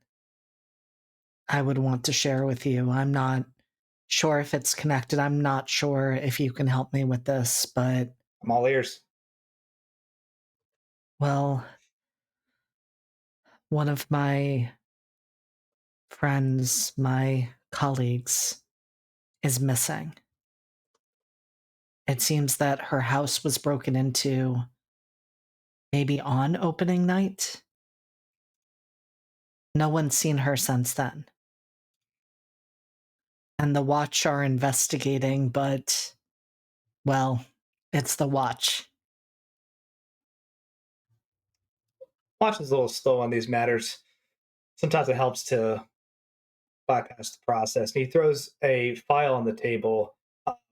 I would want to share with you. I'm not sure if it's connected. I'm not sure if you can help me with this, but I'm all ears. well, one of my friends, my colleagues, is missing. It seems that her house was broken into maybe on opening night. No one's seen her since then. And the Watch are investigating, but, well, it's the Watch. Watch is a little slow on these matters. Sometimes it helps to bypass the process. And he throws a file on the table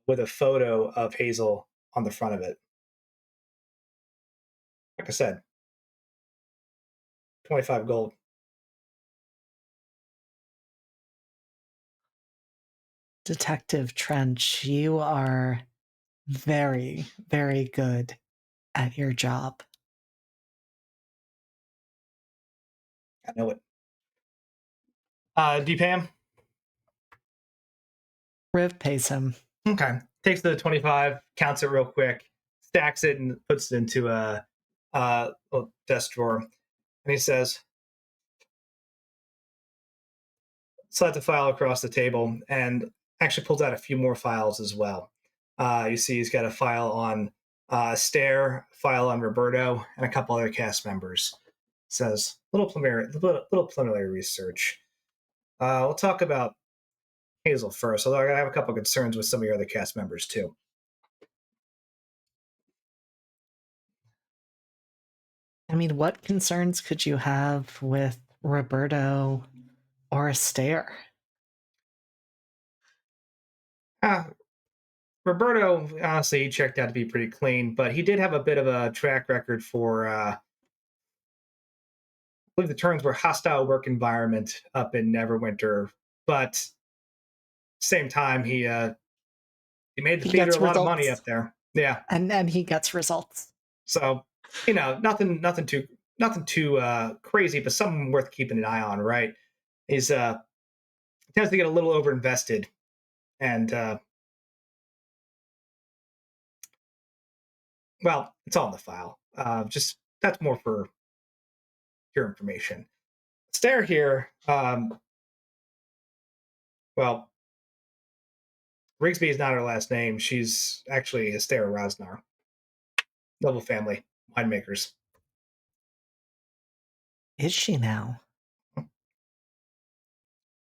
with a photo of Hazel on the front of it. Like I said, 25 gold. Detective Trench, you are very, very good at your job. I know it. Do you pay him? Riv pays him. Okay. Takes the 25, counts it real quick, stacks it, and puts it into a little desk drawer. And he says, slides the file across the table and actually pulls out a few more files as well. You see he's got a file on Stair, file on Roberto, and a couple other cast members. Says little preliminary research. We'll talk about Hazel first, although I have a couple of concerns with some of your other cast members too. I mean, what concerns could you have with Roberto or Astaire? Roberto, honestly, he checked out to be pretty clean, but he did have a bit of a track record for, I believe the terms were hostile work environment up in Neverwinter. But same time, he made the theater a lot of money up there. Yeah, and he gets results. so nothing too crazy, but something worth keeping an eye on, right? He's tends to get a little overinvested, and well, it's all in the file. Just that's more for your information. Stare here. Well, Rigsby is not her last name. She's actually Esther Rosnar. Noble family, winemakers. Is she now?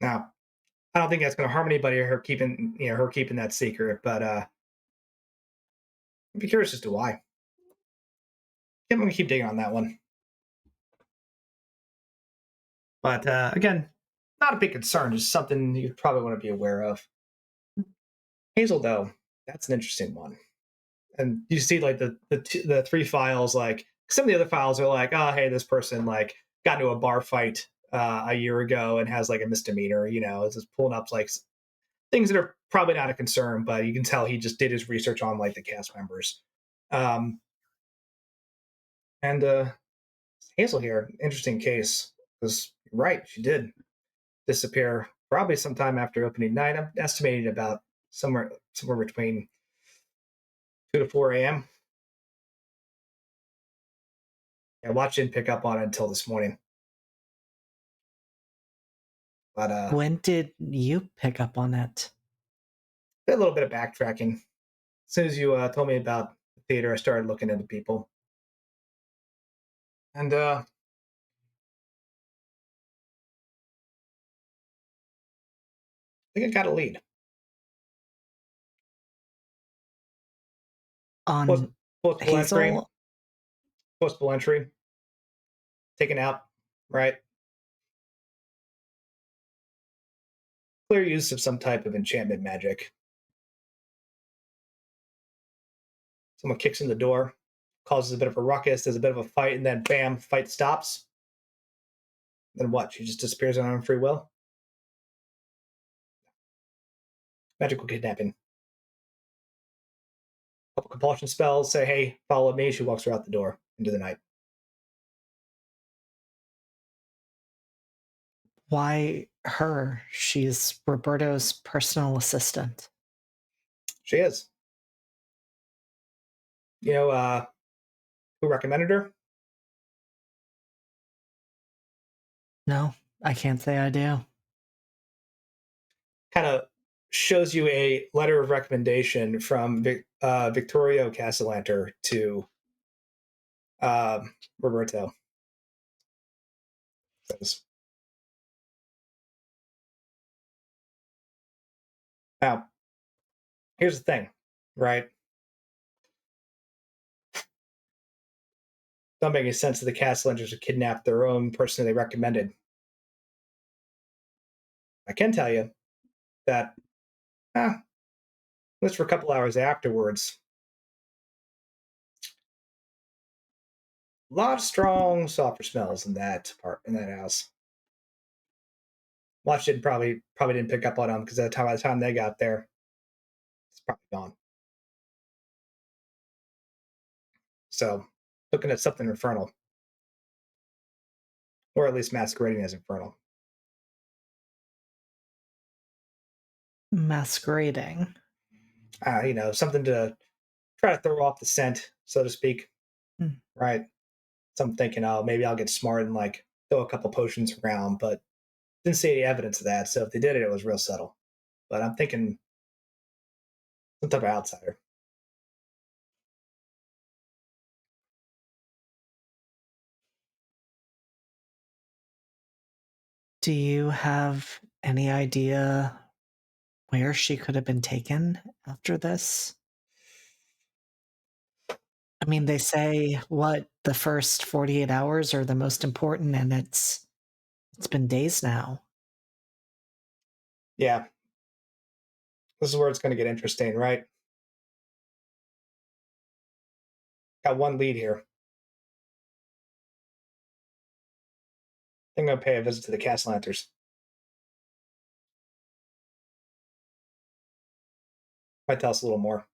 Now, I don't think that's going to harm anybody. Her keeping that secret, but I'd be curious as to why. I'm going to keep digging on that one. But again, not a big concern. Just something you probably want to be aware of. Hazel, though, that's an interesting one. And you see, like the three files, like some of the other files are like, oh, hey, this person like got into a bar fight a year ago and has like a misdemeanor. It's just pulling up like things that are probably not a concern, but you can tell he just did his research on like the cast members. And Hazel here, interesting case, because you're right, she did disappear probably sometime after opening night. I'm estimating about somewhere between 2 to 4 a.m. Yeah, Watch didn't pick up on it until this morning. But When did you pick up on it? a little bit of backtracking. As soon as you told me about the theater, I started looking into people. And I think I got a lead. On Postable entry. Hazel? Postable entry. Taken out, right? clear use of some type of enchantment magic. Someone kicks in the door, causes a bit of a ruckus, there's a bit of a fight, and then bam, fight stops. Then what? She just disappears on her own free will? Magical kidnapping. Couple compulsion spells, say, hey, follow me. She walks her out the door into the night. Why her? She's Roberto's personal assistant. She is. You know, who recommended her? No, I can't say I do. Kind of shows you a letter of recommendation from Victorio Castellanter to Roberto. Now, here's the thing, right? Don't make any sense that the Castellanters would kidnap their own person they recommended. I can tell you that, at least for a couple hours afterwards, a lot of strong sulfur smells in that house. Watch didn't probably didn't pick up on them because by the time they got there, it's probably gone. So, looking at something infernal, or at least masquerading as infernal. Masquerading. You know, something to try to throw off the scent, so to speak. Right? So I'm thinking, oh, maybe I'll get smart and like throw a couple potions around, but didn't see any evidence of that. So if they did it, it was real subtle. But I'm thinking some type of outsider. Do you have any idea where she could have been taken after this? I mean, they say the first 48 hours are the most important, and it's been days now. Yeah. This is where it's going to get interesting, right? Got one lead here. I'm going to pay a visit to the Castellanters. Might tell us a little more.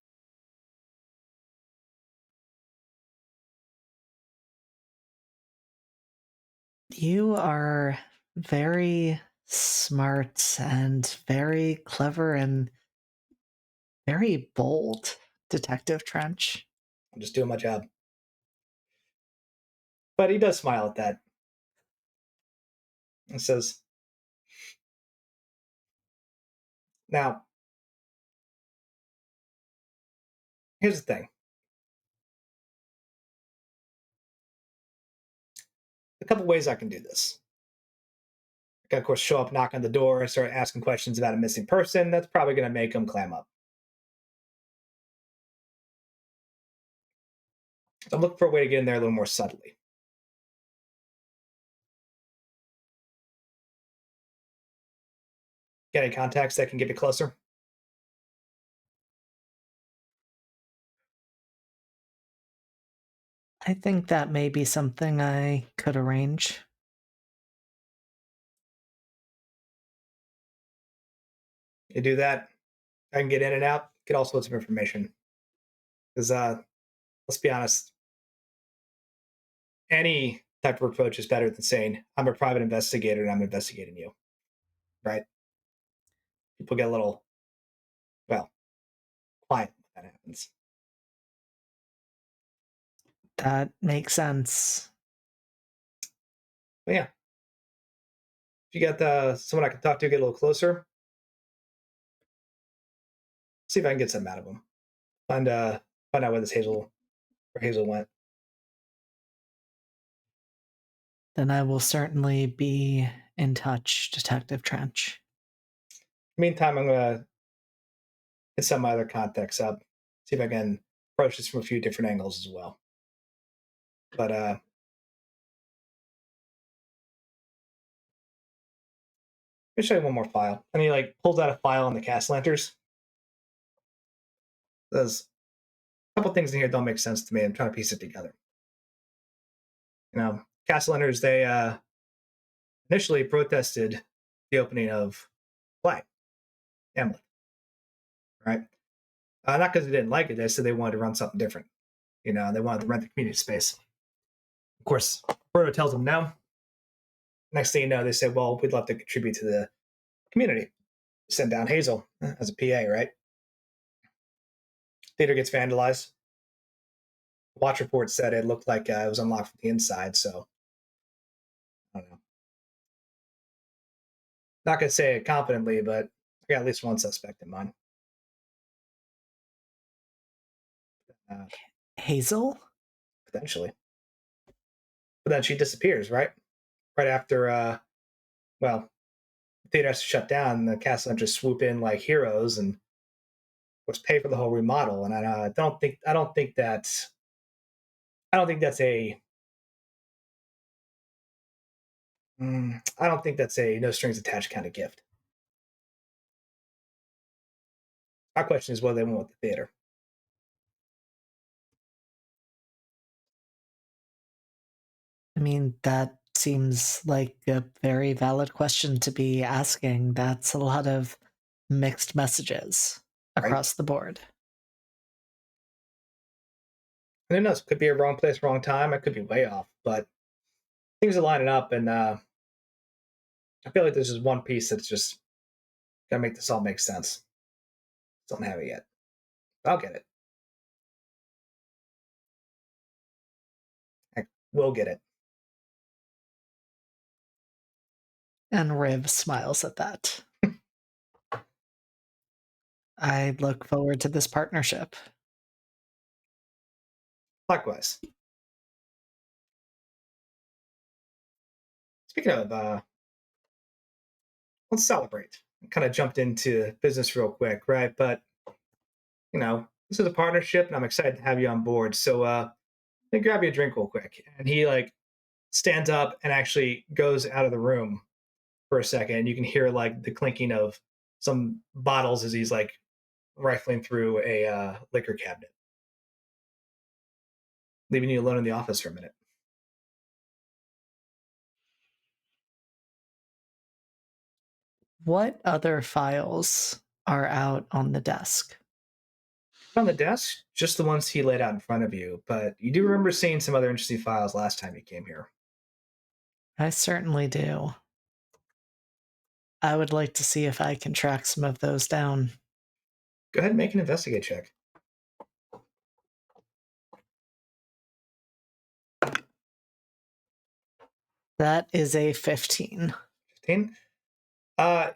You are very smart and very clever and very bold, Detective Trench. I'm just doing my job. But he does smile at that. And says, now, here's the thing. A couple ways I can do this. I can, of course, show up, knock on the door, and start asking questions about a missing person. That's probably going to make them clam up. So I'm looking for a way to get in there a little more subtly. Get any contacts that can get me closer? I think that may be something I could arrange. You do that, I can get in and out, get all sorts of information. Because let's be honest, any type of approach is better than saying, I'm a private investigator and I'm investigating you. Right? People get a little, well, quiet when that happens. That makes sense. But yeah. If you get someone I can talk to, get a little closer. See if I can get something out of them. Find out where Hazel went. Then I will certainly be in touch, Detective Trench. Meantime, I'm gonna hit some of my other contacts up, see if I can approach this from a few different angles as well. But me show you one more file. And he like pulls out a file on the Castellanters. There's a couple things in here that don't make sense to me. I'm trying to piece it together. You know, Castellanters, they initially protested the opening of Play, Hamlet, right? Not because they didn't like it, they said they wanted to run something different. You know, they wanted to rent the community space. Of course, Frodo tells them no. Next thing you know, they say, well, we'd love to contribute to the community. Send down Hazel as a PA, right? Theater gets vandalized. Watch report said it looked like it was unlocked from the inside, so I don't know. Not going to say it confidently, but I got at least one suspect in mind. Hazel? Potentially. But then she disappears, right? Right after, well, the theater has to shut down, the cast just swoop in like heroes and pay for the whole remodel. And I don't think that's a no strings attached kind of gift. My question is what they want with the theater. I mean, that seems like a very valid question to be asking. That's a lot of mixed messages across the board. And who knows? Could be a wrong place, wrong time. I could be way off, but things are lining up, and I feel like there's just one piece that's just gonna make this all make sense. Don't have it yet. I'll get it. I will get it. And Riv smiles at that. I look forward to this partnership. Likewise. Speaking of, let's celebrate. I kind of jumped into business real quick, right? But, you know, this is a partnership, and I'm excited to have you on board. So let me grab you a drink real quick. And he, like, stands up and actually goes out of the room for a second. You can hear, like, the clinking of some bottles as he's, like, rifling through a liquor cabinet, leaving you alone in the office for a minute. What other files are out on the desk? On the desk, just the ones he laid out in front of you, but you do remember seeing some other interesting files last time you came here. I certainly do. I would like to see if I can track some of those down. Go ahead and make an investigate check. That is a 15. 15. Yeah,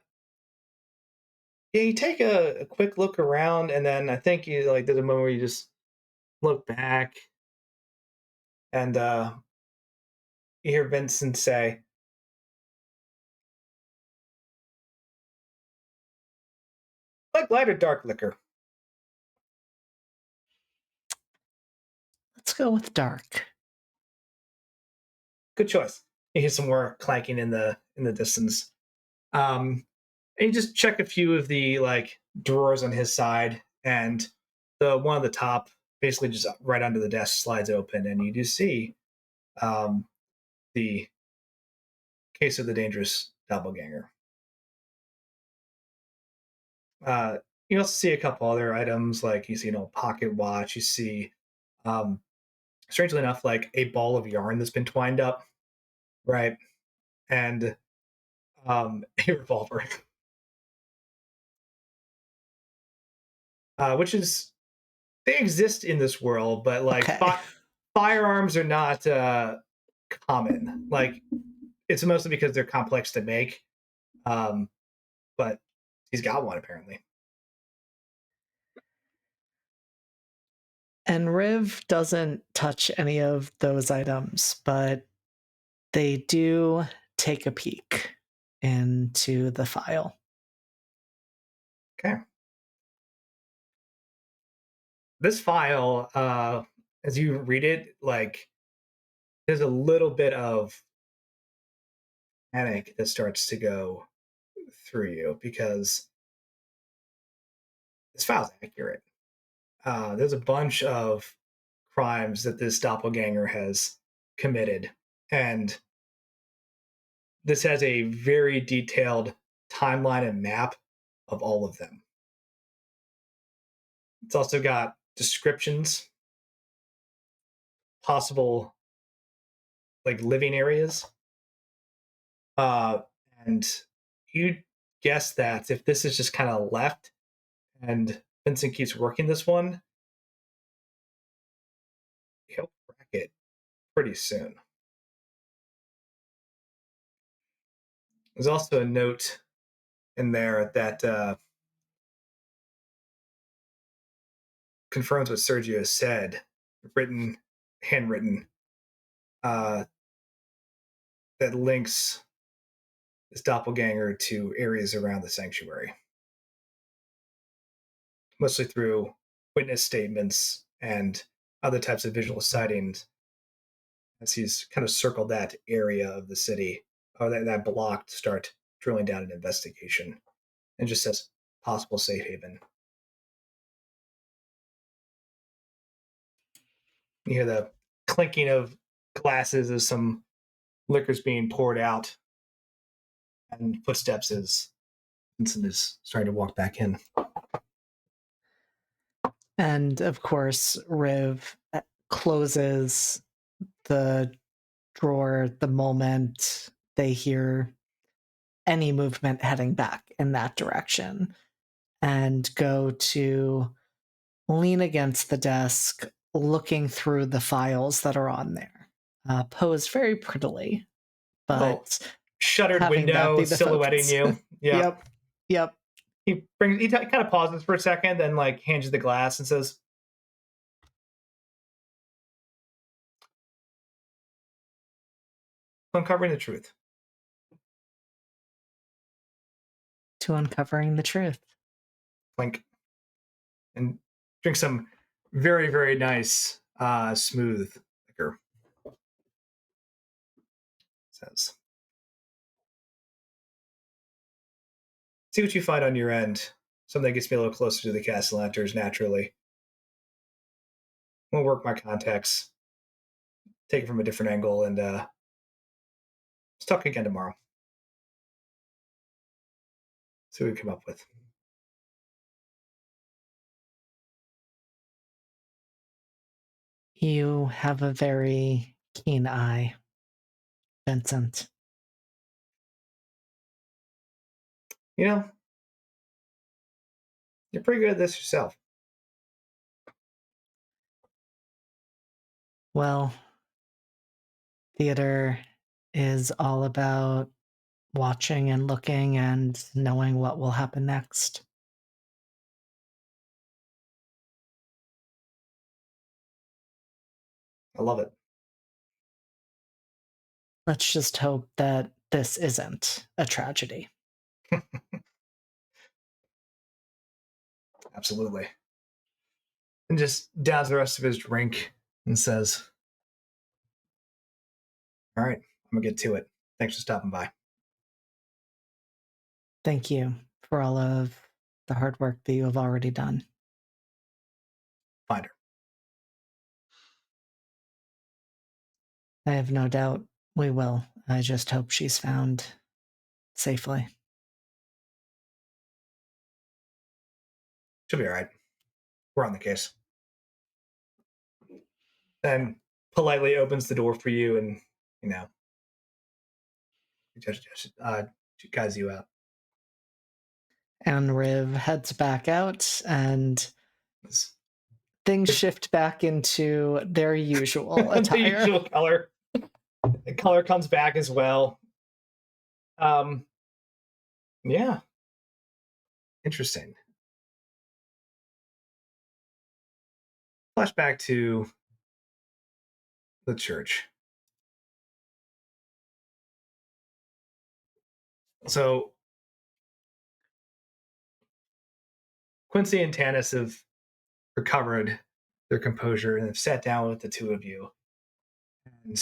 you take a quick look around, and then I think you like there's a moment where you just look back, and you hear Vincent say, "Like light or dark liquor?" Let's go with dark. Good choice. You hear some more clanking in the distance. And you just check a few of the like drawers on his side, and the one at the top, basically just right under the desk, slides open, and you do see the case of the dangerous doppelganger. You also see a couple other items, like you see an old pocket watch. You see, strangely enough, like a ball of yarn that's been twined up, right, and a revolver. Which is they exist in this world, but like firearms are not common. Like it's mostly because they're complex to make. But he's got one apparently. And Riv doesn't touch any of those items, but they do take a peek into the file. Okay. This file, as you read it, like there's a little bit of panic that starts to go through you because this file's accurate. There's a bunch of crimes that this doppelganger has committed, and this has a very detailed timeline and map of all of them. It's also got descriptions, possible like living areas, and you guess that if this is just kind of left and Vincent keeps working this one, he'll crack it pretty soon. There's also a note in there that confirms what Sergio said, handwritten, that links this doppelganger to areas around the sanctuary, mostly through witness statements and other types of visual sightings, as he's kind of circled that area of the city, or that block, to start drilling down an investigation. And just says possible safe haven. You hear the clinking of glasses as some liquor's being poured out, and footsteps as Vincent is starting to walk back in. And of course, Riv closes the drawer the moment they hear any movement heading back in that direction, and go to lean against the desk, looking through the files that are on there, posed very prettily, but shuttered window silhouetting you. Yep. He kind of pauses for a second, then like hands you the glass and says, "Uncovering the truth." To uncovering the truth. Clink. And drink some very, very nice, smooth liquor. Says, "See what you find on your end. Something that gets me a little closer to the castle enters naturally. We'll work my contacts, take it from a different angle, and let's talk again tomorrow. See what we come up with." You have a very keen eye, Vincent. You know, you're pretty good at this yourself. Well, theater is all about watching and looking and knowing what will happen next. I love it. Let's just hope that this isn't a tragedy. Absolutely. And just downs the rest of his drink and says, "All right, I'm going to get to it. Thanks for stopping by." Thank you for all of the hard work that you have already done. Find her. I have no doubt we will. I just hope she's found safely. She'll be all right. We're on the case. And politely opens the door for you and, she guides you out. And Riv heads back out, and things shift back into their usual attire. The usual color. The color comes back as well. Yeah. Interesting. Flashback to the church. So Quincy and Tanis have recovered their composure and have sat down with the two of you and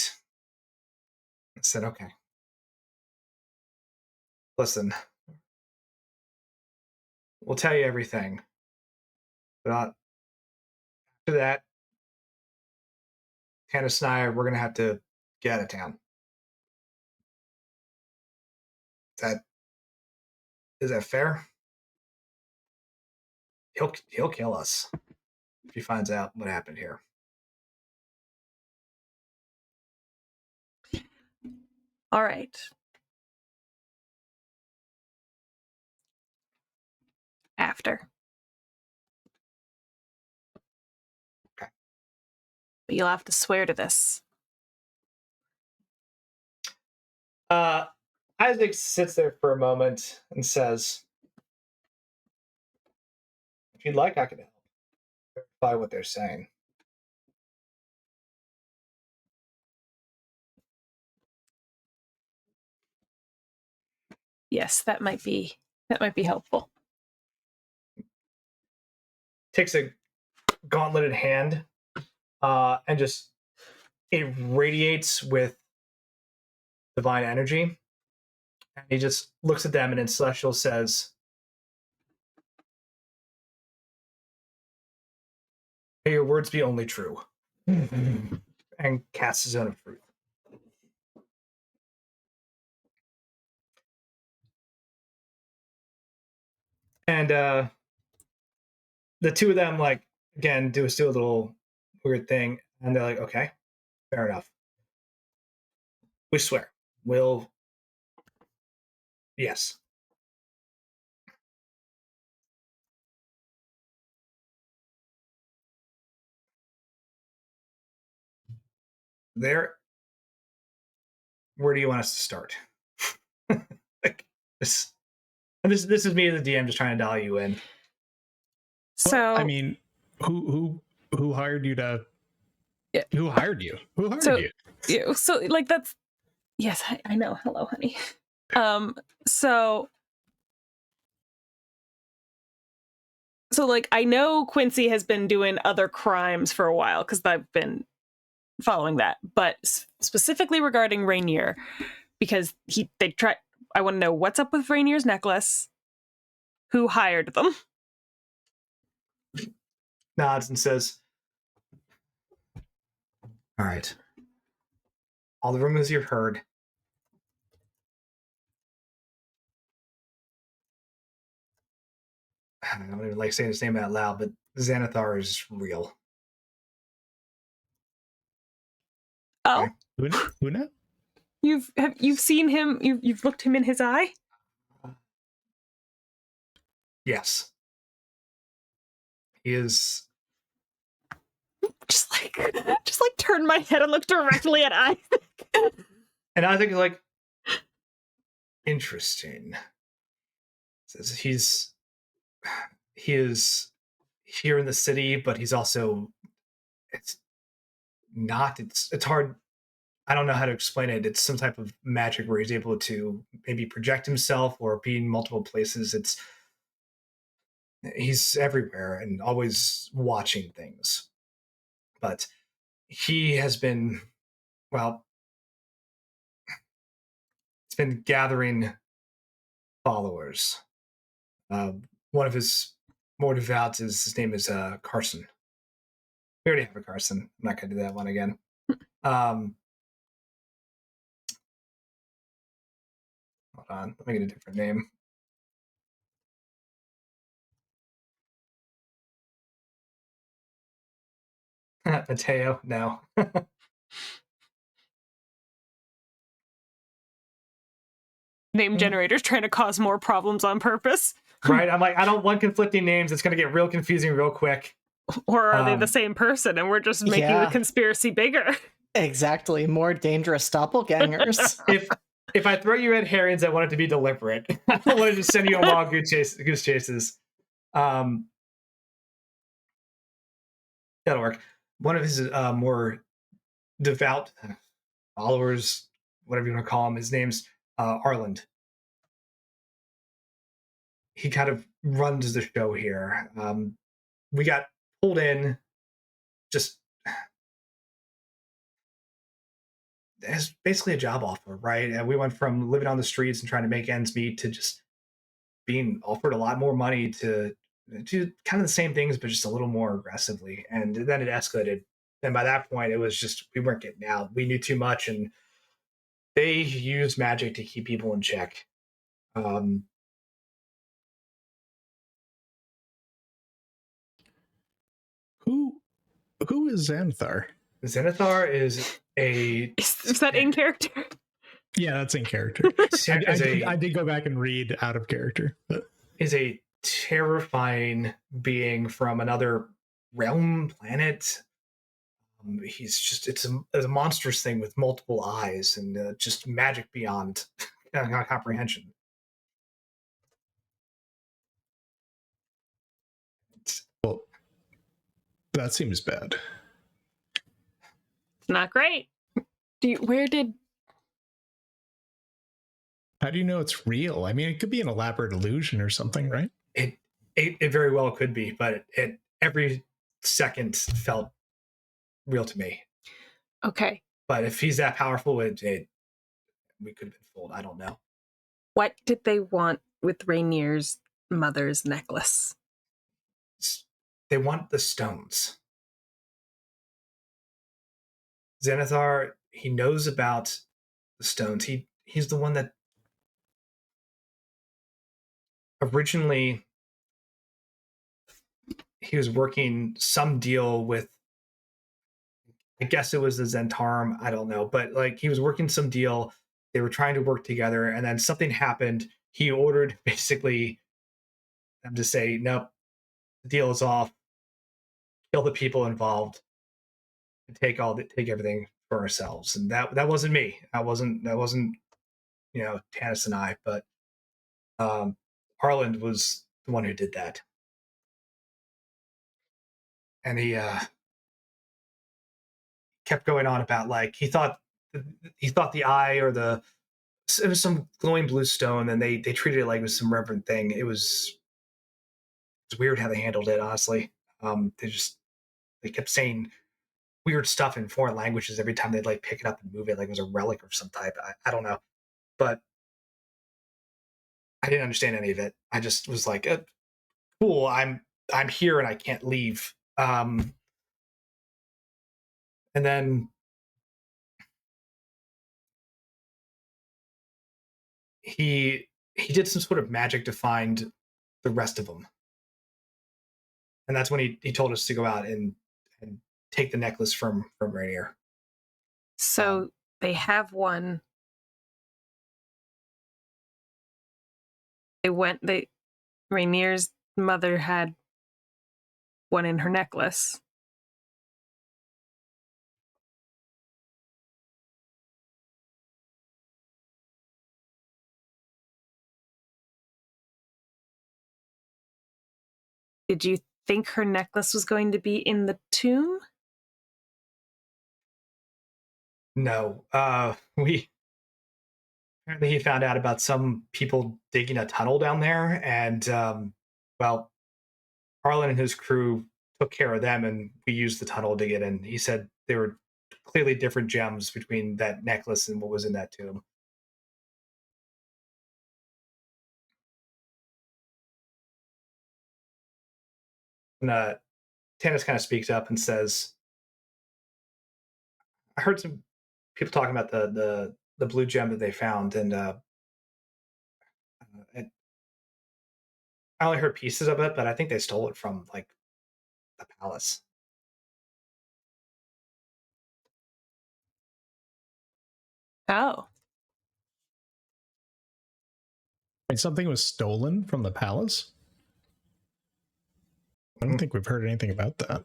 said, "Okay, listen, we'll tell you everything. But after that, Tannis and I, we're going to have to get out of town. Is that fair? He'll kill us if he finds out what happened here. All right. After. Okay. But you'll have to swear to this. Isaac sits there for a moment and says, if you'd like, I can help verify what they're saying. Yes, that might be helpful. Takes a gauntleted hand and just it radiates with divine energy. And he just looks at them and in Celestial says, may your words be only true. And casts his own of truth. And the two of them, like, again, do a little weird thing. And they're like, okay, fair enough. We swear. Yes. Where do you want us to start? Like this is me as the DM just trying to dial you in. So well, I mean, who hired you to? Yeah. Who hired you? Who hired you? So like that's yes, I know. Hello, honey. So like I know Quincy has been doing other crimes for a while because I've been following that, but specifically regarding Rainier, because I want to know what's up with Rainier's necklace, who hired them. Nods and says, all right, all the rumors you've heard, I don't even like saying his name out loud, but Xanathar is real. Oh, you? Who now? You've seen him? You've looked him in his eye? Yes, he is. Just like turn my head and look directly at Isaac. And Isaac is like, interesting. Says he is here in the city, but he's also it's hard. I don't know how to explain it. It's some type of magic where he's able to maybe project himself or be in multiple places. He's everywhere and always watching things. But he has been, well, it's been gathering followers. One of his more devout his name is Carson. We already have a Carson. I'm not going to do that one again. Hold on, let me get a different name. Mateo, no. Name generators trying to cause more problems on purpose. Right? I'm like, I don't want conflicting names. It's going to get real confusing real quick. Or are they the same person and we're just making the conspiracy bigger? Exactly. More dangerous doppelgangers. If I throw you red herrings, I want it to be deliberate. I don't want to just send you on wild goose chases. That'll work. One of his more devout followers, whatever you want to call him, his name's Arland. He kind of runs the show here. We got pulled in just as basically a job offer, right? And we went from living on the streets and trying to make ends meet to just being offered a lot more money to do kind of the same things, but just a little more aggressively. And then it escalated. And by that point, it was just we weren't getting out. We knew too much, and they used magic to keep people in check. Um, Who is Xanathar? Xanathar is a Is that in character? Yeah, that's in character. I did go back and read out of character. But. Is a terrifying being from another realm, planet. He's just it's a monstrous thing with multiple eyes and just magic beyond comprehension. Well, that seems bad. It's not great. How do you know it's real? I mean, it could be an elaborate illusion or something, right? It very well could be, but it every second felt real to me. Okay. But if he's that powerful, we could have been fooled. I don't know. What did they want with Rainier's mother's necklace? They want the stones. Xanathar, he knows about the stones. He's the one that originally he was working some deal with, I guess it was the Zentarum, I don't know, but like he was working some deal. They were trying to work together, and then something happened. He ordered basically them to say, nope, the deal is off, kill the people involved, and take everything for ourselves. And that wasn't me. That wasn't Tanis and I, but Harland was the one who did that. And he kept going on about like he thought the eye or it was some glowing blue stone, and they treated it like it was some reverent thing. It was weird how they handled it, honestly. They kept saying weird stuff in foreign languages every time they'd like pick it up and move it like it was a relic of some type. I don't know, but I didn't understand any of it. I just was like, cool, I'm here and I can't leave. And then he did some sort of magic to find the rest of them, and that's when he told us to go out and take the necklace from Rainier. So they have one. Rainier's mother had one in her necklace. Did you think her necklace was going to be in the tomb? No. Apparently he found out about some people digging a tunnel down there, and Harlan and his crew took care of them, and we used the tunnel to get in. He said there were clearly different gems between that necklace and what was in that tomb. And Tanis kind of speaks up and says, I heard some people talking about the blue gem that they found, and I only heard pieces of it, but I think they stole it from like the palace. Oh. Wait, something was stolen from the palace? I don't think we've heard anything about that.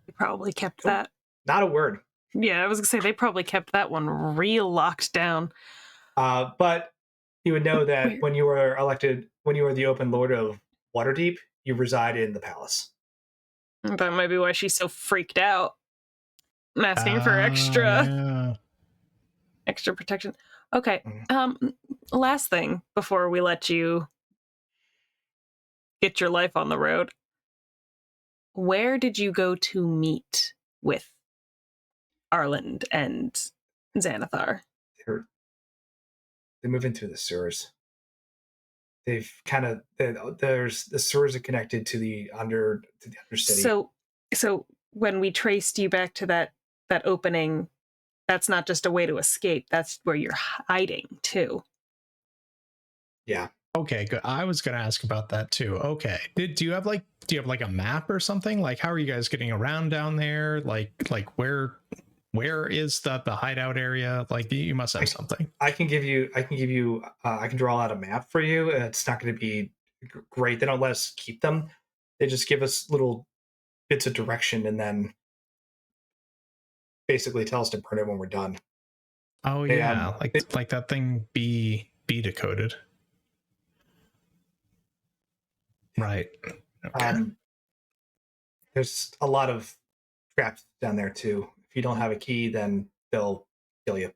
They probably kept that. Not a word. Yeah, I was going to say they probably kept that one real locked down. But you would know that when you were elected, when you were the Open Lord of Waterdeep, you reside in the palace. That might be why she's so freaked out. I'm asking for extra protection. Okay. Last thing before we let you get your life on the road. Where did you go to meet with Arland and Xanathar? They're moving through the sewers. they've kind of there's the sewers are connected to the undercity. So when we traced you back to that opening, that's not just a way to escape. That's where you're hiding too. Yeah. Okay, good. I was going to ask about that too. Okay. Do you have like a map or something? Like, how are you guys getting around down there? Like where is the hideout area? Like, you must have something. I can draw out a map for you. It's not going to be great. They don't let us keep them. They just give us little bits of direction and then basically tell us to burn it when we're done. Oh yeah, like that thing be decoded. Right. Okay. There's a lot of traps down there too. If you don't have a key, then they'll kill you.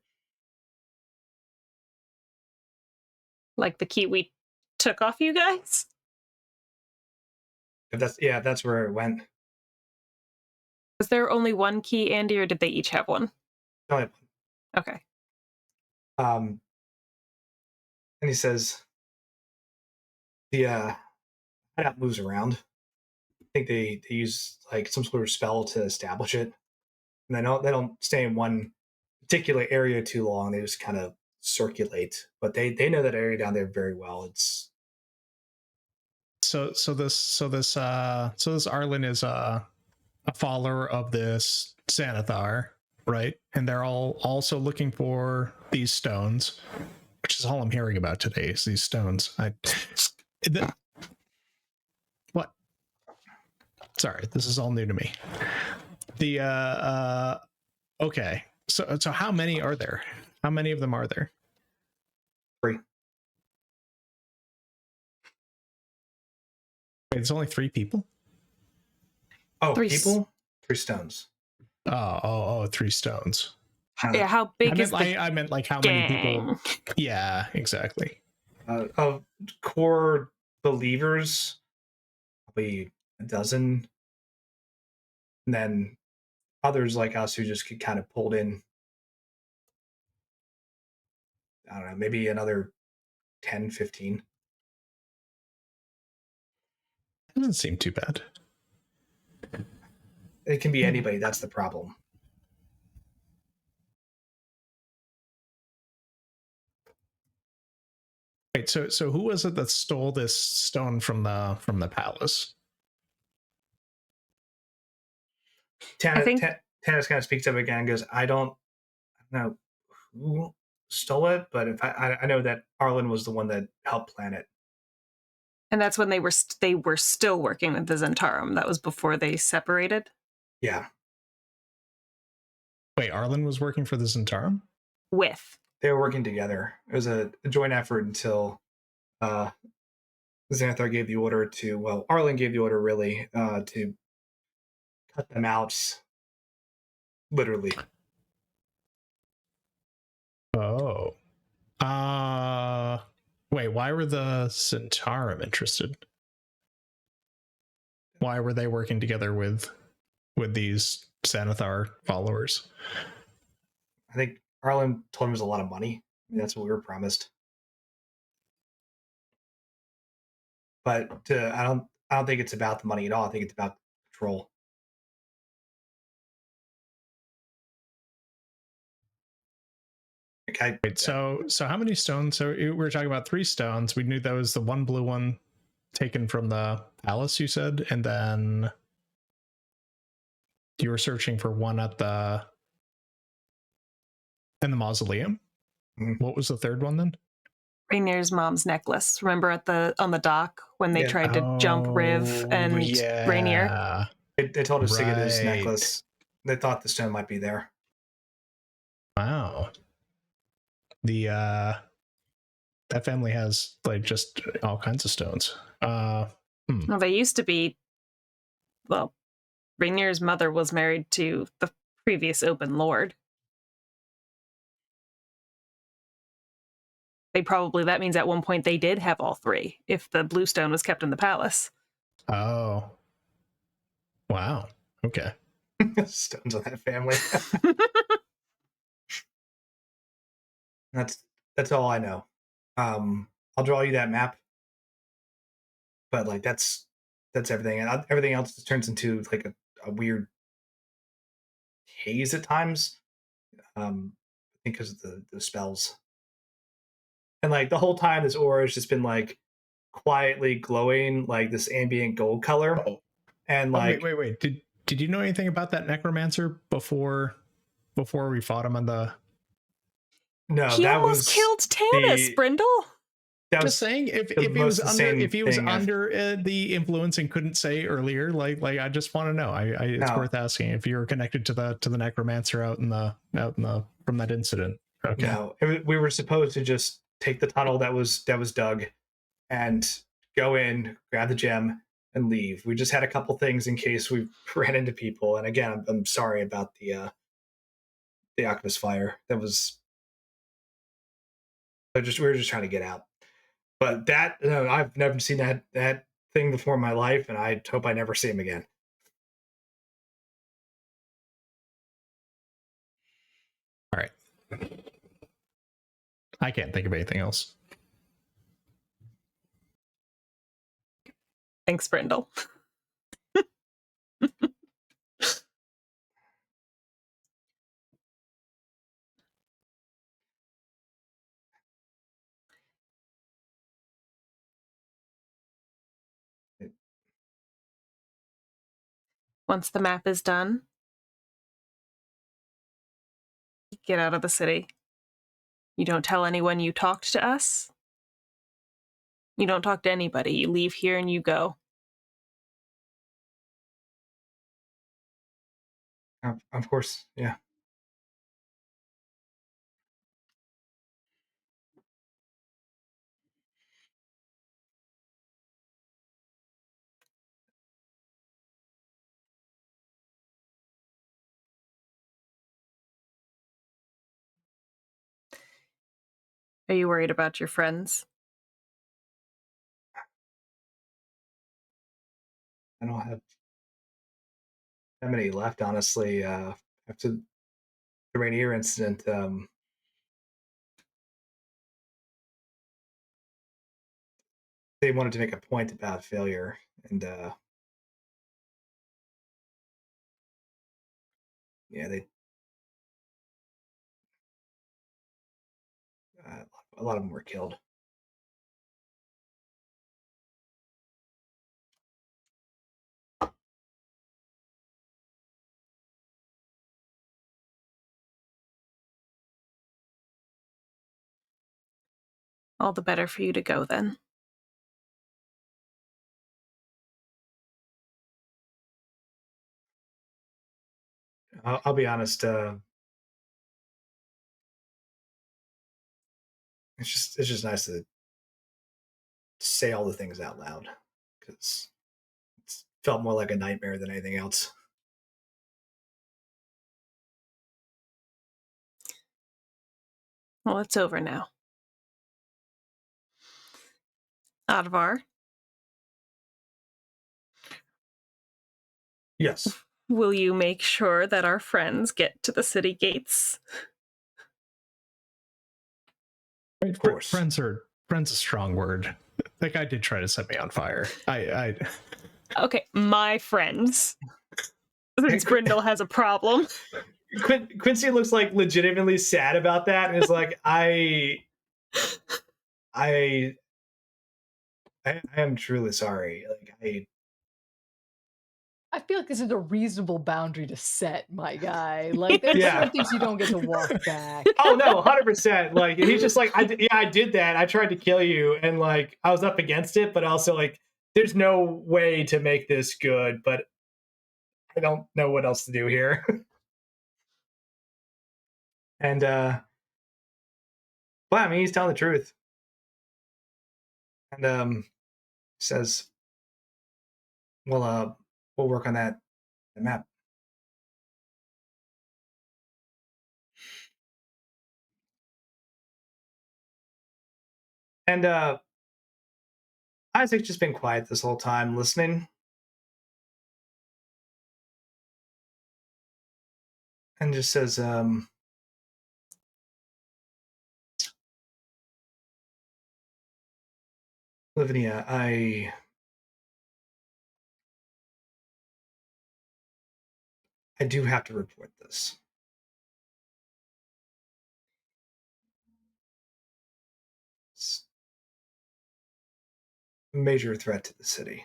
Like the key we took off you guys? If that's where it went. Was there only one key, Andy, or did they each have one? Only one. Okay. And he says the hideout moves around. I think they use like some sort of spell to establish it. And they don't stay in one particular area too long. They just kind of circulate. But they know that area down there very well. It's so this Arlen is a follower of this Xanathar, right? And they're all also looking for these stones, which is all I'm hearing about today, is these stones. What? Sorry, this is all new to me. Okay. So how many are there? How many of them are there? 3. Wait, it's only 3 people? Oh, 3 people? 3 stones. Oh, 3 stones. Yeah, how big is I meant like how many people? Yeah, exactly. Of core believers, probably a dozen. And then others like us who just get kind of pulled in. I don't know, maybe another 10, 15. Doesn't seem too bad. It can be anybody. That's the problem. Wait, so who was it that stole this stone from the palace? Tannis kind of speaks up again and goes, I don't know who stole it, but if I know that Arlen was the one that helped plan it. And that's when they were still working with the Zentarum. That was before they separated? Yeah. Wait, Arlen was working for the Zentarum? They were working together. It was a joint effort until Xanathar gave the order to, well, Arlen gave the order really to cut them out, literally. Oh. Wait, why were the Zentarum interested? Why were they working together with these Xanathar followers? I think Arlen told him it was a lot of money. I mean, that's what we were promised. But I don't think it's about the money at all. I think it's about control. Okay. Wait, so how many stones? So we were talking about 3 stones. We knew that was the one blue one taken from the palace, you said, and then you were searching for one in the mausoleum. Mm-hmm. What was the 3rd one then? Rainier's mom's necklace. Remember on the dock when they tried to jump Riv and Rainier? They told us to get his necklace. They thought the stone might be there. Wow. That family has like just all kinds of stones. Well, they used to be. Well, Rainier's mother was married to the previous Open Lord. That means at one point they did have all 3, if the blue stone was kept in the palace. Oh. Wow. Okay. Stones on that family. That's all I know. I'll draw you that map but like that's everything, and everything else just turns into like a weird haze at times. I think because of the spells, and like the whole time this aura has just been like quietly glowing like this ambient gold color. Oh, and like wait. Did you know anything about that necromancer before we fought him on the? No, He that almost was killed Tannis, Brindle. that Just was saying, if the he was most under insane if he was thing I've- under the influence and couldn't say earlier, like I just want to know. It's No. worth asking if you're connected to the necromancer out in the from that incident. Okay. No, we were supposed to just take the tunnel that was dug and go in, grab the gem, and leave. We just had a couple things in case we ran into people. And again, I'm sorry about the Octopus fire. That was we were just trying to get out. But that I've never seen that thing before in my life, and I hope I never see him again. All right. I can't think of anything else. Thanks, Brindle. Once the map is done, get out of the city. You don't tell anyone you talked to us. You don't talk to anybody. You leave here and you go. Of course, yeah. Are you worried about your friends? I don't have that many left, honestly. After the Rainier incident, they wanted to make a point about failure, and yeah, they a lot of them were killed. All the better for you to go then. I'll be honest. It's just nice to say all the things out loud, because it felt more like a nightmare than anything else. Well, it's over now. Advar, Yes, will you make sure that our friends get to the city gates? of course. Friends are a strong word. That guy did try to set me on fire. I Okay, my friends. Since Brindle has a problem. Quincy looks like legitimately sad about that, and is like, I am truly sorry. Like I feel like this is a reasonable boundary to set, my guy. Like, there's Yeah. some things you don't get to walk back. oh no, 100%. Like, and he's just like, I did that. I tried to kill you, and like I was up against it, but also like, there's no way to make this good, but I don't know what else to do here. and well, I mean, he's telling the truth. And says, well, we'll work on that map. And Isaac's just been quiet this whole time, listening. And just says, Lavinia, I do have to report this. It's a major threat to the city.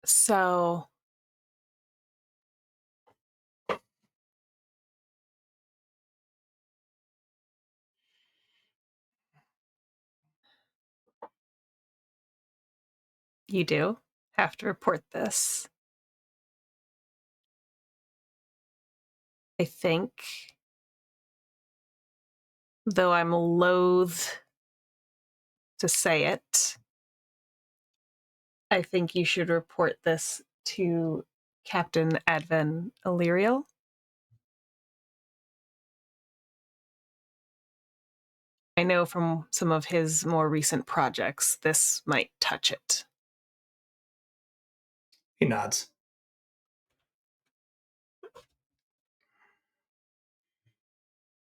So you do have to report this. I think, though I'm loath to say it, I think you should report this to Captain Adven Illyrial. I know from some of his more recent projects, this might touch it. He nods.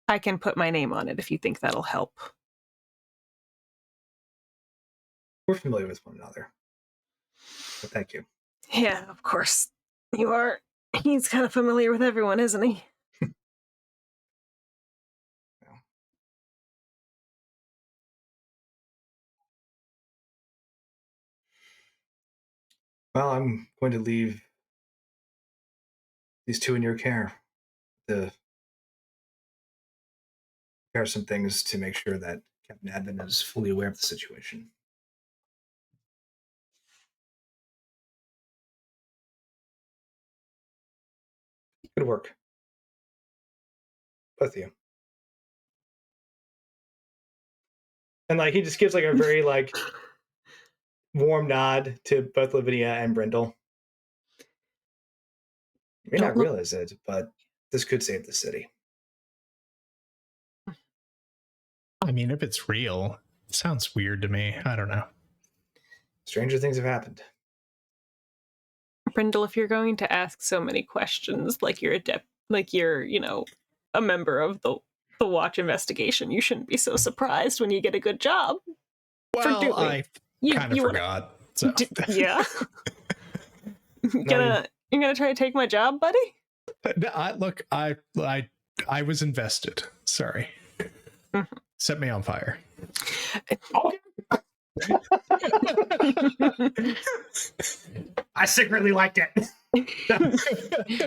I can put my name on it if you think that'll help. We're familiar with one another. But thank you. Yeah, of course. You are. He's kind of familiar with everyone, isn't he? Well, I'm going to leave these two in your care to prepare some things to make sure that Captain Advent is fully aware of the situation. Good work. Both of you. And like he just gives like a very like warm nod to both Lavinia and Brindle. You may not realize it, but this could save the city. I mean, if it's real, it sounds weird to me. I don't know. Stranger things have happened. Brindle, if you're going to ask so many questions, like you're a member of the Watch investigation, you shouldn't be so surprised when you get a good job. Well, I kind of forgot. So. Yeah. You're gonna try to take my job, buddy? I was invested. Sorry. Set me on fire. I secretly liked it.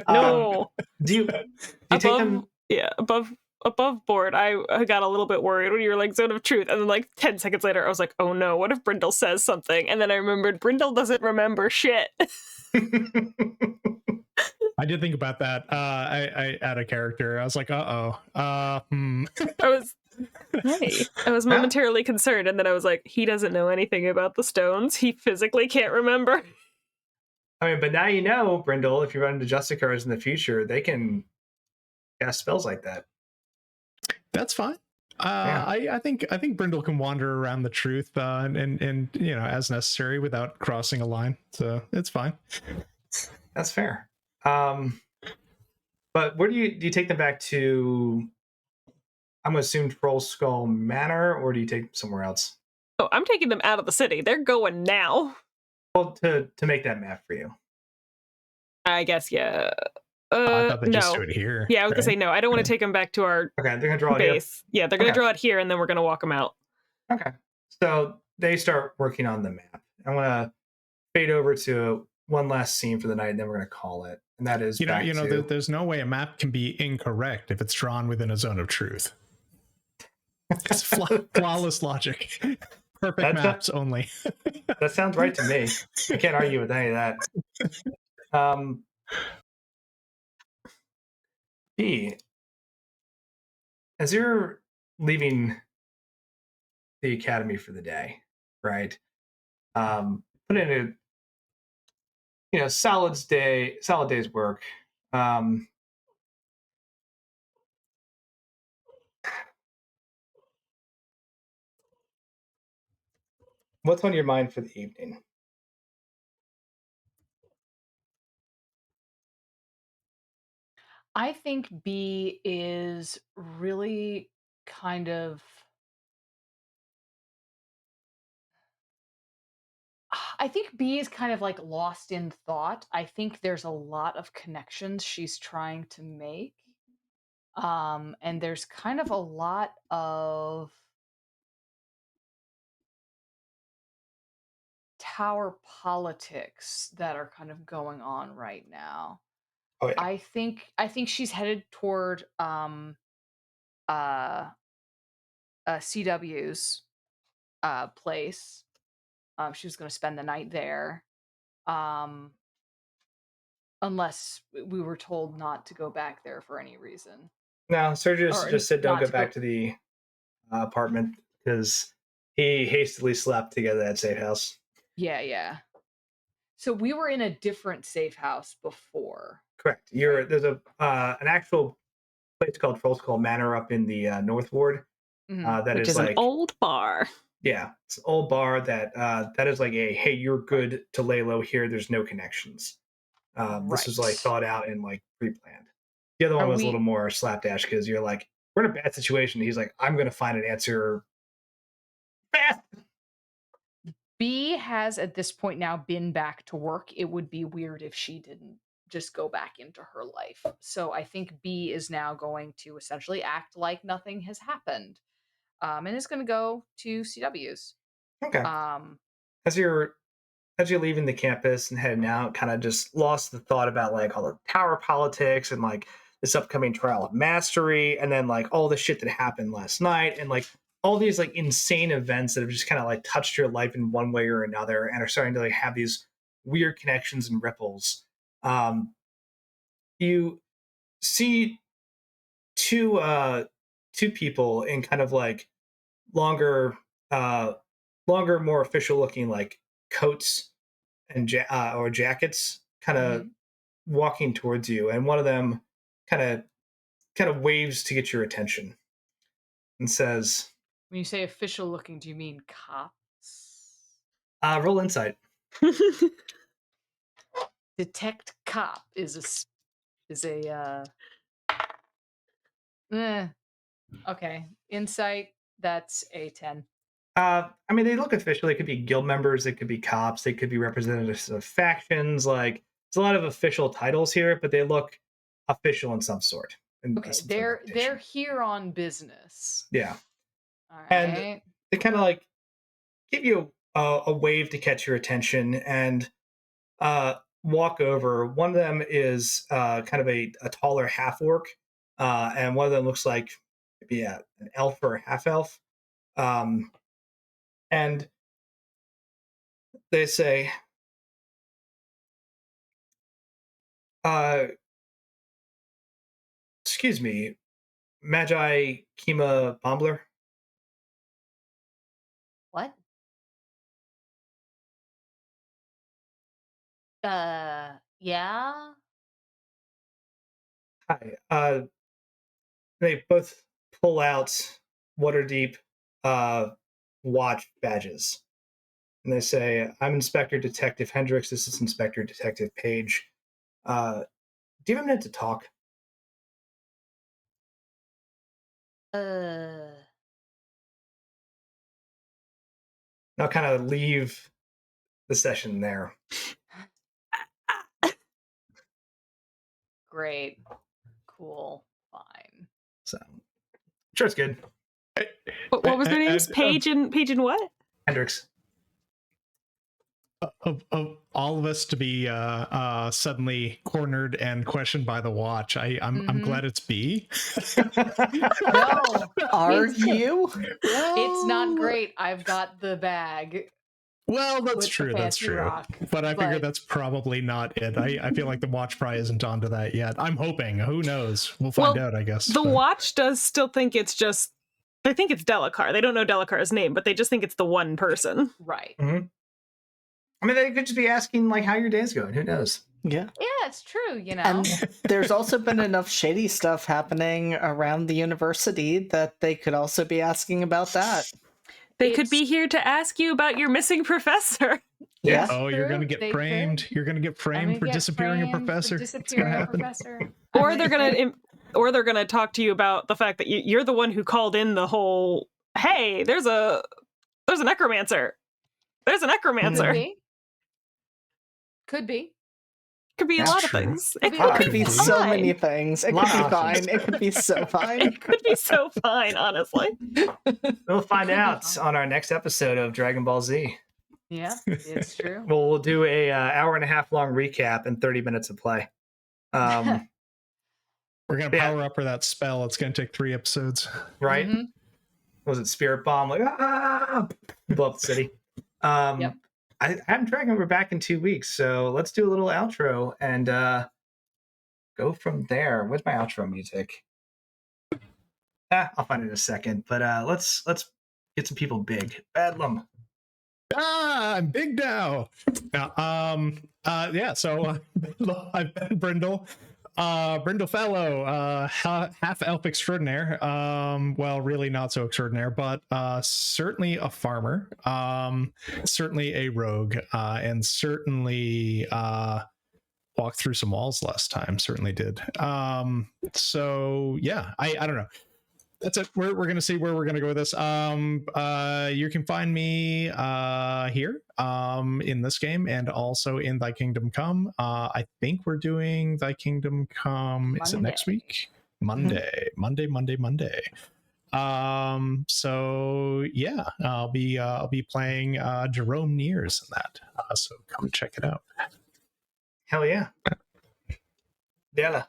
No. Do you take them? Yeah, above board. I got a little bit worried when you were like zone of truth, and then like 10 seconds later, I was like, oh no, what if Brindle says something? And then I remembered Brindle doesn't remember shit. I did think about that. I add a character. I was like, I was momentarily concerned, and then I was like, he doesn't know anything about the stones. He physically can't remember. I mean, but now you know, Brindle, if you run into Justicars in the future, they can cast spells like that. That's fine. I think Brindle can wander around the truth and you know, as necessary without crossing a line. So it's fine. That's fair. But where do you take them back to? I'm gonna assume Troll Skull Manor, or do you take them somewhere else? Oh, I'm taking them out of the city. They're going now. Well, to make that map for you. I guess, yeah. I thought they just do it here. Yeah, I was gonna say no. I don't want to take them back to our they're gonna draw base. Yeah, they're gonna draw it here, and then we're gonna walk them out. Okay. So they start working on the map. I want to fade over to one last scene for the night, and then we're gonna call it. And that is, there's no way a map can be incorrect if it's drawn within a zone of truth. It's flawless logic. Perfect maps only. That sounds right to me. I can't argue with any of that. B, as you're leaving the academy for the day, right? Put in a solid day's work. What's on your mind for the evening? I think B is really kind of I think B is kind of like lost in thought. I think there's a lot of connections she's trying to make. And there's kind of a lot of tower politics that are kind of going on right now. Oh yeah. I think she's headed toward CW's place. She was going to spend the night there. Unless we were told not to go back there for any reason. No, Sergius Or just said don't not go to back go- to the apartment because he hastily slept to get to that safe house. Yeah. So we were in a different safe house before. Correct. There's an actual place called Trollskull Manor up in the North Ward. Mhm. That Which is is like an old bar. yeah, it's an old bar that is like a hey, you're good to lay low here. There's no connections. This was like Right. thought out and like pre-planned. The other one Are was a we- little more slapdash because you're like, we're in a bad situation. He's like, I'm gonna find an answer fast. B has at this point now been back to work. It would be weird if she didn't just go back into her life. So I think B is now going to essentially act like nothing has happened. And is going to go to CW's. Okay. As you're leaving the campus and heading out, kind of just lost the thought about like all the tower politics and like this upcoming trial of mastery, and then like all the shit that happened last night, and like all these like insane events that have just kind of like touched your life in one way or another, and are starting to like have these weird connections and ripples. You see two people in kind of like longer, more official looking like coats and or jackets, kind of walking towards you, and one of them kind of waves to get your attention and says, When you say official looking, do you mean cops? roll insight. Detect cop is a okay. Insight, that's a 10. I mean, they look official. They could be guild members, they could be cops, they could be representatives of factions. Like, there's a lot of official titles here, but they look official in some sort. Okay, they're here on business. Yeah. All right. And they kind of like give you a wave to catch your attention and walk over. One of them is kind of a taller half orc, and one of them looks like maybe an elf or a half elf. And they say, excuse me, Magi Kima Bombler? What? Yeah. Hi. They both pull out Waterdeep watch badges. And they say, I'm Inspector Detective Hendricks. This is Inspector Detective Page. Do you have a minute to talk? I'll kind of leave the session there. Great. Cool. Fine. So, sure, it's good. What was their names? Paige and what? Hendricks. Of all of us to be suddenly cornered and questioned by the watch, I'm glad it's B. No, Are you? it's not great. I've got the bag. Well, that's with the true. That's fancy true. rock, But I figure but- that's probably not it. I feel like the watch probably isn't onto that yet. I'm hoping. Who knows? We'll find out, I guess. The but- watch does still think it's just. They think it's Delacar. They don't know Delacar's name, but they just think it's the one person. Right. Mm-hmm. I mean, they could just be asking like how your day's going. Who knows? Yeah. Yeah, it's true, you know. And there's also been enough shady stuff happening around the university that they could also be asking about that. They could be here to ask you about your missing professor. Yeah. Oh, you're True, gonna get they framed. could. You're gonna get I'm framed gonna for get disappearing a framed for professor. It's disappearing gonna a happen. professor. Or I'm they're gonna talk to you about the fact that you're the one who called in the whole, hey, there's a necromancer. There's a necromancer. Could be. Could be. Could be a That's lot of true. things. Could It be could It could be so fine. many things. It Lot could be of options. fine. It could be so fine. It could be so fine, honestly. We'll find could be out fun. on our next episode of Dragon Ball Z. Yeah, it's true. Well, we'll do a hour and a half long recap and 30 minutes of play. We're gonna Yeah. power up for that spell. It's gonna take 3 episodes. Right? Mhm. Was it Spirit Bomb? Like, blow up the city. Yep. I'm Dragon. We're back in 2 weeks, so let's do a little outro and go from there. Where's my outro music? I'll find it in a second. But let's get some people big. Bedlam. I'm big now. Yeah, so I've been Brindle. Brindle Fellow, half elf extraordinaire. Well, really not so extraordinaire, but certainly a farmer, certainly a rogue, and certainly walked through some walls last time. Certainly did. So yeah, I don't know. That's it. We're gonna see where we're gonna go with this. You can find me here in this game and also in Thy Kingdom Come. I think we're doing Thy Kingdom Come. Is it next week? Monday. So yeah, I'll be playing Jerome Nears in that. So come check it out. Hell yeah. Della.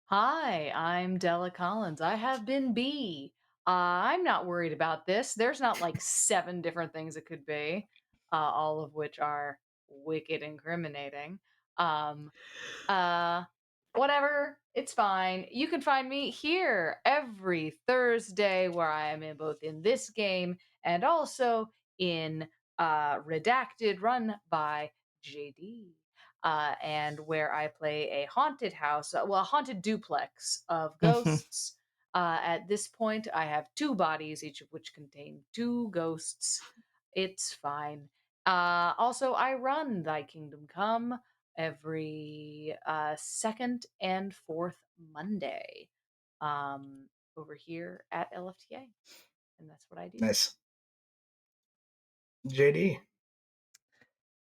Hi, I'm Della Collins. I have been B. I'm not worried about this. There's not like 7 different things it could be, all of which are wicked incriminating. Whatever, it's fine. You can find me here every Thursday, where I am in both in this game and also in Redacted, run by JD. And where I play a haunted house, a haunted duplex of ghosts. At this point, I have 2 bodies, each of which contain 2 ghosts. It's fine. Also, I run Thy Kingdom Come every second and fourth Monday over here at LFTA. And that's what I do. Nice. JD.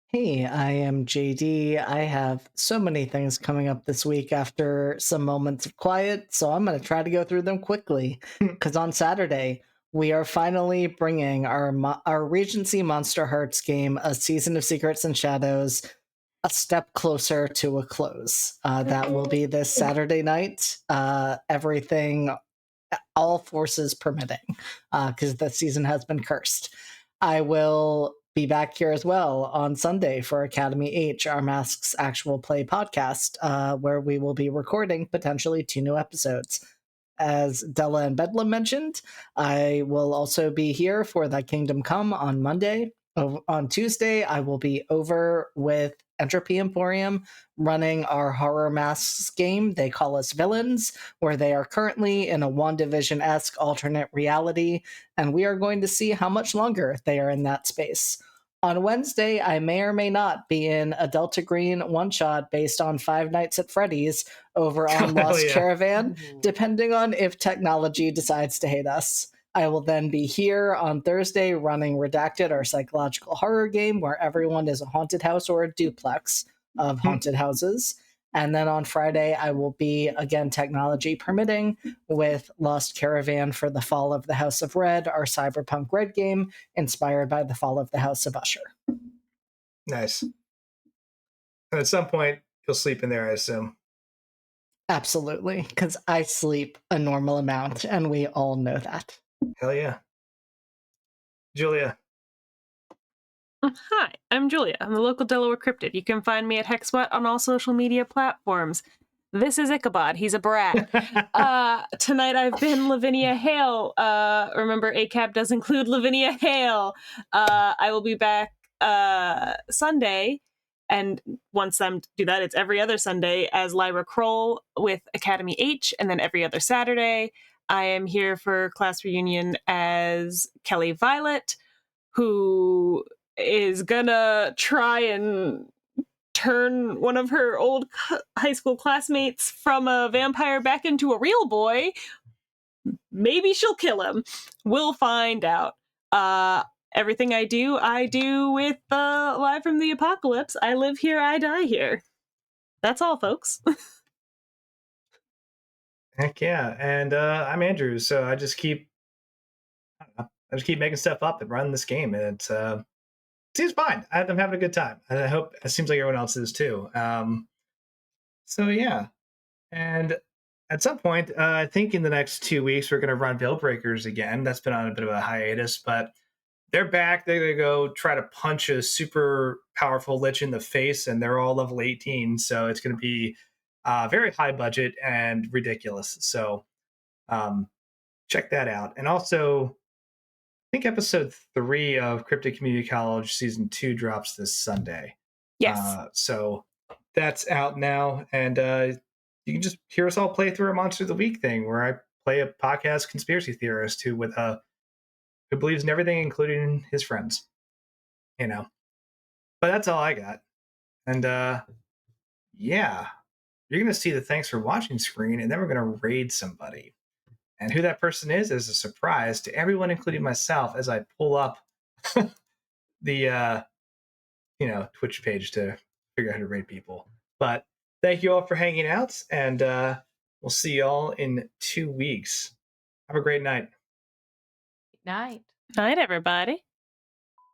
Hey, I am JD. I have so many things coming up this week after some moments of quiet, so I'm going to try to go through them quickly. Because on Saturday, we are finally bringing our Regency Monster Hearts game, A Season of Secrets and Shadows, a step closer to a close. That will be this Saturday night. Everything, all forces permitting, because the season has been cursed. I will be back here as well on Sunday for Academy H, our Masks Actual Play podcast, where we will be recording potentially 2 new episodes. As Della and Bedlam mentioned, I will also be here for Thy Kingdom Come on Monday. On Tuesday, I will be over with Entropy Emporium running our Horror Masks game. They call us Villains, where they are currently in a WandaVision-esque alternate reality, and we are going to see how much longer they are in that space. On Wednesday, I may or may not be in a Delta Green one-shot based on Five Nights at Freddy's over on Lost Caravan, depending on if technology decides to hate us. I will then be here on Thursday running Redacted, our psychological horror game, where everyone is a haunted house or a duplex of haunted houses. And then on Friday, I will be, again, technology permitting, with Lost Caravan for the Fall of the House of Red, our cyberpunk red game, inspired by the Fall of the House of Usher. Nice. And at some point, you'll sleep in there, I assume. Absolutely, because I sleep a normal amount, and we all know that. Hell yeah. Julia. Hi, I'm Julia. I'm the local Delaware cryptid. You can find me at Hexwet on all social media platforms. This is Ichabod. He's a brat. Tonight I've been Lavinia Hale. Remember, ACAB does include Lavinia Hale. I will be back Sunday, and once I do that, it's every other Sunday as Lyra Kroll with Academy H, and then every other Saturday I am here for class reunion as Kelly Violet, who is gonna try and turn one of her old high school classmates from a vampire back into a real boy. Maybe she'll kill him. We'll find out. everything I do with Live from the Apocalypse. I live here, I die here. That's all, folks. Heck yeah. And I'm Andrew, so I just keep making stuff up and running this game, and it seems fine. I'm having a good time. I hope it seems like everyone else is too. So yeah, and at some point, I think in the next 2 weeks we're going to run Veil Breakers again. That's been on a bit of a hiatus, but they're back. They're going to go try to punch a super powerful lich in the face, and they're all level 18, so it's going to be very high budget and ridiculous. So check that out. And also, I think episode 3 of Cryptic Community College season 2 drops this Sunday. Yes. So that's out now, and you can just hear us all play through our Monster of the Week thing, where I play a podcast conspiracy theorist who believes in everything, including his friends. You know, but that's all I got. And yeah, you're gonna see the thanks for watching screen, and then we're gonna raid somebody. And who that person is a surprise to everyone, including myself, as I pull up the Twitch page to figure out how to raid people. But thank you all for hanging out, and we'll see y'all in 2 weeks. Have a great night. Night. Night, everybody.